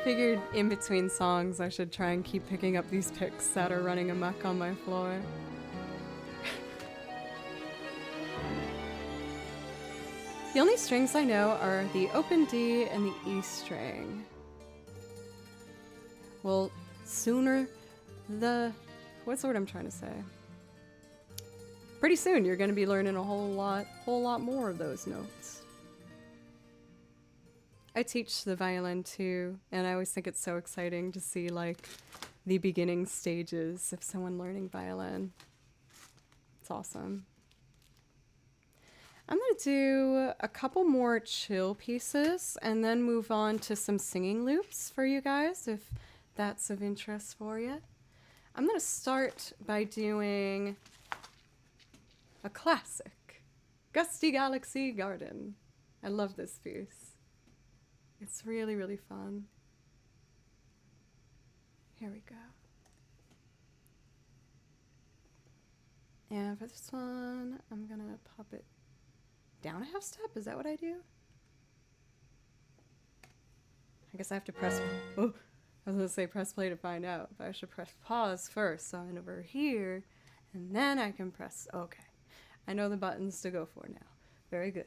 Figured in between songs I should try and keep picking up these picks that are running amok on my floor. The only strings I know are the open D and the E string. Well, sooner the... what's the word I'm trying to say? Pretty soon you're going to be learning a whole lot more of those notes. I teach the violin too, and I always think it's so exciting to see like the beginning stages of someone learning violin. It's awesome. I'm going to do a couple more chill pieces and then move on to some singing loops for you guys if that's of interest for you. I'm going to start by doing a classic, Gusty Galaxy Garden. I love this piece. It's really, really fun. Here we go. And for this one, I'm gonna pop it down a half step. Is that what I do? I guess I have to press, oh, I was gonna say press play to find out, but I should press pause first. So I'm over here, and then I can press, okay. I know the buttons to go for now. Very good.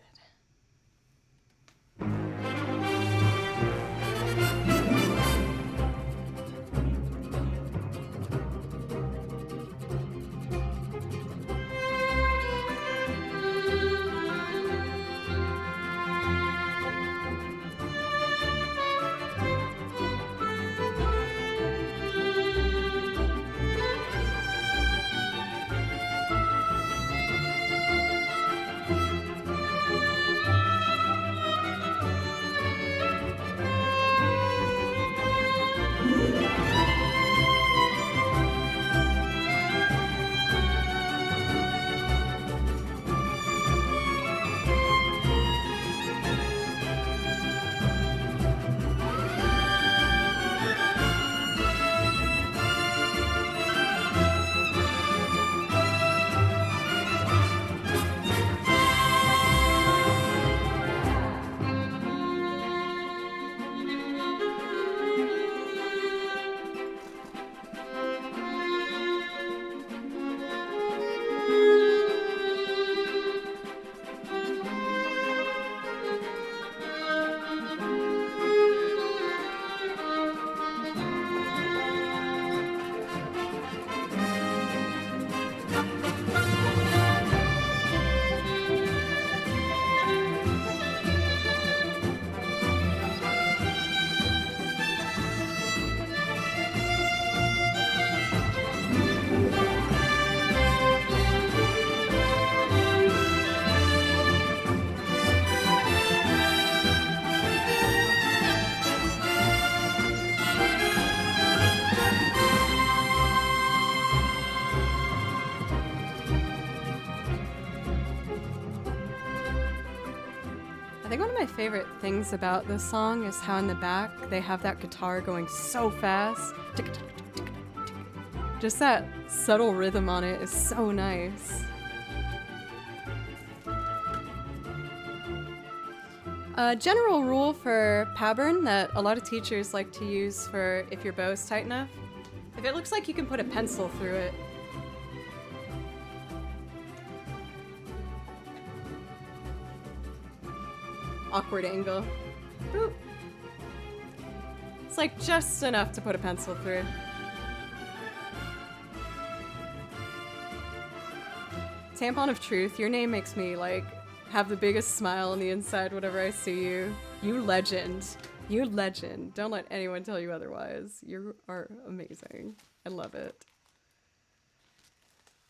I think one of my favorite things about this song is how in the back they have that guitar going so fast. Just that subtle rhythm on it is so nice. A general rule for pattern that a lot of teachers like to use for if your bow is tight enough, if it looks like you can put a pencil through it. Awkward angle. Boop. It's like just enough to put a pencil through. Tampon of Truth, your name makes me like have the biggest smile on the inside whenever I see you. You legend. You legend. Don't let anyone tell you otherwise. You are amazing. I love it.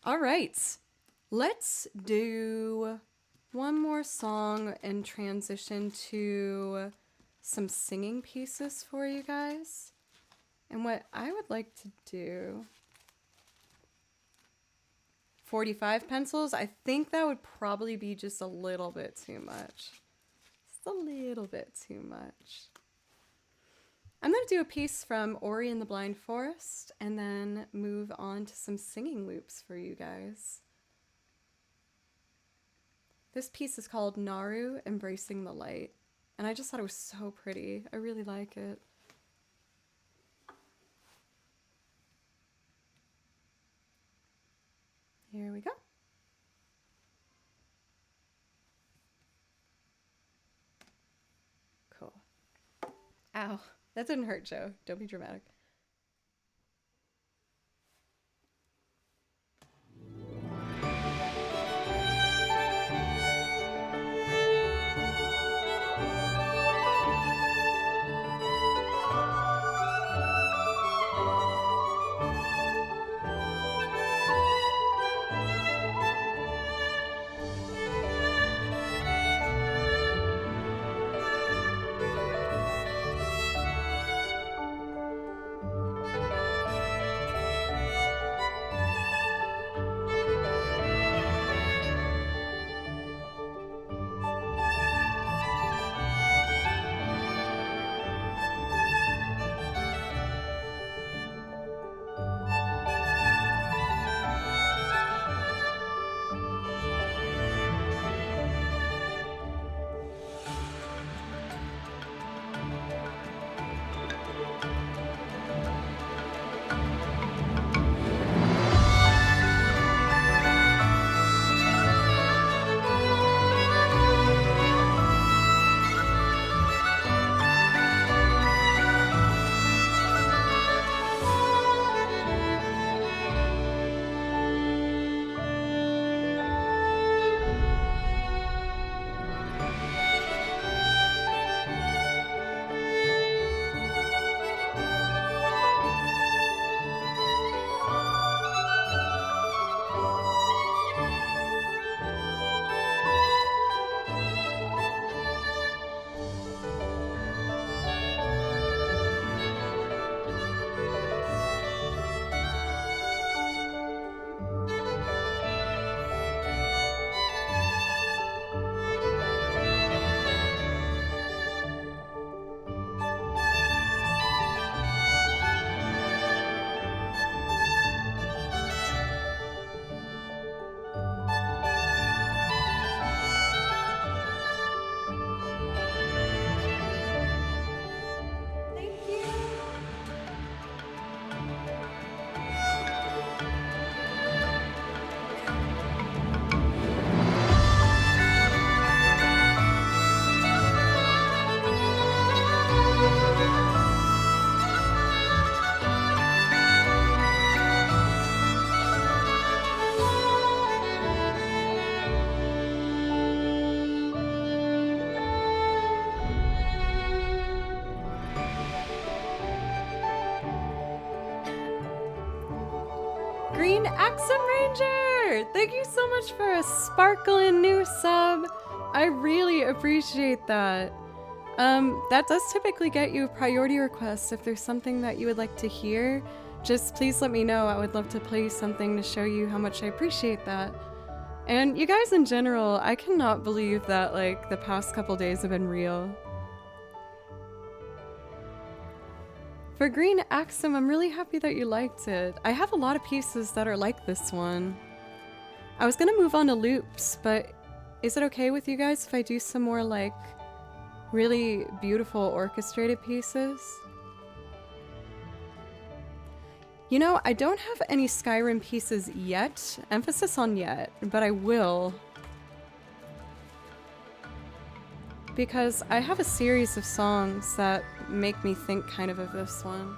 All right. Let's do one more song and transition to some singing pieces for you guys. And what I would like to do, 45 pencils, I think that would probably be just a little bit too much. Just a little bit too much. I'm going to do a piece from Ori and the Blind Forest and then move on to some singing loops for you guys. This piece is called Naru Embracing the Light, and I just thought it was so pretty. I really like it. Here we go. Cool. Ow. That didn't hurt, Joe. Don't be dramatic. Green Axum Ranger! Thank you so much for a sparkling new sub. I really appreciate that. That does typically get you a priority request. If there's something that you would like to hear, just please let me know. I would love to play something to show you how much I appreciate that. And you guys in general, I cannot believe that like the past couple days have been real. For Green Axum, I'm really happy that you liked it. I have a lot of pieces that are like this one. I was gonna move on to loops, but is it okay with you guys if I do some more like really beautiful orchestrated pieces? You know, I don't have any Skyrim pieces yet, emphasis on yet, but I will. Because I have a series of songs that make me think kind of this one.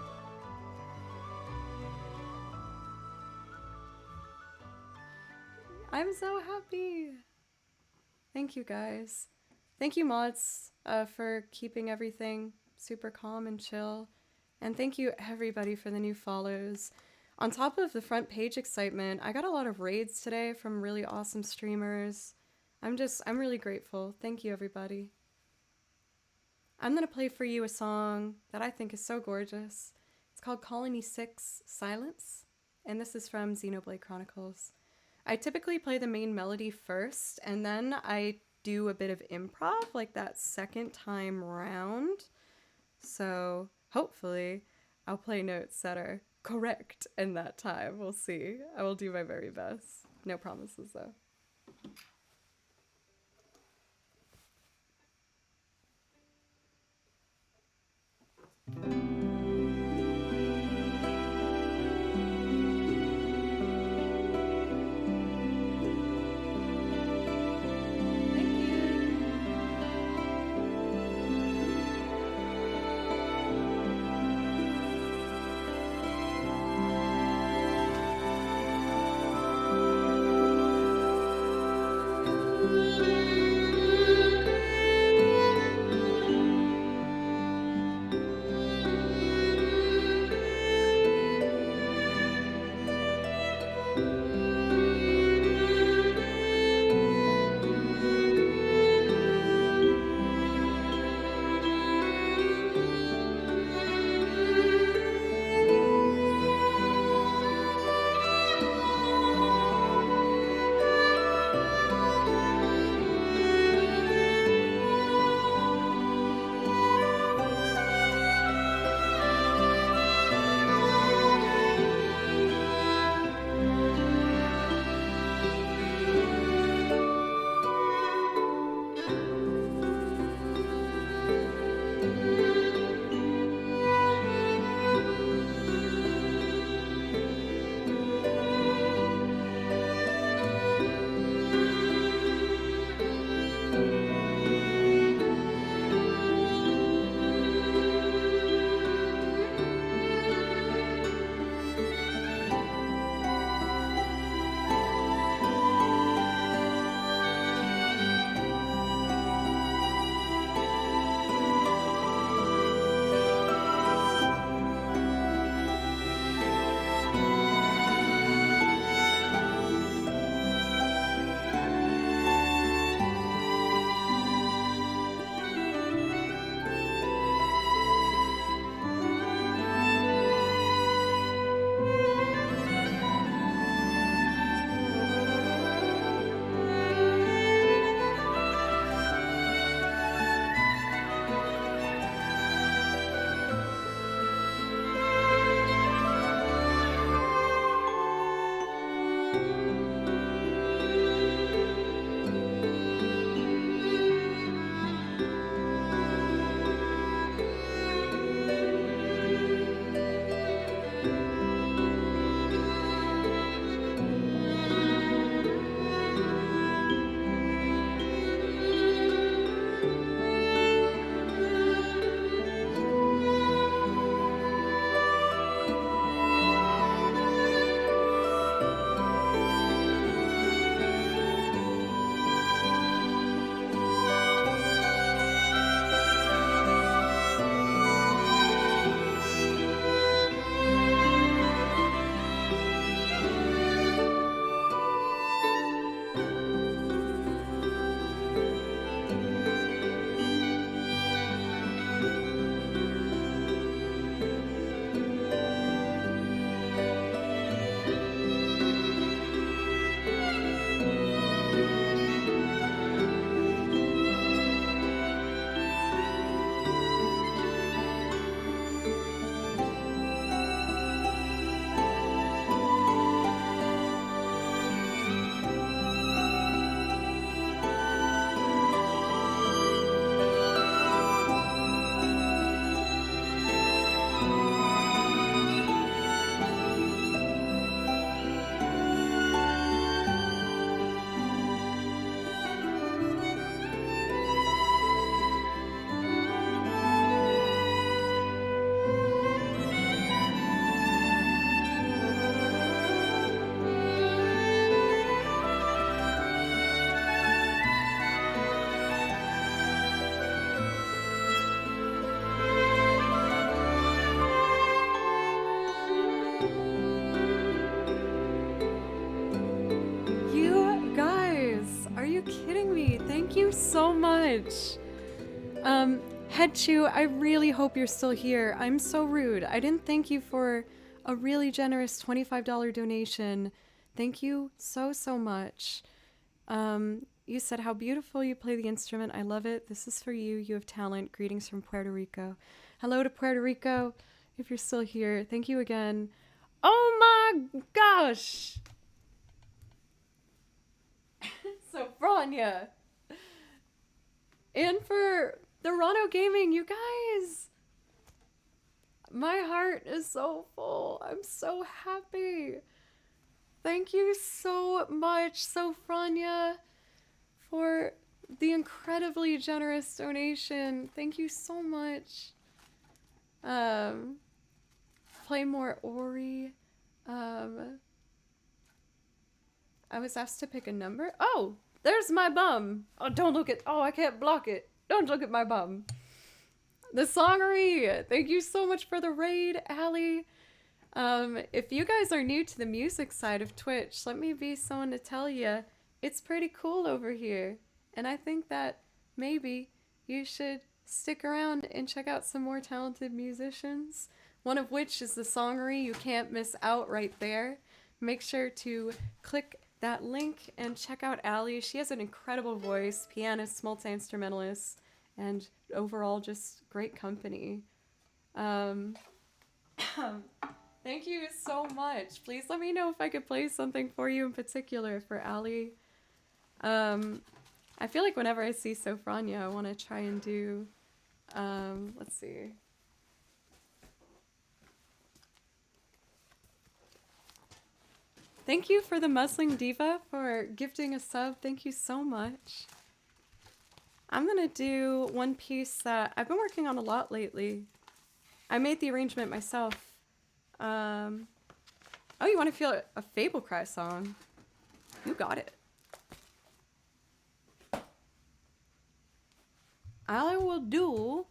I'm so happy! Thank you guys. Thank you mods for keeping everything super calm and chill. And thank you everybody for the new follows. On top of the front page excitement, I got a lot of raids today from really awesome streamers. I'm really grateful. Thank you everybody. I'm gonna play for you a song that I think is so gorgeous. It's called Colony 6 Silence, and this is from Xenoblade Chronicles. I typically play the main melody first, and then I do a bit of improv, like that second time round. So hopefully I'll play notes that are correct in that time. We'll see. I will do my very best. No promises though. much. Headchew, I really hope you're still here. I'm so rude. I didn't thank you for a really generous $25 donation. Thank you so, so much. You said how beautiful you play the instrument. I love it. This is for you. You have talent. Greetings from Puerto Rico. Hello to Puerto Rico. If you're still here, thank you again. Oh my gosh. Sophronia. And for the Rano Gaming, you guys. My heart is so full. I'm so happy. Thank you so much, Sophronia, for the incredibly generous donation. Thank you so much. Play more Ori. I was asked to pick a number. Oh, there's my bum. Oh, don't look at. Oh, I can't block it. Don't look at my bum. The Songery. Thank you so much for the raid, Allie. If you guys are new to the music side of Twitch, let me be someone to tell you, it's pretty cool over here. And I think that maybe you should stick around and check out some more talented musicians. One of which is the Songery. You can't miss out right there. Make sure to click that link and check out Allie. She has an incredible voice, pianist, multi-instrumentalist, and overall just great company. Thank you so much. Please let me know if I could play something for you in particular for Allie. I feel like whenever I see Sophronia, I want to try and do, let's see. Thank you for the Muzzling Diva for gifting a sub. Thank you so much. I'm gonna do one piece that I've been working on a lot lately. I made the arrangement myself. Oh, you want to feel a Fable Cry song? You got it. All I will do...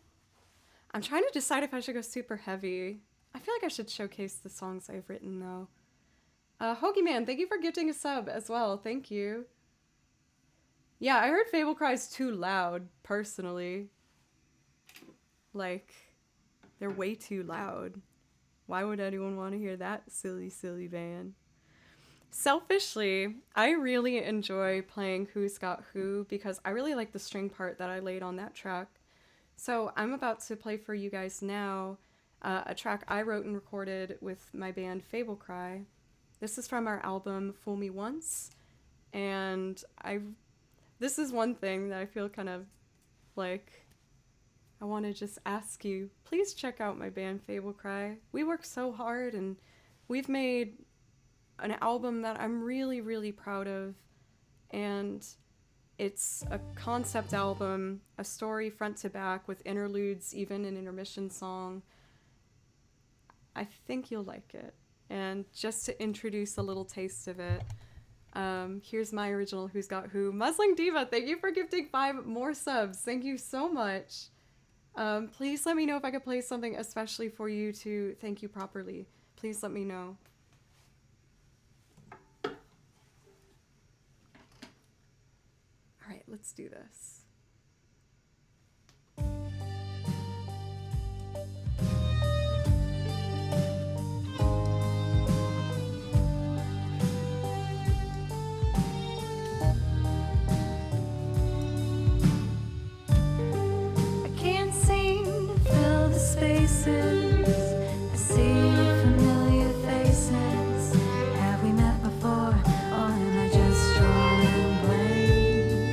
I'm trying to decide if I should go super heavy. I feel like I should showcase the songs I've written, though. Hoagie Man, thank you for gifting a sub as well. Thank you. Yeah, I heard Fable Cry is too loud, personally. Like, they're way too loud. Why would anyone want to hear that silly, silly band? Selfishly, I really enjoy playing Who's Got Who because I really like the string part that I laid on that track. So I'm about to play for you guys now a track I wrote and recorded with my band Fable Cry. This is from our album Fool Me Once, and this is one thing that I feel kind of like I want to just ask you, please check out my band Fable Cry. We work so hard and we've made an album that I'm really, really proud of, and it's a concept album, a story front to back with interludes, even an intermission song. I think you'll like it. And just to introduce a little taste of it, here's my original Who's Got Who. Muzzling Diva, thank you for gifting 5 more subs. Thank you so much. Please let me know if I could play something especially for you to thank you properly. Please let me know. All right, let's do this. I see familiar faces. Have we met before, or am I just drawing blank?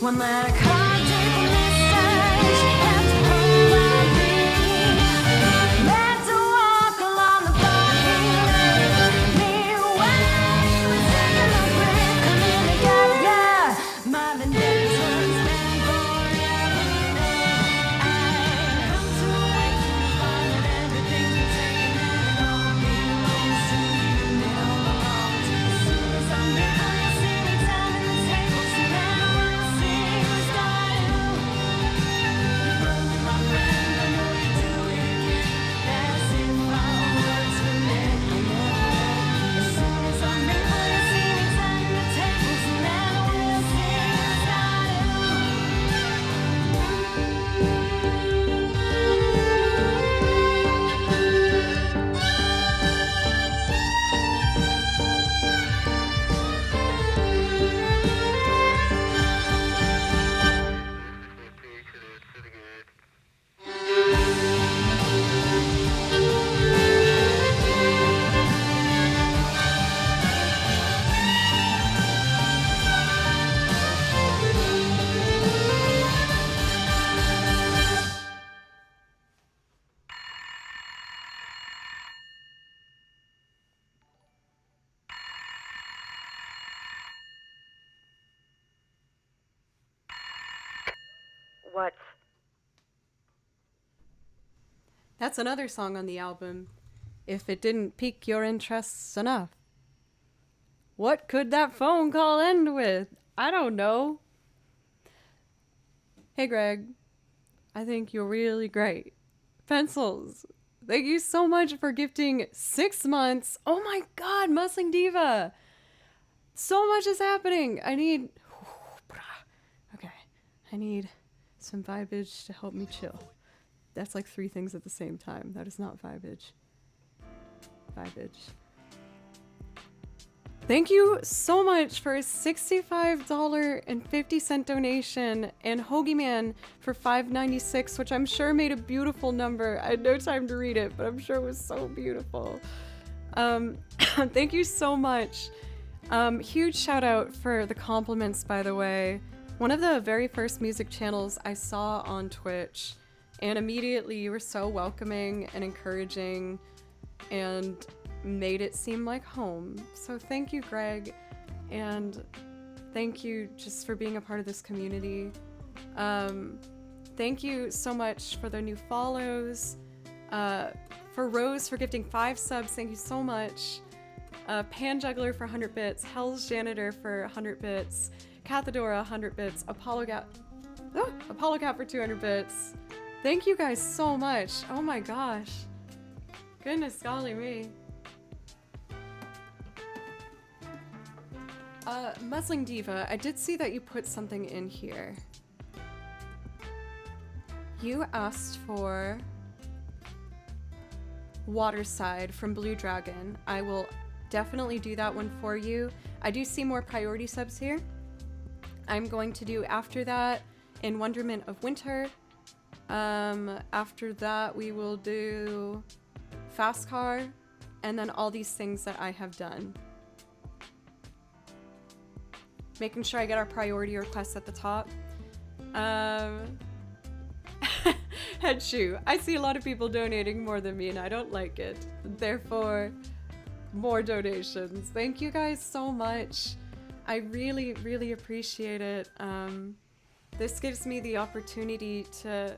One letter card, deep message, have to hold my breath. Meant to walk along the parking lane. Me away, we're taking a break, coming together, yeah. My vendetta turns men forever. I come to wait to find that everything's been taken and it all belongs to you. It all belongs to you. As soon as I'm there, you see me turning the tables, and then I wanna see who's got who. You broke me, my friend, I know you do it again. As if our words were meant to be. As soon as I'm there, you see me turning the tables, and then I wanna see who's got What? That's another song on the album. If it didn't pique your interests enough. What could that phone call end with? I don't know. Hey Greg, I think you're really great. Pencils. Thank you so much for gifting 6 months. Oh my god, Muscling Diva. So much is happening. I need some vibage to help me chill. That's like 3 things at the same time. That is not vibage. Vibage. Thank you so much for a $65.50 donation, and Hoagie Man for $5.96, which I'm sure made a beautiful number. I had no time to read it, but I'm sure it was so beautiful. Thank you so much. Huge shout out for the compliments, by the way. One of the very first music channels I saw on Twitch, and immediately you were so welcoming and encouraging and made it seem like home. So thank you, Greg, and thank you just for being a part of this community. Thank you so much for the new follows. For Rose for gifting 5 subs, thank you so much. Pan Juggler for 100 bits, Hell's Janitor for 100 bits, Cathedora 100 bits, Apollo Cat for 200 bits. Thank you guys so much. Oh my gosh. Goodness golly me. Muscling Diva, I did see that you put something in here. You asked for Waterside from Blue Dragon. I will definitely do that one for you. I do see more priority subs here. I'm going to do after that in Wonderment of Winter. After that we will do Fast Car, and then all these things that I have done. Making sure I get our priority requests at the top. Head shoe. I see a lot of people donating more than me and I don't like it. Therefore, more donations. Thank you guys so much. I really, really appreciate it. This gives me the opportunity to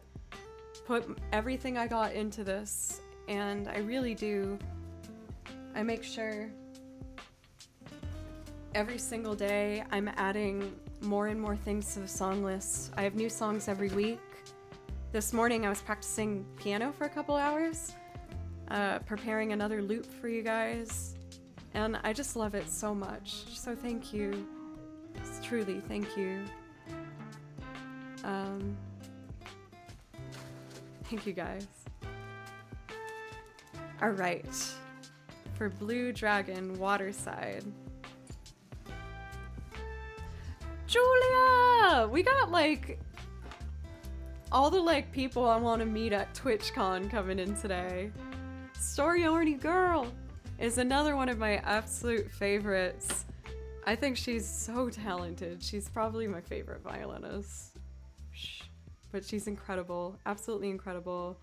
put everything I got into this, and I really do. I make sure every single day I'm adding more and more things to the song list. I have new songs every week. This morning I was practicing piano for a couple hours, preparing another loop for you guys, and I just love it so much. So thank you. Truly, thank you. Thank you guys. All right, for Blue Dragon, Waterside. Julia! We got like all the like people I want to meet at TwitchCon coming in today. Story Horny Girl is another one of my absolute favorites. I think she's so talented. She's probably my favorite violinist. Shh. But she's incredible, absolutely incredible,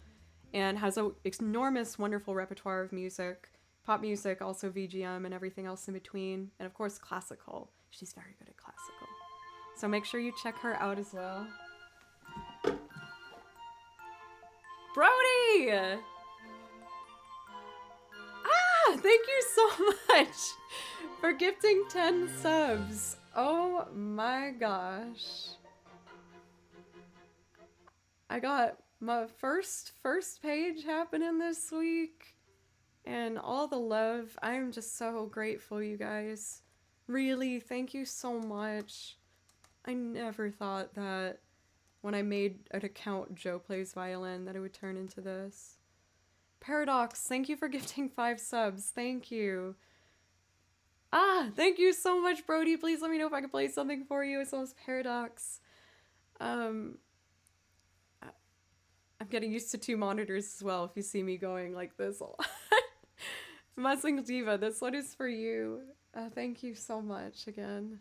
and has an enormous, wonderful repertoire of music, pop music, also VGM and everything else in between, and of course classical. She's very good at classical. So make sure you check her out as well. Brody! Thank you so much for gifting 10 subs. Oh my gosh. I got my first page happening this week and all the love. I am just so grateful, you guys. Really, thank you so much. I never thought that when I made an account Joe Plays Violin that it would turn into this. Paradox, thank you for gifting 5 subs. Thank you. Thank you so much, Brody. Please let me know if I can play something for you as well as Paradox. I'm getting used to 2 monitors as well if you see me going like this a lot. Mussing Diva, this one is for you. Thank you so much again.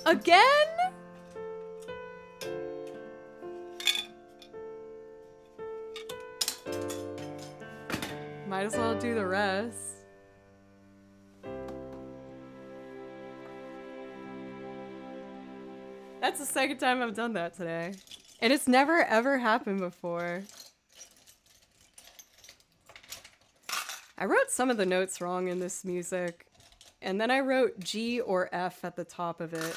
Again? Might as well do the rest. That's the second time I've done that today. And it's never ever happened before. I wrote some of the notes wrong in this music. And then I wrote G or F at the top of it.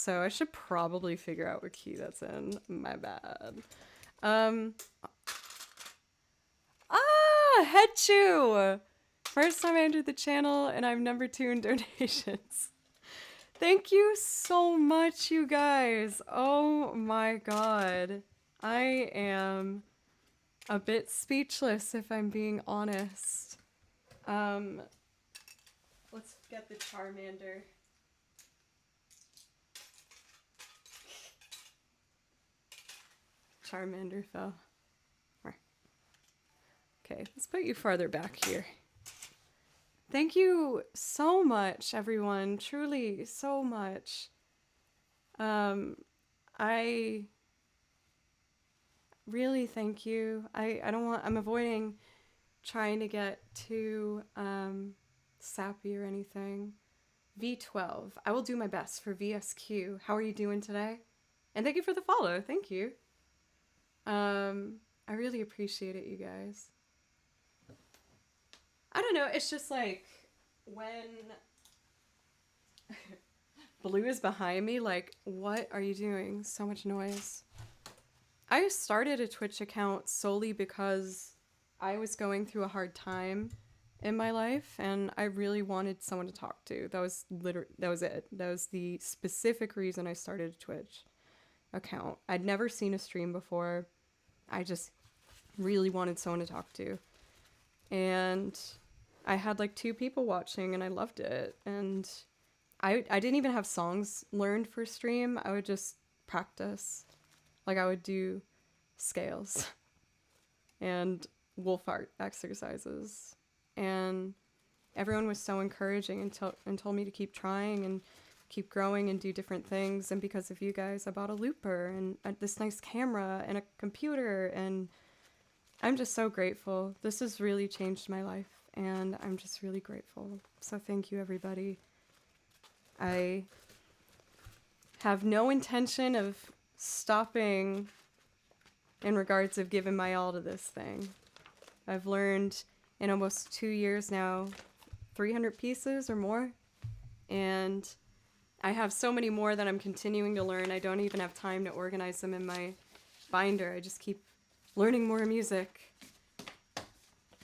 so I should probably figure out what key that's in. My bad. Head chew! First time I entered the channel, and I'm number 2 in donations. Thank you so much, you guys. Oh my god. I am a bit speechless, if I'm being honest. Let's get the Charmander. Charmander fell. Okay, let's put you farther back here. Thank you so much, everyone. Truly, so much. I really thank you. I'm avoiding trying to get too sappy or anything. V12. I will do my best for VSQ. How are you doing today? And thank you for the follow. Thank you. I really appreciate it, you guys. I don't know, it's just like when Blue is behind me, like, what are you doing? So much noise. I started a Twitch account solely because I was going through a hard time in my life and I really wanted someone to talk to. That was it. That was the specific reason I started a Twitch account. I'd never seen a stream before. I just really wanted someone to talk to. And I had like 2 people watching and I loved it. And I didn't even have songs learned for stream. I would just practice. Like I would do scales and wolf art exercises. And everyone was so encouraging and told me to keep trying and keep growing and do different things. And because of you guys, I bought a looper and this nice camera and a computer, and I'm just so grateful. This has really changed my life and I'm just really grateful. So thank you, everybody. I have no intention of stopping in regards of giving my all to this thing. I've learned in almost 2 years now 300 pieces or more, and I have so many more that I'm continuing to learn. I don't even have time to organize them in my binder. I just keep learning more music.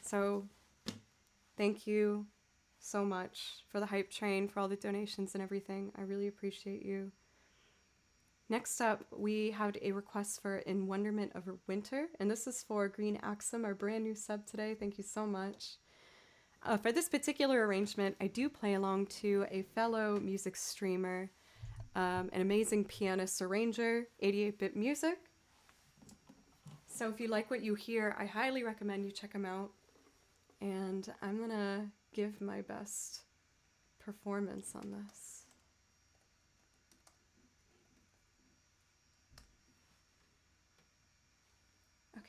So thank you so much for the hype train, for all the donations and everything. I really appreciate you. Next up, we have a request for In Wonderment of Winter, and this is for Green Axum, our brand new sub today. Thank you so much. For this particular arrangement, I do play along to a fellow music streamer, an amazing pianist arranger, 88-bit music. So if you like what you hear, I highly recommend you check him out. And I'm gonna give my best performance on this. Okay.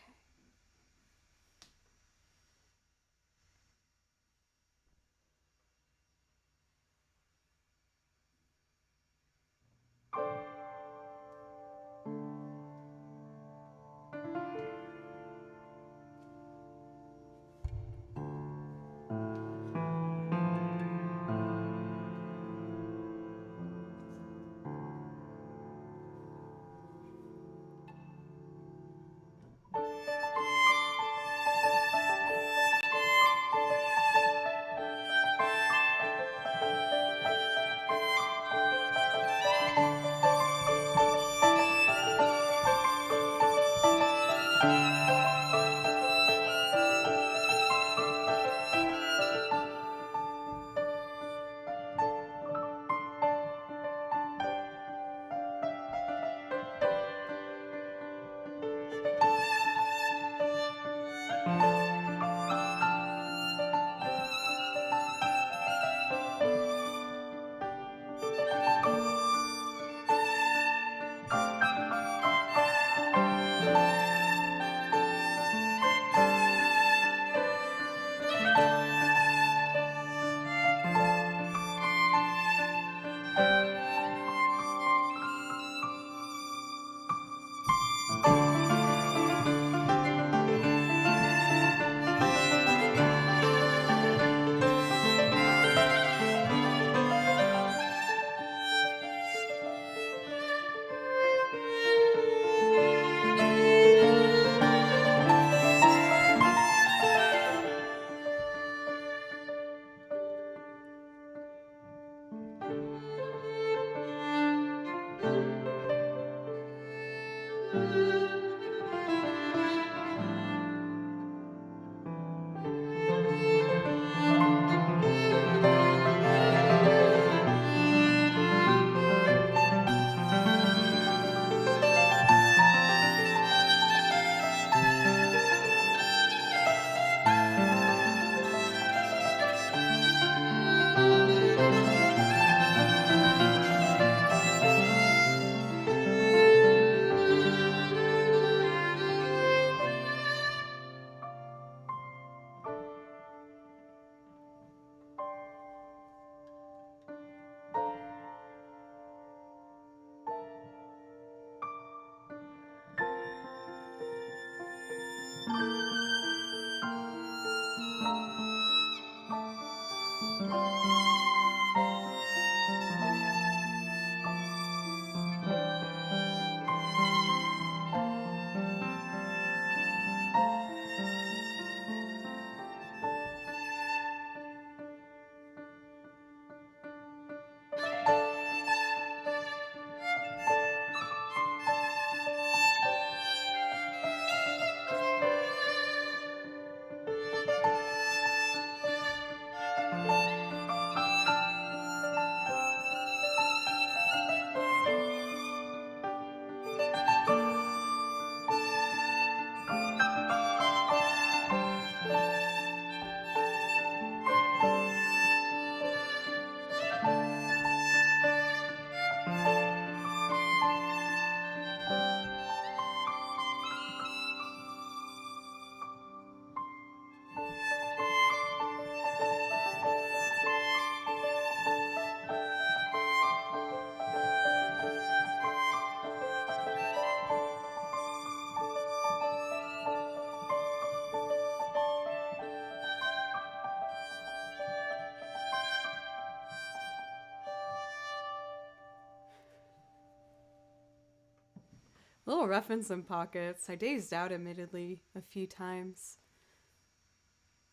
A little rough in some pockets. I dazed out, admittedly, a few times.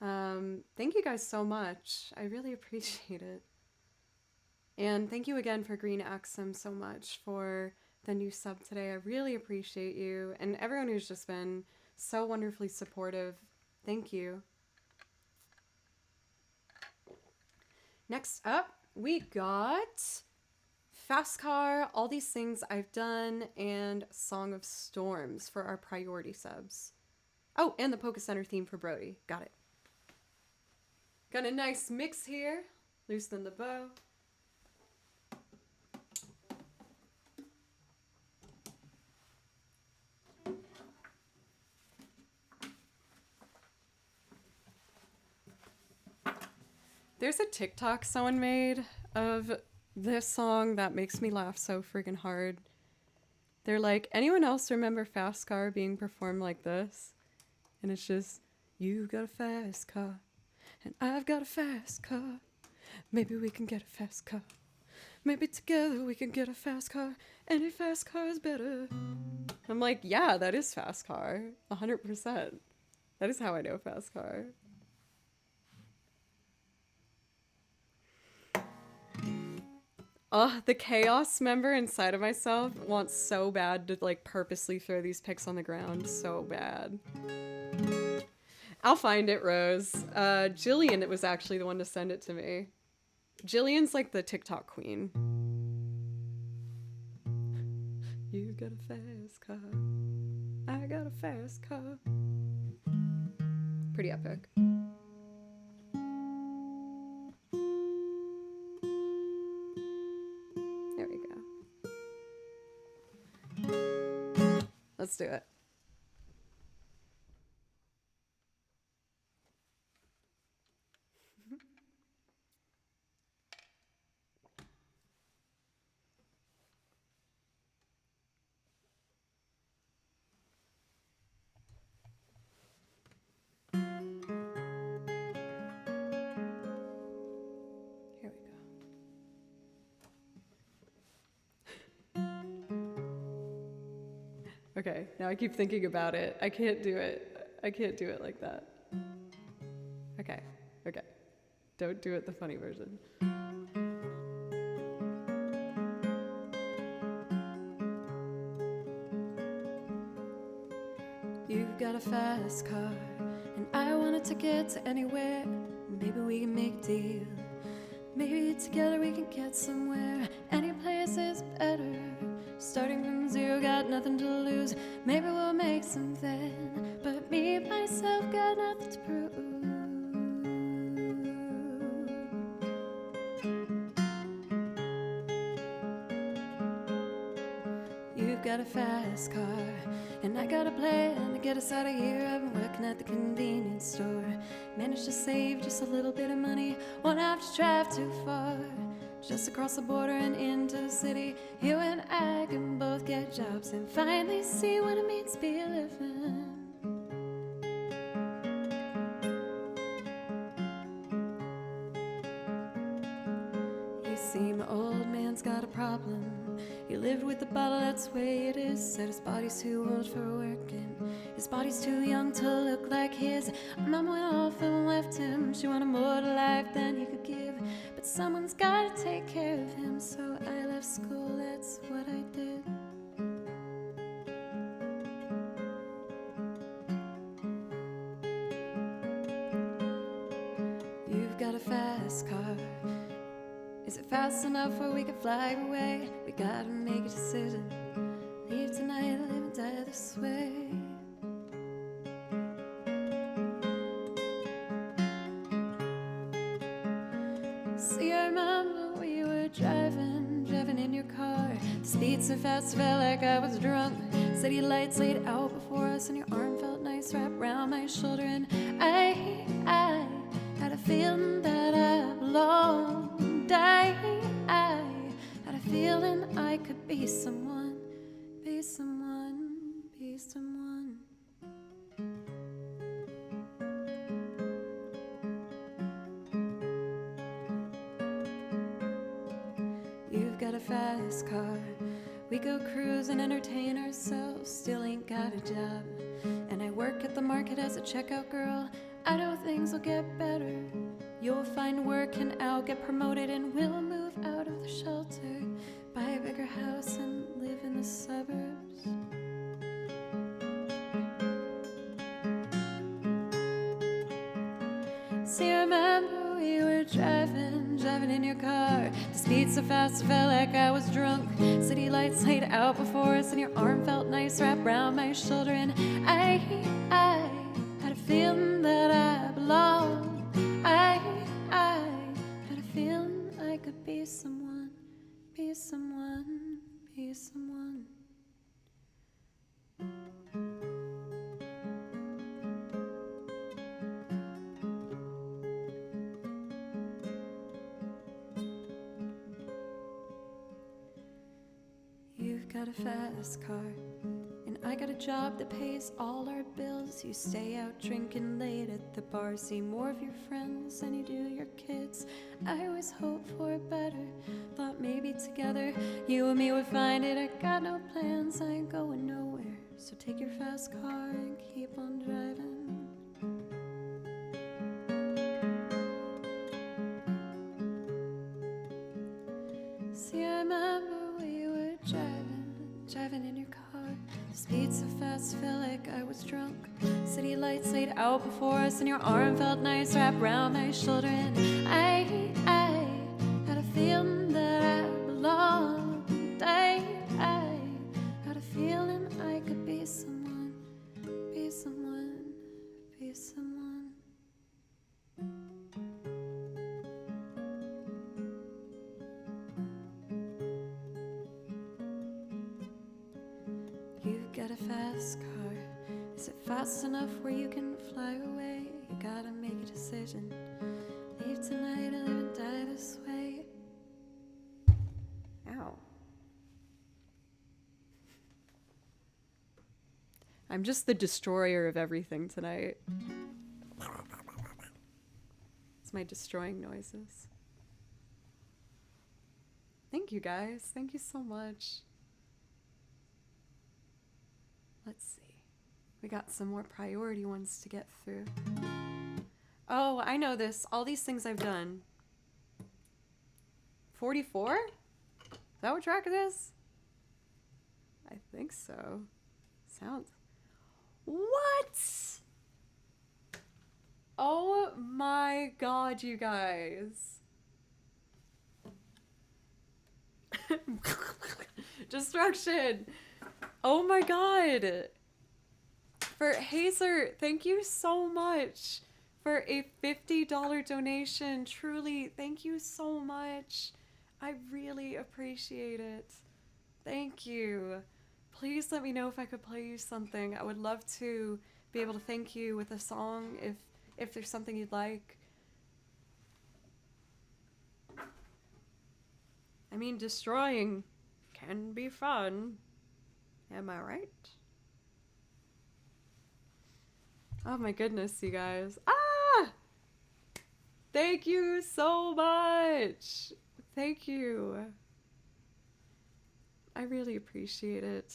Thank you guys so much. I really appreciate it. And thank you again for Green Axum so much for the new sub today. I really appreciate you. And everyone who's just been so wonderfully supportive. Thank you. Next up, we got Fast Car, All These Things I've Done, and Song of Storms for our priority subs. Oh, and the Poké Center theme for Brody. Got it. Got a nice mix here. Loosen the bow. There's a TikTok someone made of this song that makes me laugh so freaking hard. They're like, anyone else remember Fast Car being performed like this? And it's just, you got a fast car, and I've got a fast car. Maybe we can get a fast car. Maybe together we can get a fast car. Any fast car is better. I'm like, yeah, that is Fast Car. 100%. That is how I know Fast Car. The chaos member inside of myself wants so bad to like purposely throw these pics on the ground. So bad. I'll find it, Rose. Jillian, it was actually the one to send it to me. Jillian's like the TikTok queen. You got a fast car. I got a fast car. Pretty epic. There we go. Let's do it. Here we go. Okay, now I keep thinking about it. I can't do it. I can't do it like that. Okay, okay. Don't do it the funny version. You've got a fast car, and I wanted to get to anywhere. Maybe we can make a deal. Maybe together we can get somewhere. Any place is better. Starting from zero, got nothing to lose. Maybe we'll make something. But me, myself, got nothing to prove. You've got a fast car, and I got a plan to get us out of here. I've been working at the convenience store. Managed to save just a little bit of money. Won't have to drive too far. Just across the border and into the city. You and I can both get jobs and finally see what it means to be living. You see, my old man's got a problem. He lived with the bottle, that's the way it is. Said his body's too old for working. His body's too young to look like his. Mom went off and left him. She wanted more to life than he could give. But someone's gotta take care of him. So I left school, that's what I did. You've got a fast car. Is it fast enough where we can fly away? We gotta make a decision. Leave tonight or live and die this way. See, I remember we were driving in your car. The speed so fast, felt like I was drunk. City lights laid out before us, and your arm felt nice wrapped around my shoulder. And I had a feeling that I belonged. I had a feeling I could be someone, be someone, be someone. You've got a fast car. We go cruise and entertain ourselves. Still ain't got a job. And I work at the market as a checkout girl. I know things will get better. You'll find work and I'll get promoted, and we'll move out of the shelter, buy a bigger house and live in the suburbs. See, I remember we were driving in your car. The speed so fast, I felt like I was drunk. City lights laid out before us, and your arm felt nice wrapped around my shoulder. And I had a feeling that I belonged. I had a feeling I could be someone, be someone, be someone. You've got a fast car, and I got a job that pays all our bills. You stay out drinking late at the bar, see more of your friends than you do your kids. I always hoped for better, thought maybe together you and me would find it. I got no plans, I ain't going nowhere. So take your fast car and keep on driving. See, I remember we were driving in your car. The speed so fast, felt like I was drunk. City lights laid out before us, and your arm felt nice wrapped around my shoulder. And I had a feeling that I belonged. I had a feeling I could be someone, be someone, be someone. You've got a fast car. Is it fast enough where you can fly away? You gotta make a decision. Leave tonight or live and die this way. Ow. I'm just the destroyer of everything tonight. It's my destroying noises. Thank you guys. Thank you so much. Let's see. We got some more priority ones to get through. Oh, I know this. All these things I've done. 44? Is that what track it is? I think so. Sounds... What? Oh my god, you guys. Destruction. Oh my god. For Hazer, thank you so much for a $50 donation. Truly, thank you so much. I really appreciate it. Thank you. Please let me know if I could play you something. I would love to be able to thank you with a song if there's something you'd like. I mean, destroying can be fun. Am I right? Oh my goodness, you guys. Ah! Thank you so much. Thank you. I really appreciate it.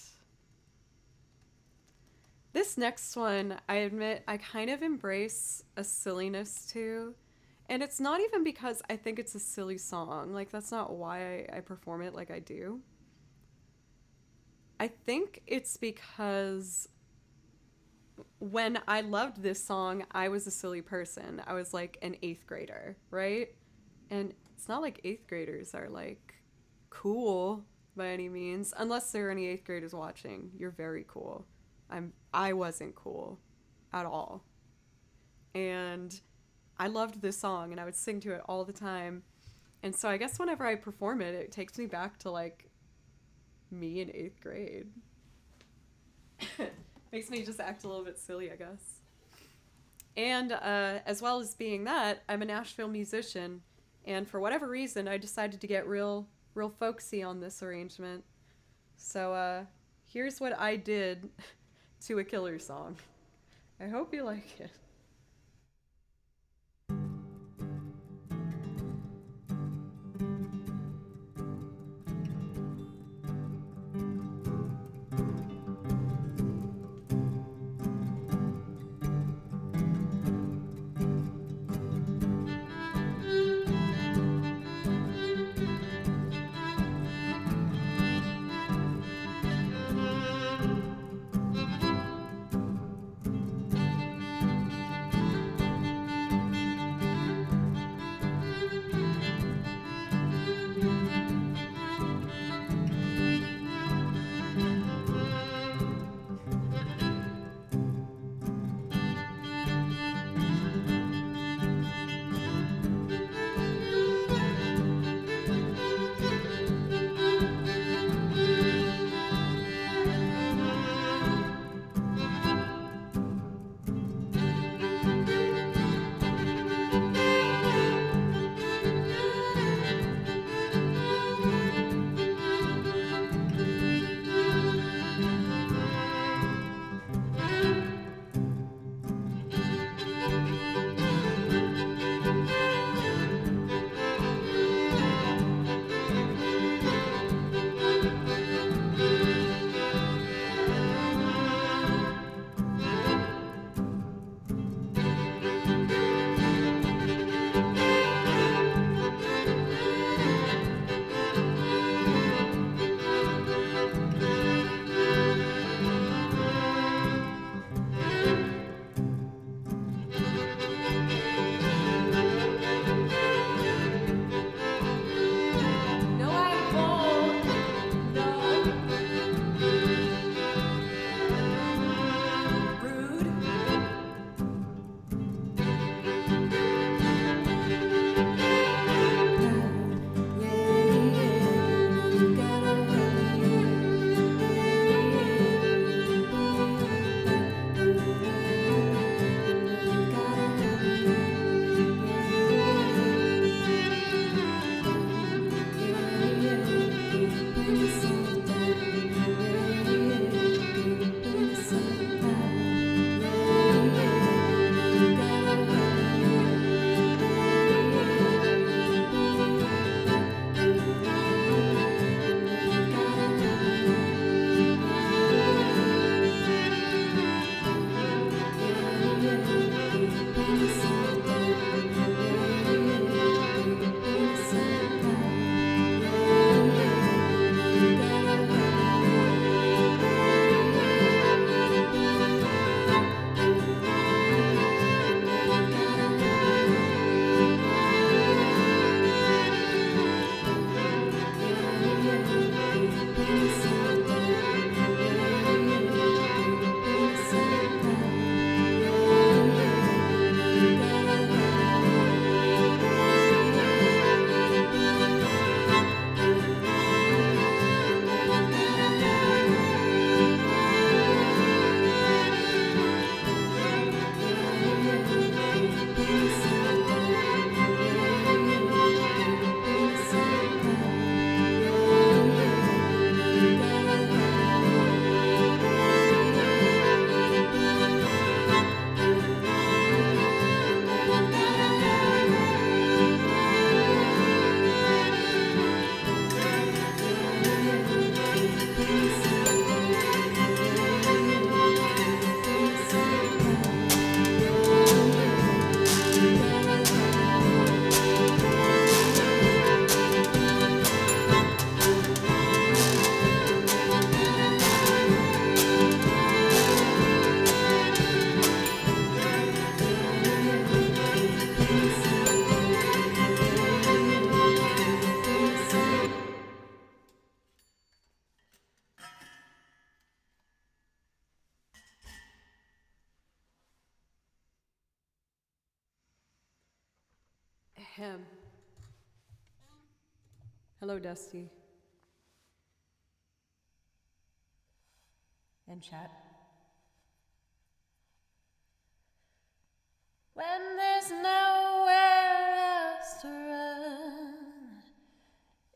This next one, I admit, I kind of embrace a silliness to. And it's not even because I think it's a silly song. Like, that's not why I perform it like I do. I think it's because when I loved this song, I was a silly person. I was like an 8th grader, right? And it's not like 8th graders are like cool by any means. Unless there are any 8th graders watching. You're very cool. I wasn't cool at all. And I loved this song and I would sing to it all the time. And so I guess whenever I perform it, it takes me back to like me in 8th grade. Makes me just act a little bit silly, I guess. And as well as being that, I'm a Nashville musician. And for whatever reason, I decided to get real folksy on this arrangement. So here's what I did to a Killer song. I hope you like it. him. Hello, Dusty. And chat. When there's nowhere else to run,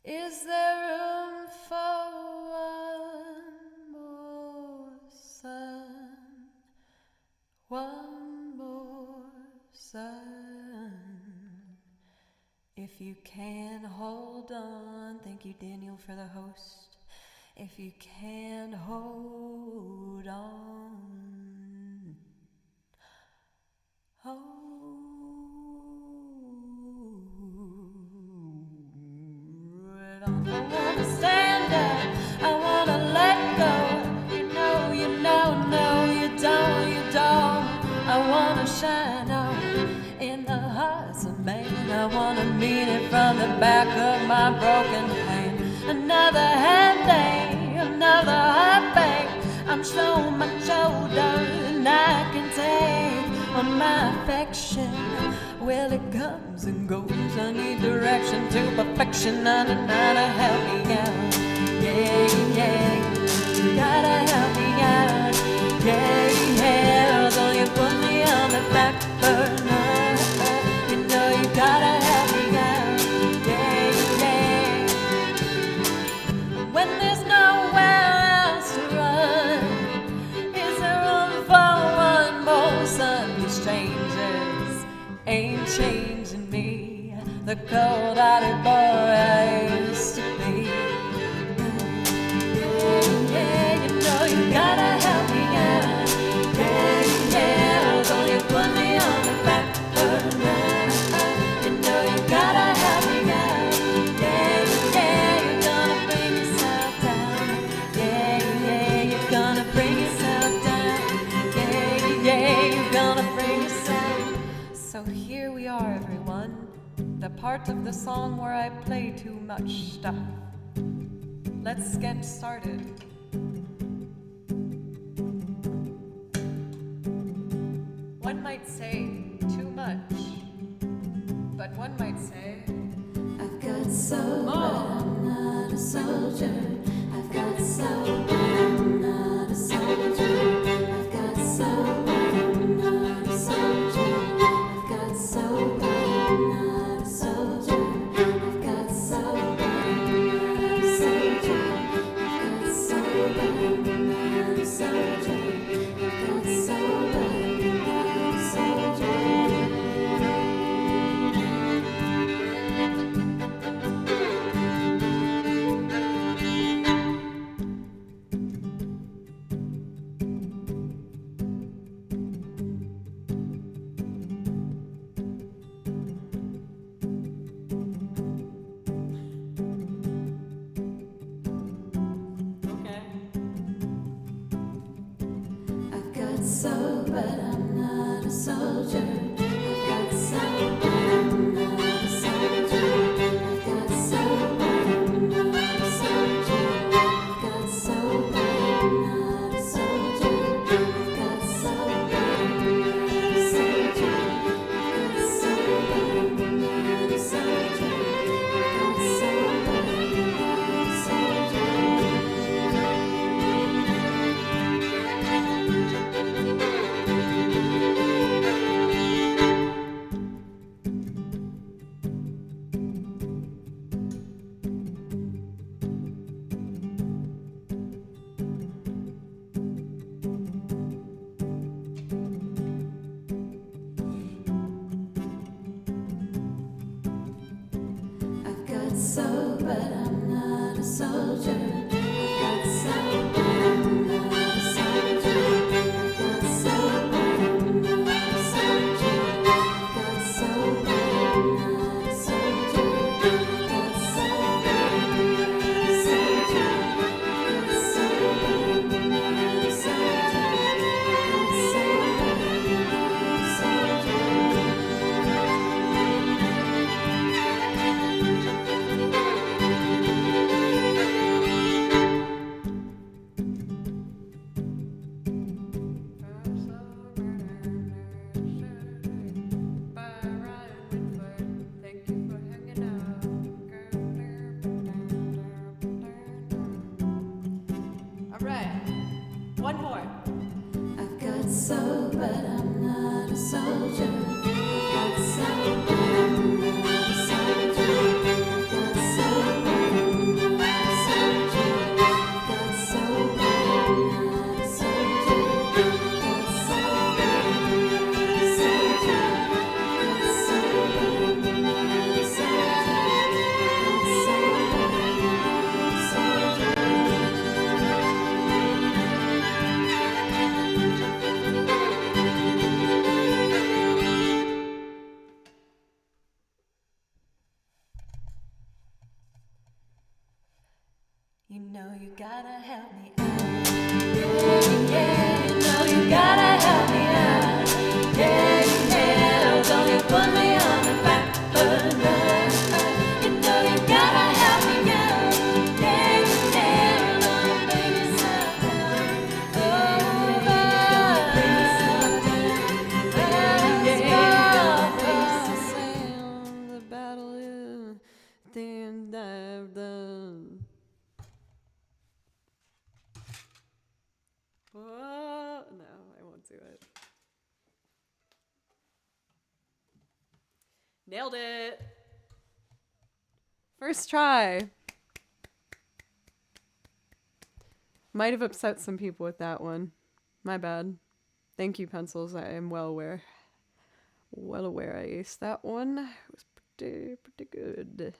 is there room for one more sun? One more sun. If you can hold on, thank you, Daniel, for the host. If you can hold on, hold on. I wanna stand up, I wanna let go. You know, no, you don't. I wanna shine on in the hearts of man. I wanna mean it from the back of my broken hand. Another headache, another heartbreak. I'm so much older than I can take. On my affection, well, it comes and goes. I need direction to perfection. I don't know to help me out. Yeah, yeah, you gotta help me out. Yeah, yeah, although you put me on the back burner, you know you gotta help me out. Yeah, yeah. When there's nowhere else to run, is there room for one more sun? These strangers ain't changing me, the cold-hearted boy I used to be. Yeah, yeah, you know you gotta help me out. Yeah, yeah, although you put me on the back burner, you know you gotta help me out. Yeah, yeah, you're gonna bring yourself down. Yeah, yeah, you're gonna bring yourself down. Yeah, yeah, you're gonna bring yourself. So here we are, everyone. The part of the song where I play too much stuff. Let's get started. One might say too much, but one might say I've got soul, but I'm not a soldier. I've got soul, but I'm not a soldier. I've got soul, but I'm not a soldier. I've got soul, but I'm not a soldier. I've got soul, but I'm not a soldier. I've got soul, but I'm not a soldier. I've got soul, but I'm not a soldier. okay. I've got soul, but I'm not a soldier. I've got soul, but I'm not a soldier. I've got soul, but I'm not a soldier. I've got soul, but I'm not a soldier. I've got soul, but I'm not a soldier. I've got soul, but I'm not a soldier. I've got soul, but I'm not a soldier. I've got soul, but I'm not a soldier. I've got soul, but I'm not a soldier. I've got soul, but I'm not a soldier. I've got soul, but I'm not a soldier. I've got soul, but I'm not a soldier. I've got soul, but I'm not a soldier. I've got soul, but I'm not a soldier. One more. I've got soul, but I'm not a soldier. I've got soul, but I'm not a soldier. I've got soul, but I'm not a soldier. I've got soul, but I'm not a soldier. I've got soul, but I'm not a soldier. I've got soul, but I'm not a soldier. I've got soul, but I'm not a soldier. You know you gotta help me out. Yeah, yeah, you know you gotta help me out. Yeah, yeah, don't you put me on the back burner. You know you gotta help me out. Yeah, yeah, don't bring yourself down. Oh, don't bring yourself down. The battle is then I've done. Whoa, no, I won't do it. Nailed it. First try. Might have upset some people with that one. My bad. Thank you, Pencils. I am well aware. Well aware I aced that one. It was pretty good. It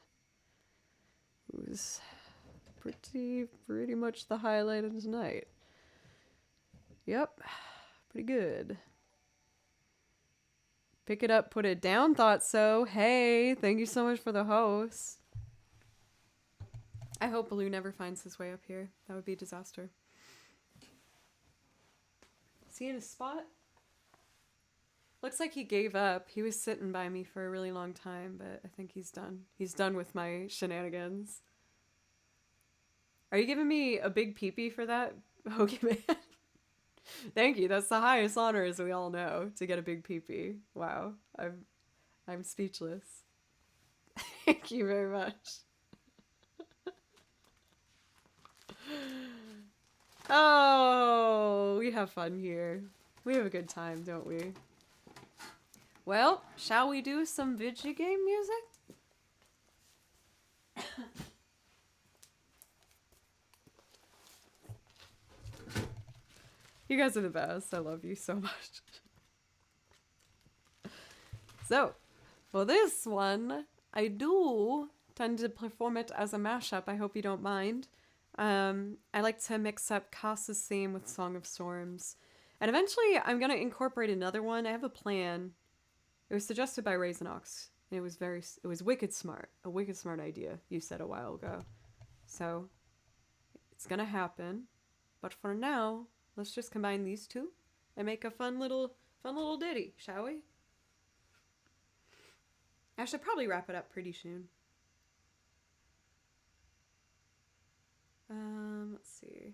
was pretty much the highlight of tonight. Yep. Pretty good. Pick it up, put it down, thought so. Hey, thank you so much for the host. I hope Baloo never finds his way up here. That would be a disaster. Is he in a spot? Looks like he gave up. He was sitting by me for a really long time, but I think he's done. He's done with my shenanigans. Are you giving me a big peepee for that, Hokey Man? Thank you. That's the highest honor, as we all know, to get a big peepee. Wow. I'm speechless. Thank you very much. Oh, we have fun here. We have a good time, don't we? Well, shall we do some video game music? You guys are the best. I love you so much. So, for this one, I do tend to perform it as a mashup. I hope you don't mind. I like to mix up Casa's theme with Song of Storms. And eventually, I'm going to incorporate another one. I have a plan. It was suggested by Raisinox. It was wicked smart. A wicked smart idea, you said a while ago. So, it's going to happen. But for now, let's just combine these two and make a fun little ditty, shall we? I should probably wrap it up pretty soon. Let's see.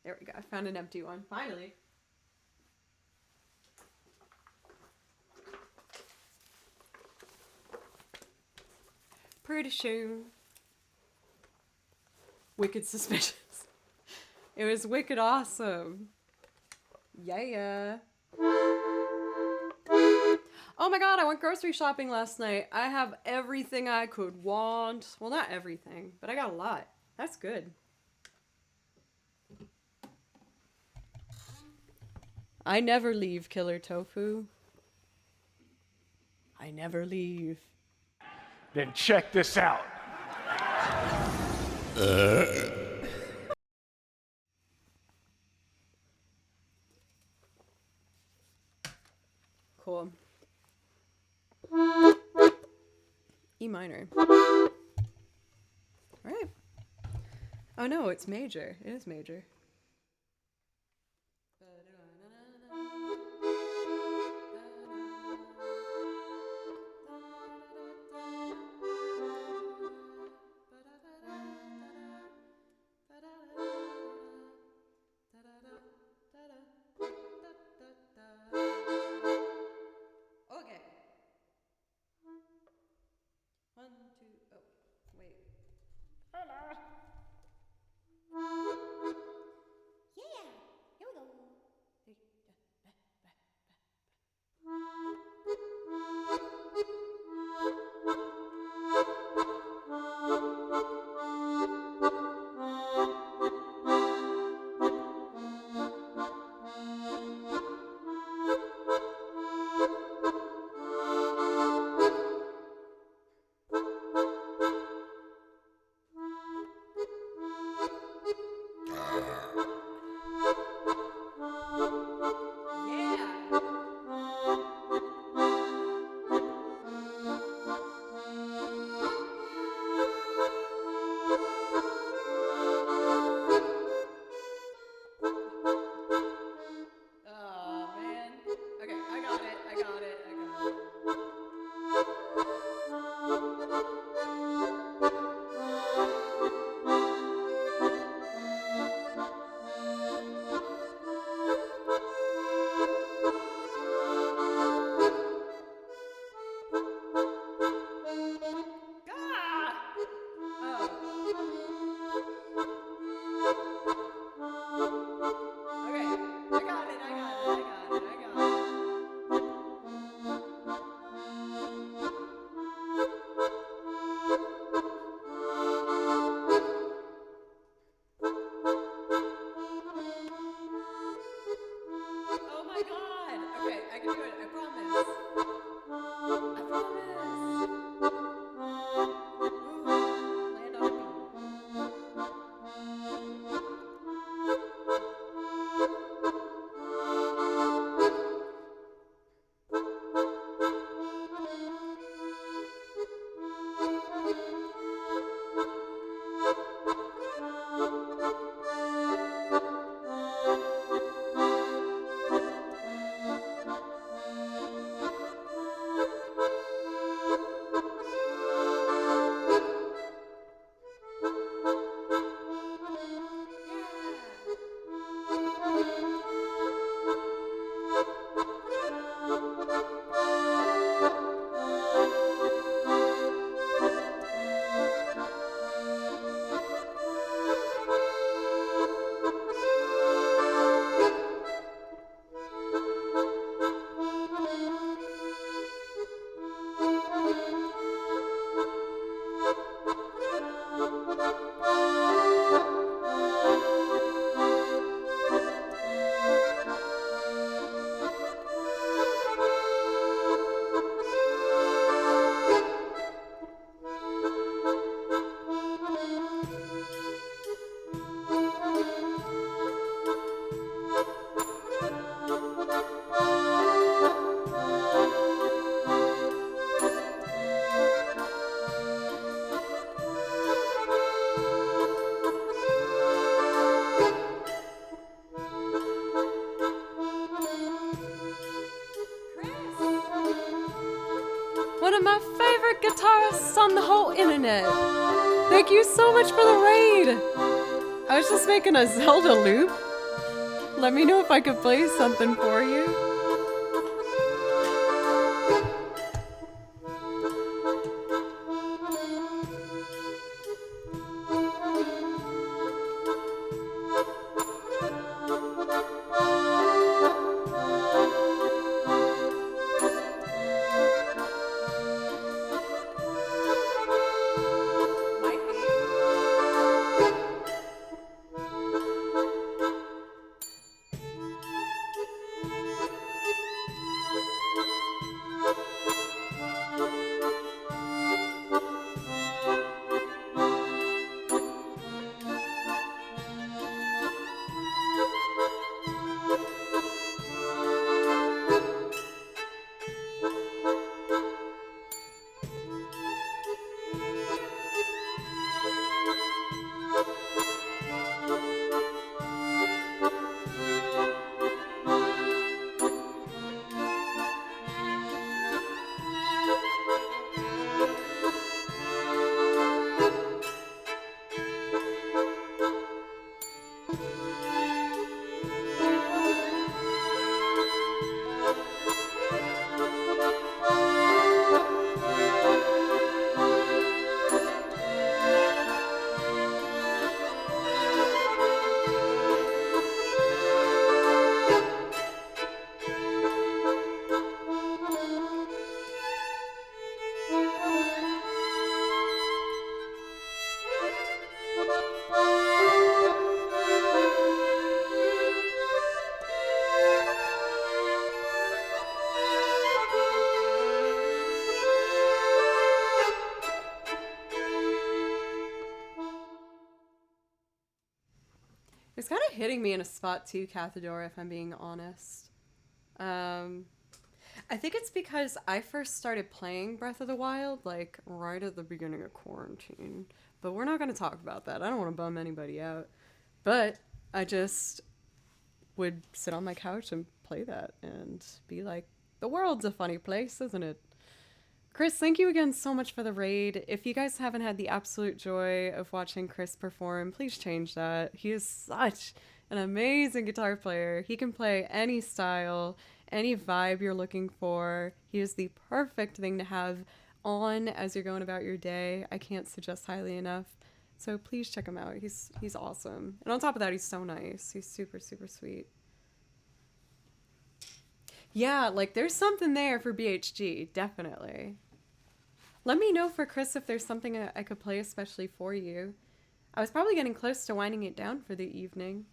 There we go. I found an empty one. Finally. Pretty soon. Wicked suspicious. It was wicked awesome. Yeah. Oh my god, I went grocery shopping last night. I have everything I could want. Well, not everything, but I got a lot. That's good. I never leave, Killer Tofu. I never leave. Then check this out. Cool. E minor. Alright. Oh no, it's major. It is major. Okay. 1, 2, oh, wait. favorite guitarists on the whole internet. Thank you so much for the raid. I was just making a Zelda loop. Let me know if I could play something for you. It's kind of hitting me in a spot too, Cathador, if I'm being honest. I think it's because I first started playing Breath of the Wild, like, right at the beginning of quarantine. But we're not going to talk about that. I don't want to bum anybody out. But I just would sit on my couch and play that and be like, the world's a funny place, isn't it? Chris, thank you again so much for the raid. If you guys haven't had the absolute joy of watching Chris perform, please change that. He is such an amazing guitar player. He can play any style, any vibe you're looking for. He is the perfect thing to have on as you're going about your day. I can't suggest highly enough. So please check him out. He's awesome. And on top of that, he's so nice. He's super, super sweet. Yeah, like there's something there for BHG, definitely. Let me know for Chris if there's something I could play especially for you. I was probably getting close to winding it down for the evening.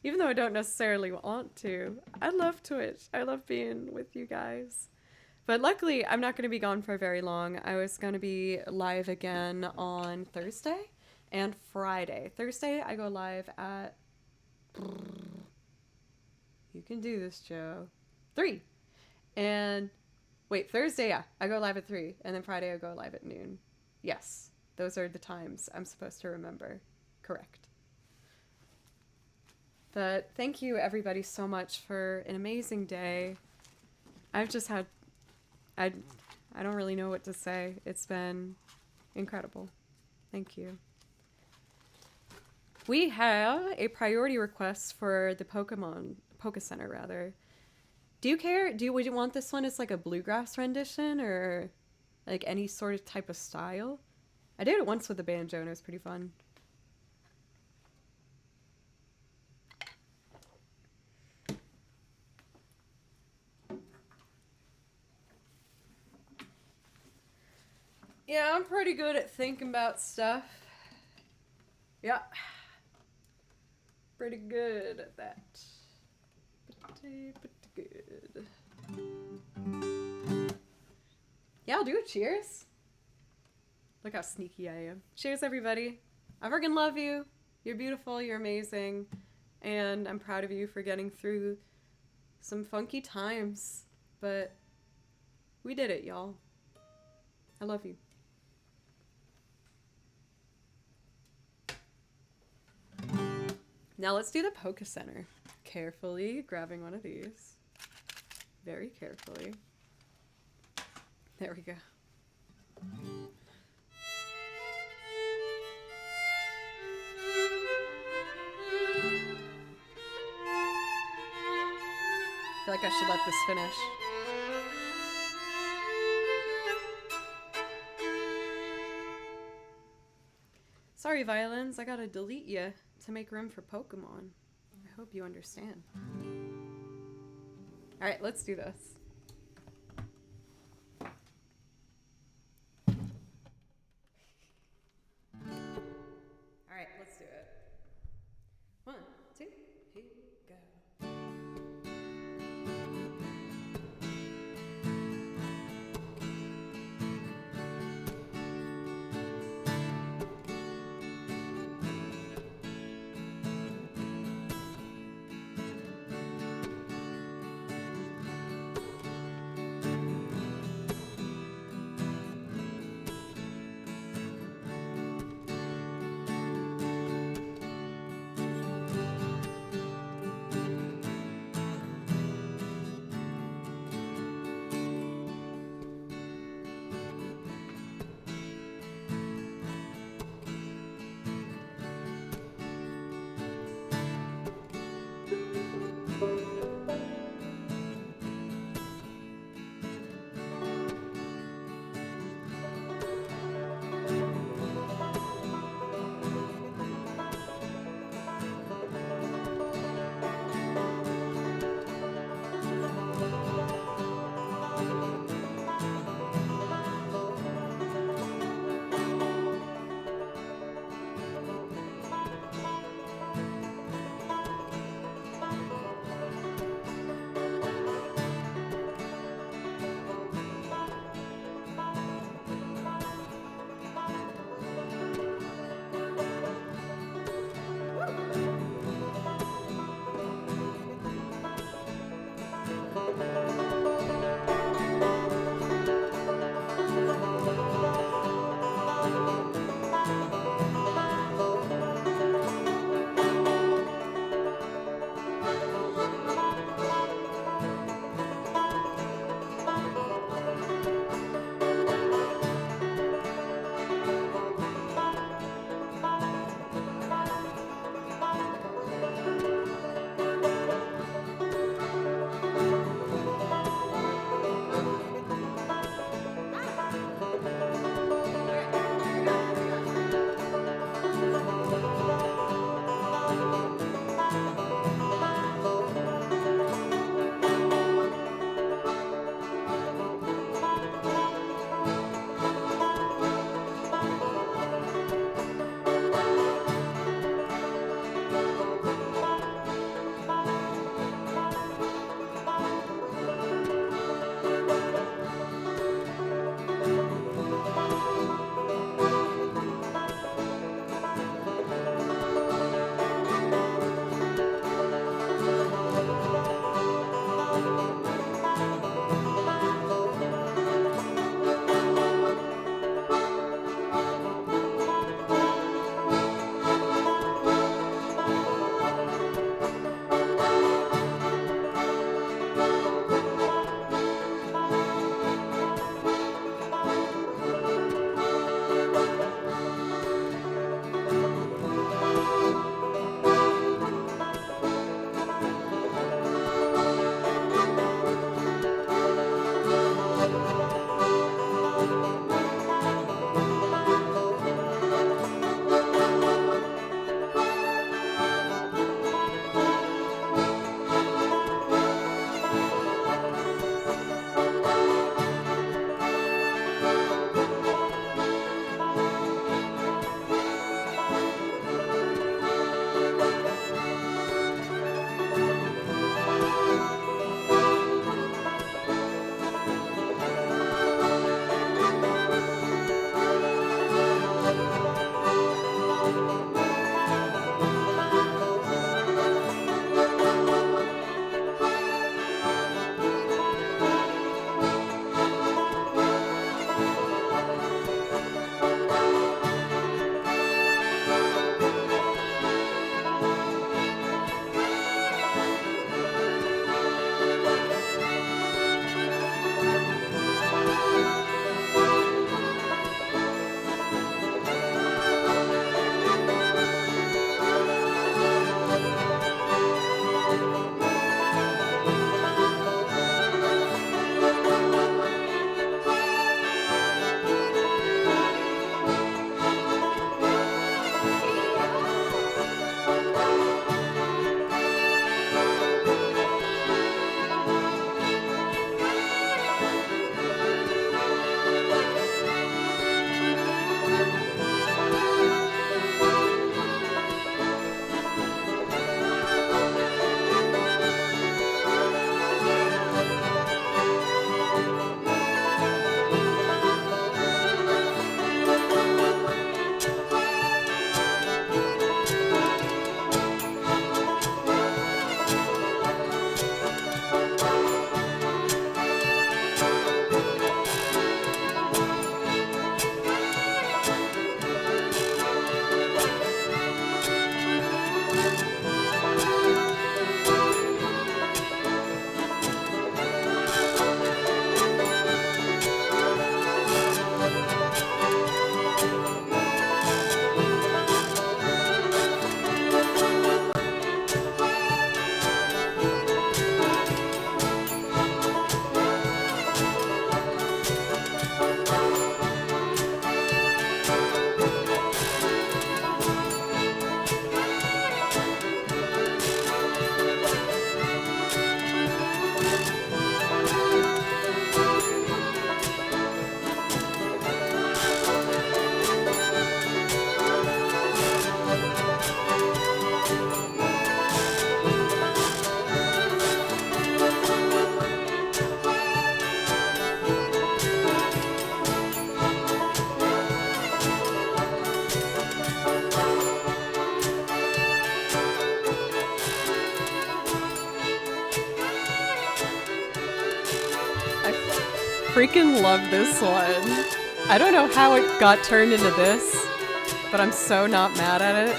Even though I don't necessarily want to. I love Twitch. I love being with you guys. But luckily, I'm not going to be gone for very long. I was going to be live again on Thursday and Friday. Thursday, I go live at... You can do this, Joe. 3. And... Wait, Thursday, yeah. I go live at 3. And then Friday, I go live at noon. Yes. Those are the times I'm supposed to remember. Correct. But thank you, everybody, so much for an amazing day. I've just had... I don't really know what to say. It's been incredible. Thank you. We have a priority request for the Poke Center, rather. Do you care? Would you want this one as like a bluegrass rendition or like any sort of type of style? I did it once with the banjo and it was pretty fun. Yeah, I'm pretty good at thinking about stuff. Yeah. Pretty good at that. Pretty good. Yeah, I'll do it. Cheers. Look how sneaky I am. Cheers, everybody. I freaking love you. You're beautiful. You're amazing. And I'm proud of you for getting through some funky times. But we did it, y'all. I love you. Now let's do the Poke Center. Carefully grabbing one of these. Very carefully. There we go. I feel like I should let this finish. Sorry, violins, I gotta delete you to make room for Pokemon. I hope you understand. Alright, let's do this. Alright, let's do it. 1, 2, here we go. Freaking love this one. I don't know how it got turned into this, but I'm so not mad at it.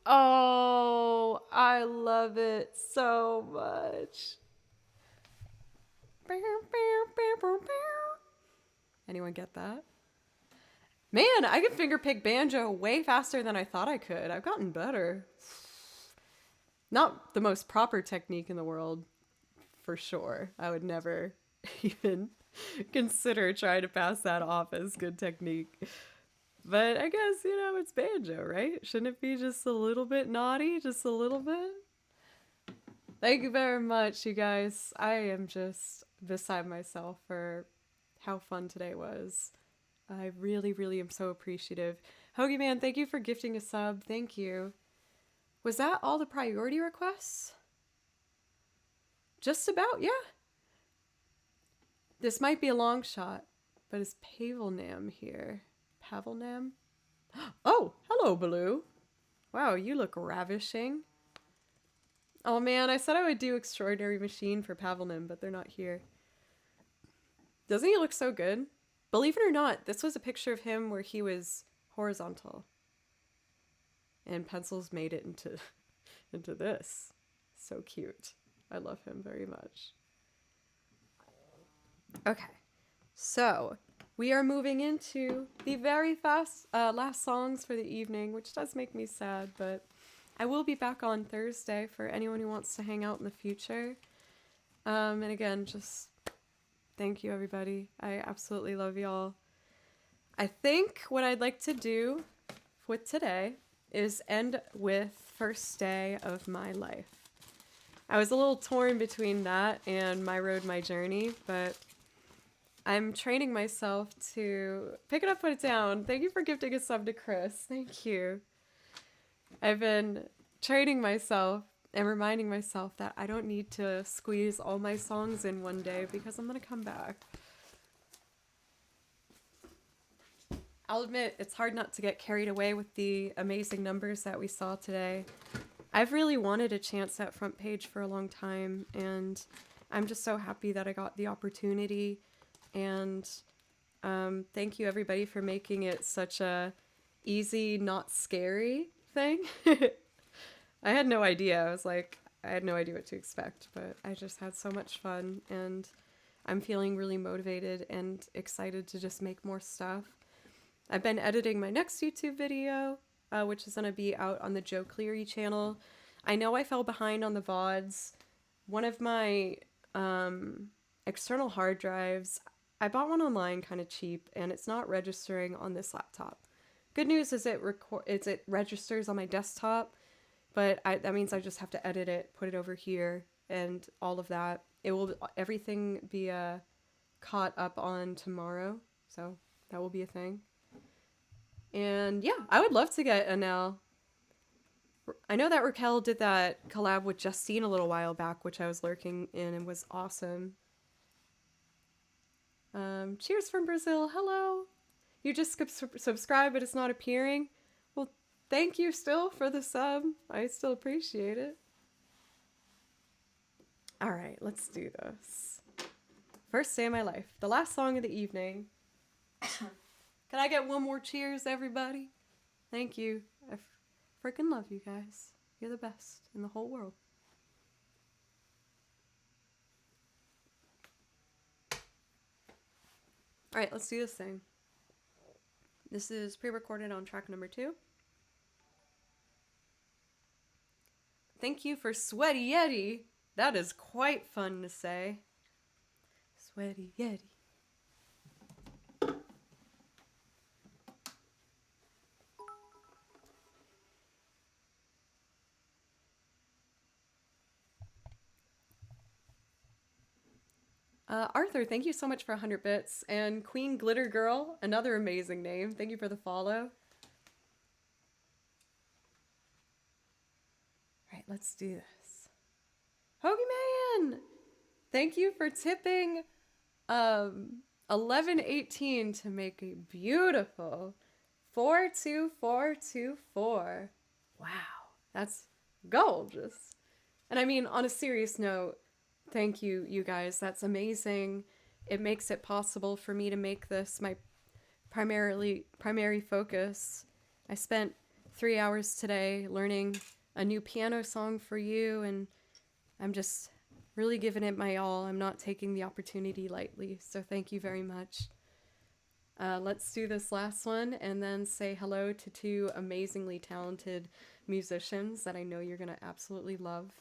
Oh, I love it so much. Anyone get that? Man, I can fingerpick banjo way faster than I thought I could. I've gotten better. Not the most proper technique in the world, for sure. I would never even consider trying to pass that off as good technique. But I guess, you know, it's banjo, right? Shouldn't it be just a little bit naughty? Just a little bit? Thank you very much, you guys. I am just beside myself for how fun today was. I really, really am so appreciative. Hoagie Man, thank you for gifting a sub. Thank you. Was that all the priority requests? Just about, yeah. This might be a long shot, but is Pavelnam here? Pavelnam? Oh, hello, Baloo. Wow, you look ravishing. Oh man, I said I would do Extraordinary Machine for Pavelnam, but they're not here. Doesn't he look so good? Believe it or not, this was a picture of him where he was horizontal. And pencils made it into this. So cute. I love him very much. Okay, so we are moving into the very last songs for the evening, which does make me sad, but I will be back on Thursday for anyone who wants to hang out in the future. And again, just thank you, everybody. I absolutely love y'all. I think what I'd like to do with today is end with First Day of My Life. I was a little torn between that and My Road, My Journey, but I'm training myself to pick it up, put it down. Thank you for gifting a sub to Chris. Thank you. I've been training myself and reminding myself that I don't need to squeeze all my songs in one day because I'm going to come back. I'll admit, it's hard not to get carried away with the amazing numbers that we saw today. I've really wanted a chance at Front Page for a long time, and I'm just so happy that I got the opportunity. And thank you, everybody, for making it such a easy, not scary thing. I had no idea. I had no idea what to expect, but I just had so much fun, and I'm feeling really motivated and excited to just make more stuff. I've been editing my next YouTube video, which is going to be out on the Joe Cleary channel. I know I fell behind on the VODs. One of my external hard drives, I bought one online kind of cheap, and it's not registering on this laptop. Good news is it registers on my desktop, but that means I just have to edit it, put it over here, and all of that. Everything be caught up on tomorrow, so that will be a thing. And yeah, I would love to get Anel. I know that Raquel did that collab with Justine a little while back, which I was lurking in and was awesome. Cheers from Brazil. Hello. You just subscribe, but it's not appearing. Well, thank you still for the sub. I still appreciate it. All right. right, let's do this. First day of my life, the last song of the evening. Can I get one more cheers, everybody? Thank you. I freaking love you guys. You're the best in the whole world. All right, let's do this thing. This is pre-recorded on track number 2. Thank you for Sweaty Yeti. That is quite fun to say. Sweaty Yeti. Arthur, thank you so much for 100 bits. And Queen Glitter Girl, another amazing name. Thank you for the follow. All right, let's do this. Hoagie Man, thank you for tipping 11.18 to make a beautiful 42424. Wow, that's gorgeous. And I mean, on a serious note, thank you, you guys. That's amazing. It makes it possible for me to make this my primary focus. I spent 3 hours today learning a new piano song for you, and I'm just really giving it my all. I'm not taking the opportunity lightly, so thank you very much. Let's do this last one and then say hello to 2 amazingly talented musicians that I know you're going to absolutely love.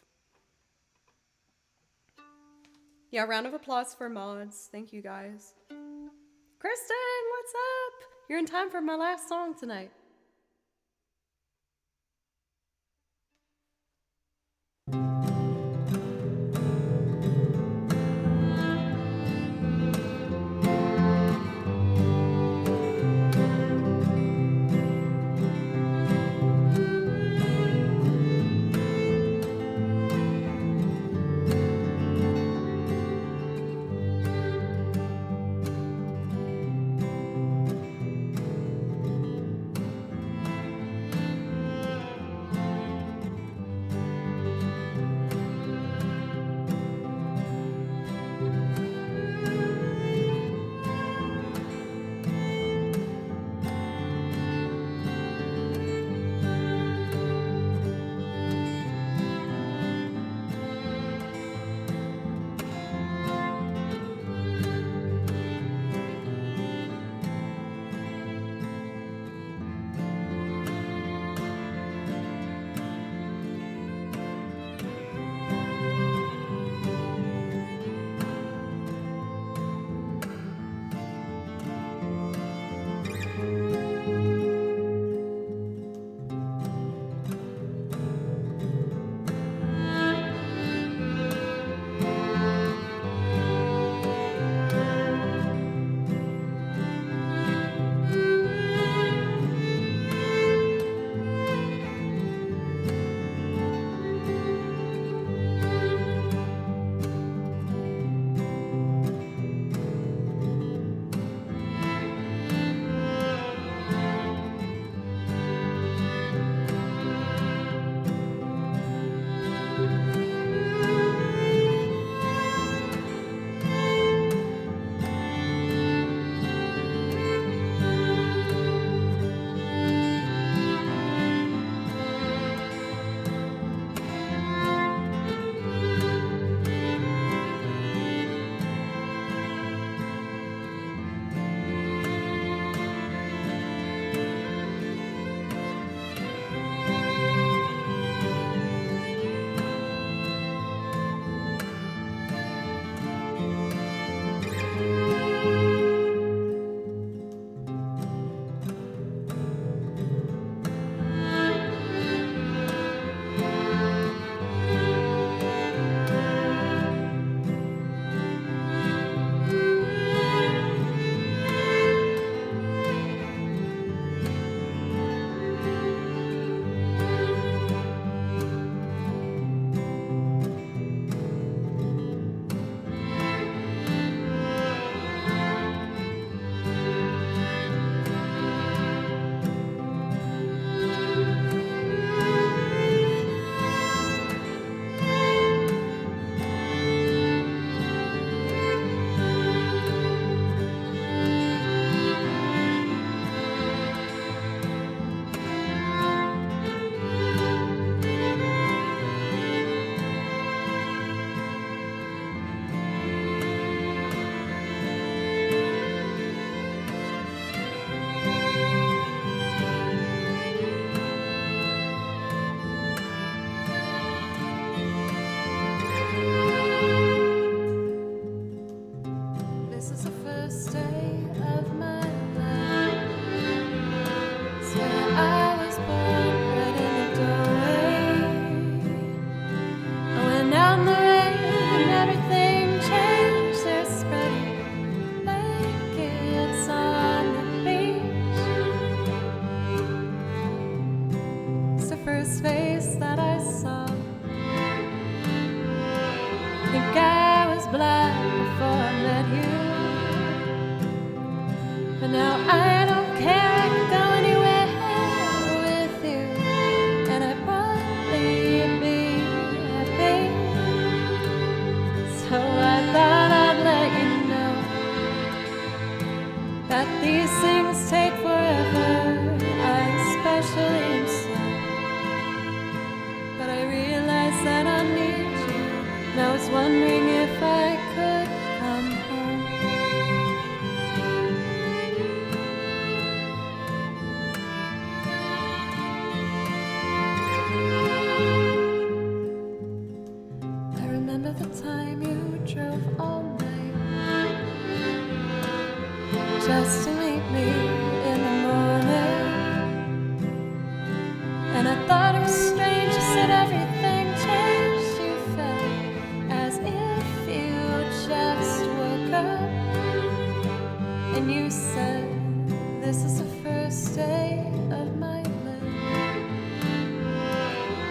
Yeah, round of applause for mods. Thank you, guys. Kristen, what's up? You're in time for my last song tonight. black before I met you. But now I don't care, I can go anywhere with you. And I'd probably be happy. So I thought I'd let you know that these things take forever. I especially am slow. But I realize that I need you. And I was wondering if I could come home. I remember the time you drove all night just to meet me in the morning. And I thought it was strange, you said everything changed. You felt as if you just woke up. And you said, this is the first day of my life.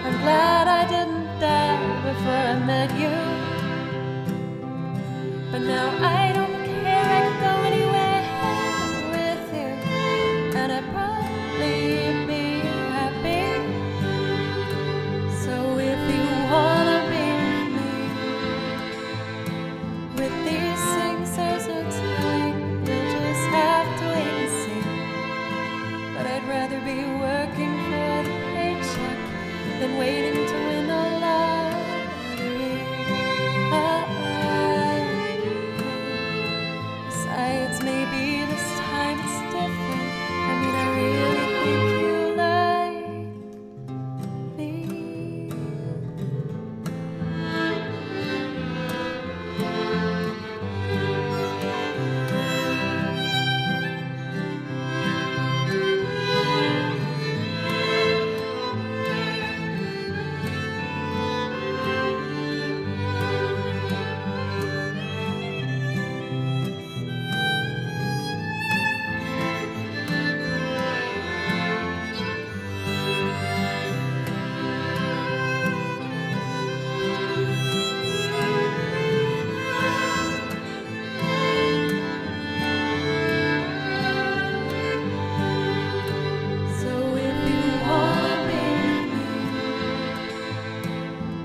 I'm glad I didn't die before I met you. But now I don't care, I can go anywhere with you. And I'd probably be happy. So if you wanna be with me, with these things there's no telling. You'll just have to wait and see. But I'd rather be working for the paycheck than waiting to win a lottery. Besides, maybe this time it's different. I mean, I really think you like me. So if you wanna be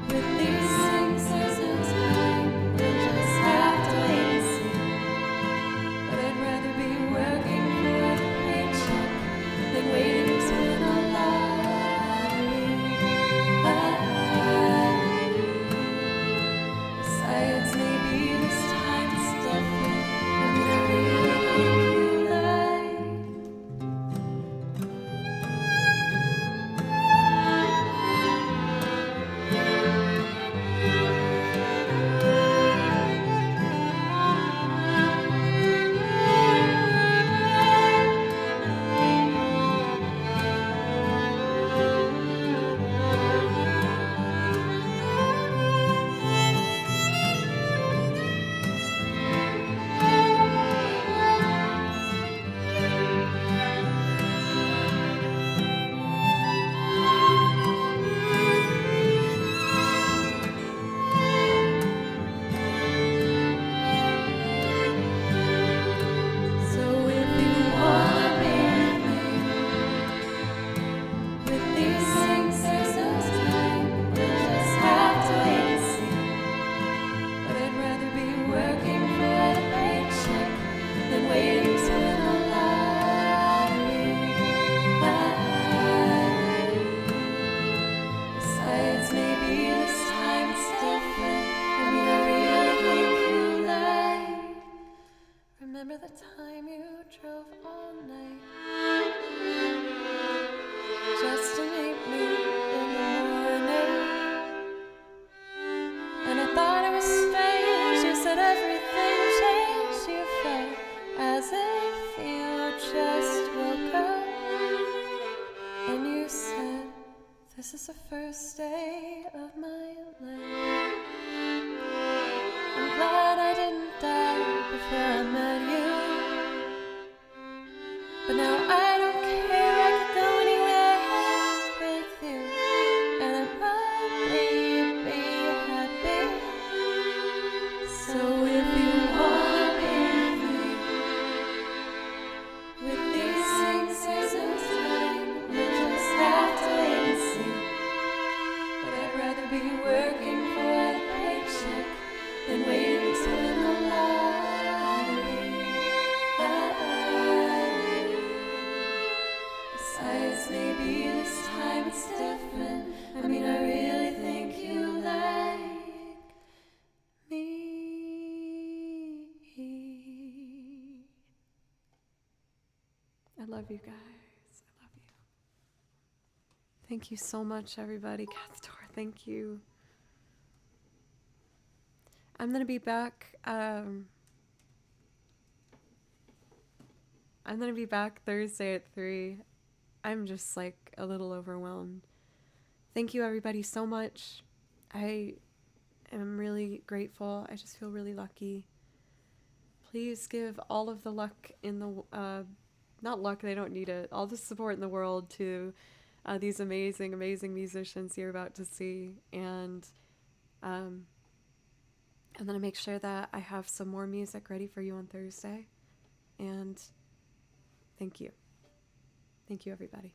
with these things, there's no time. We'll just have to wait and see. But I'd rather be working for the paycheck than waiting to win a lottery. Besides, maybe this time it's different. I mean, I really think you like. So if you wanna be with these things, there's no time. We'll just have to wait and see. But I'd rather be working for the paycheck than waiting to win a lottery. Besides, maybe this time it's different. I mean, I really think you like. Remember the time you drove all night just to meet me in the morning? And I thought it was strange, you said everything changed. You felt as if you just woke up. And you said, this is the first day of my life. I'm glad I didn't die before I met you. But now I don't care, I could go anywhere with you. And I'd probably be happy. So if you want me, with these things there's no time. We'll just have to wait and see. But I'd rather be working for a paycheck than waiting to win the lottery. Besides, maybe this time it's different. I mean, I really think you like me. I love you guys. I love you. Thank you so much, everybody. Cathtor, thank you. I'm gonna be back. I'm gonna be back Thursday at 3. I'm just like a little overwhelmed. Thank you, everybody, so much. I am really grateful. I just feel really lucky. Please give all of the luck in the not luck, they don't need it. All the support in the world to these amazing, amazing musicians you're about to see. And I'm going to make sure that I have some more music ready for you on Thursday. And thank you. Thank you, everybody.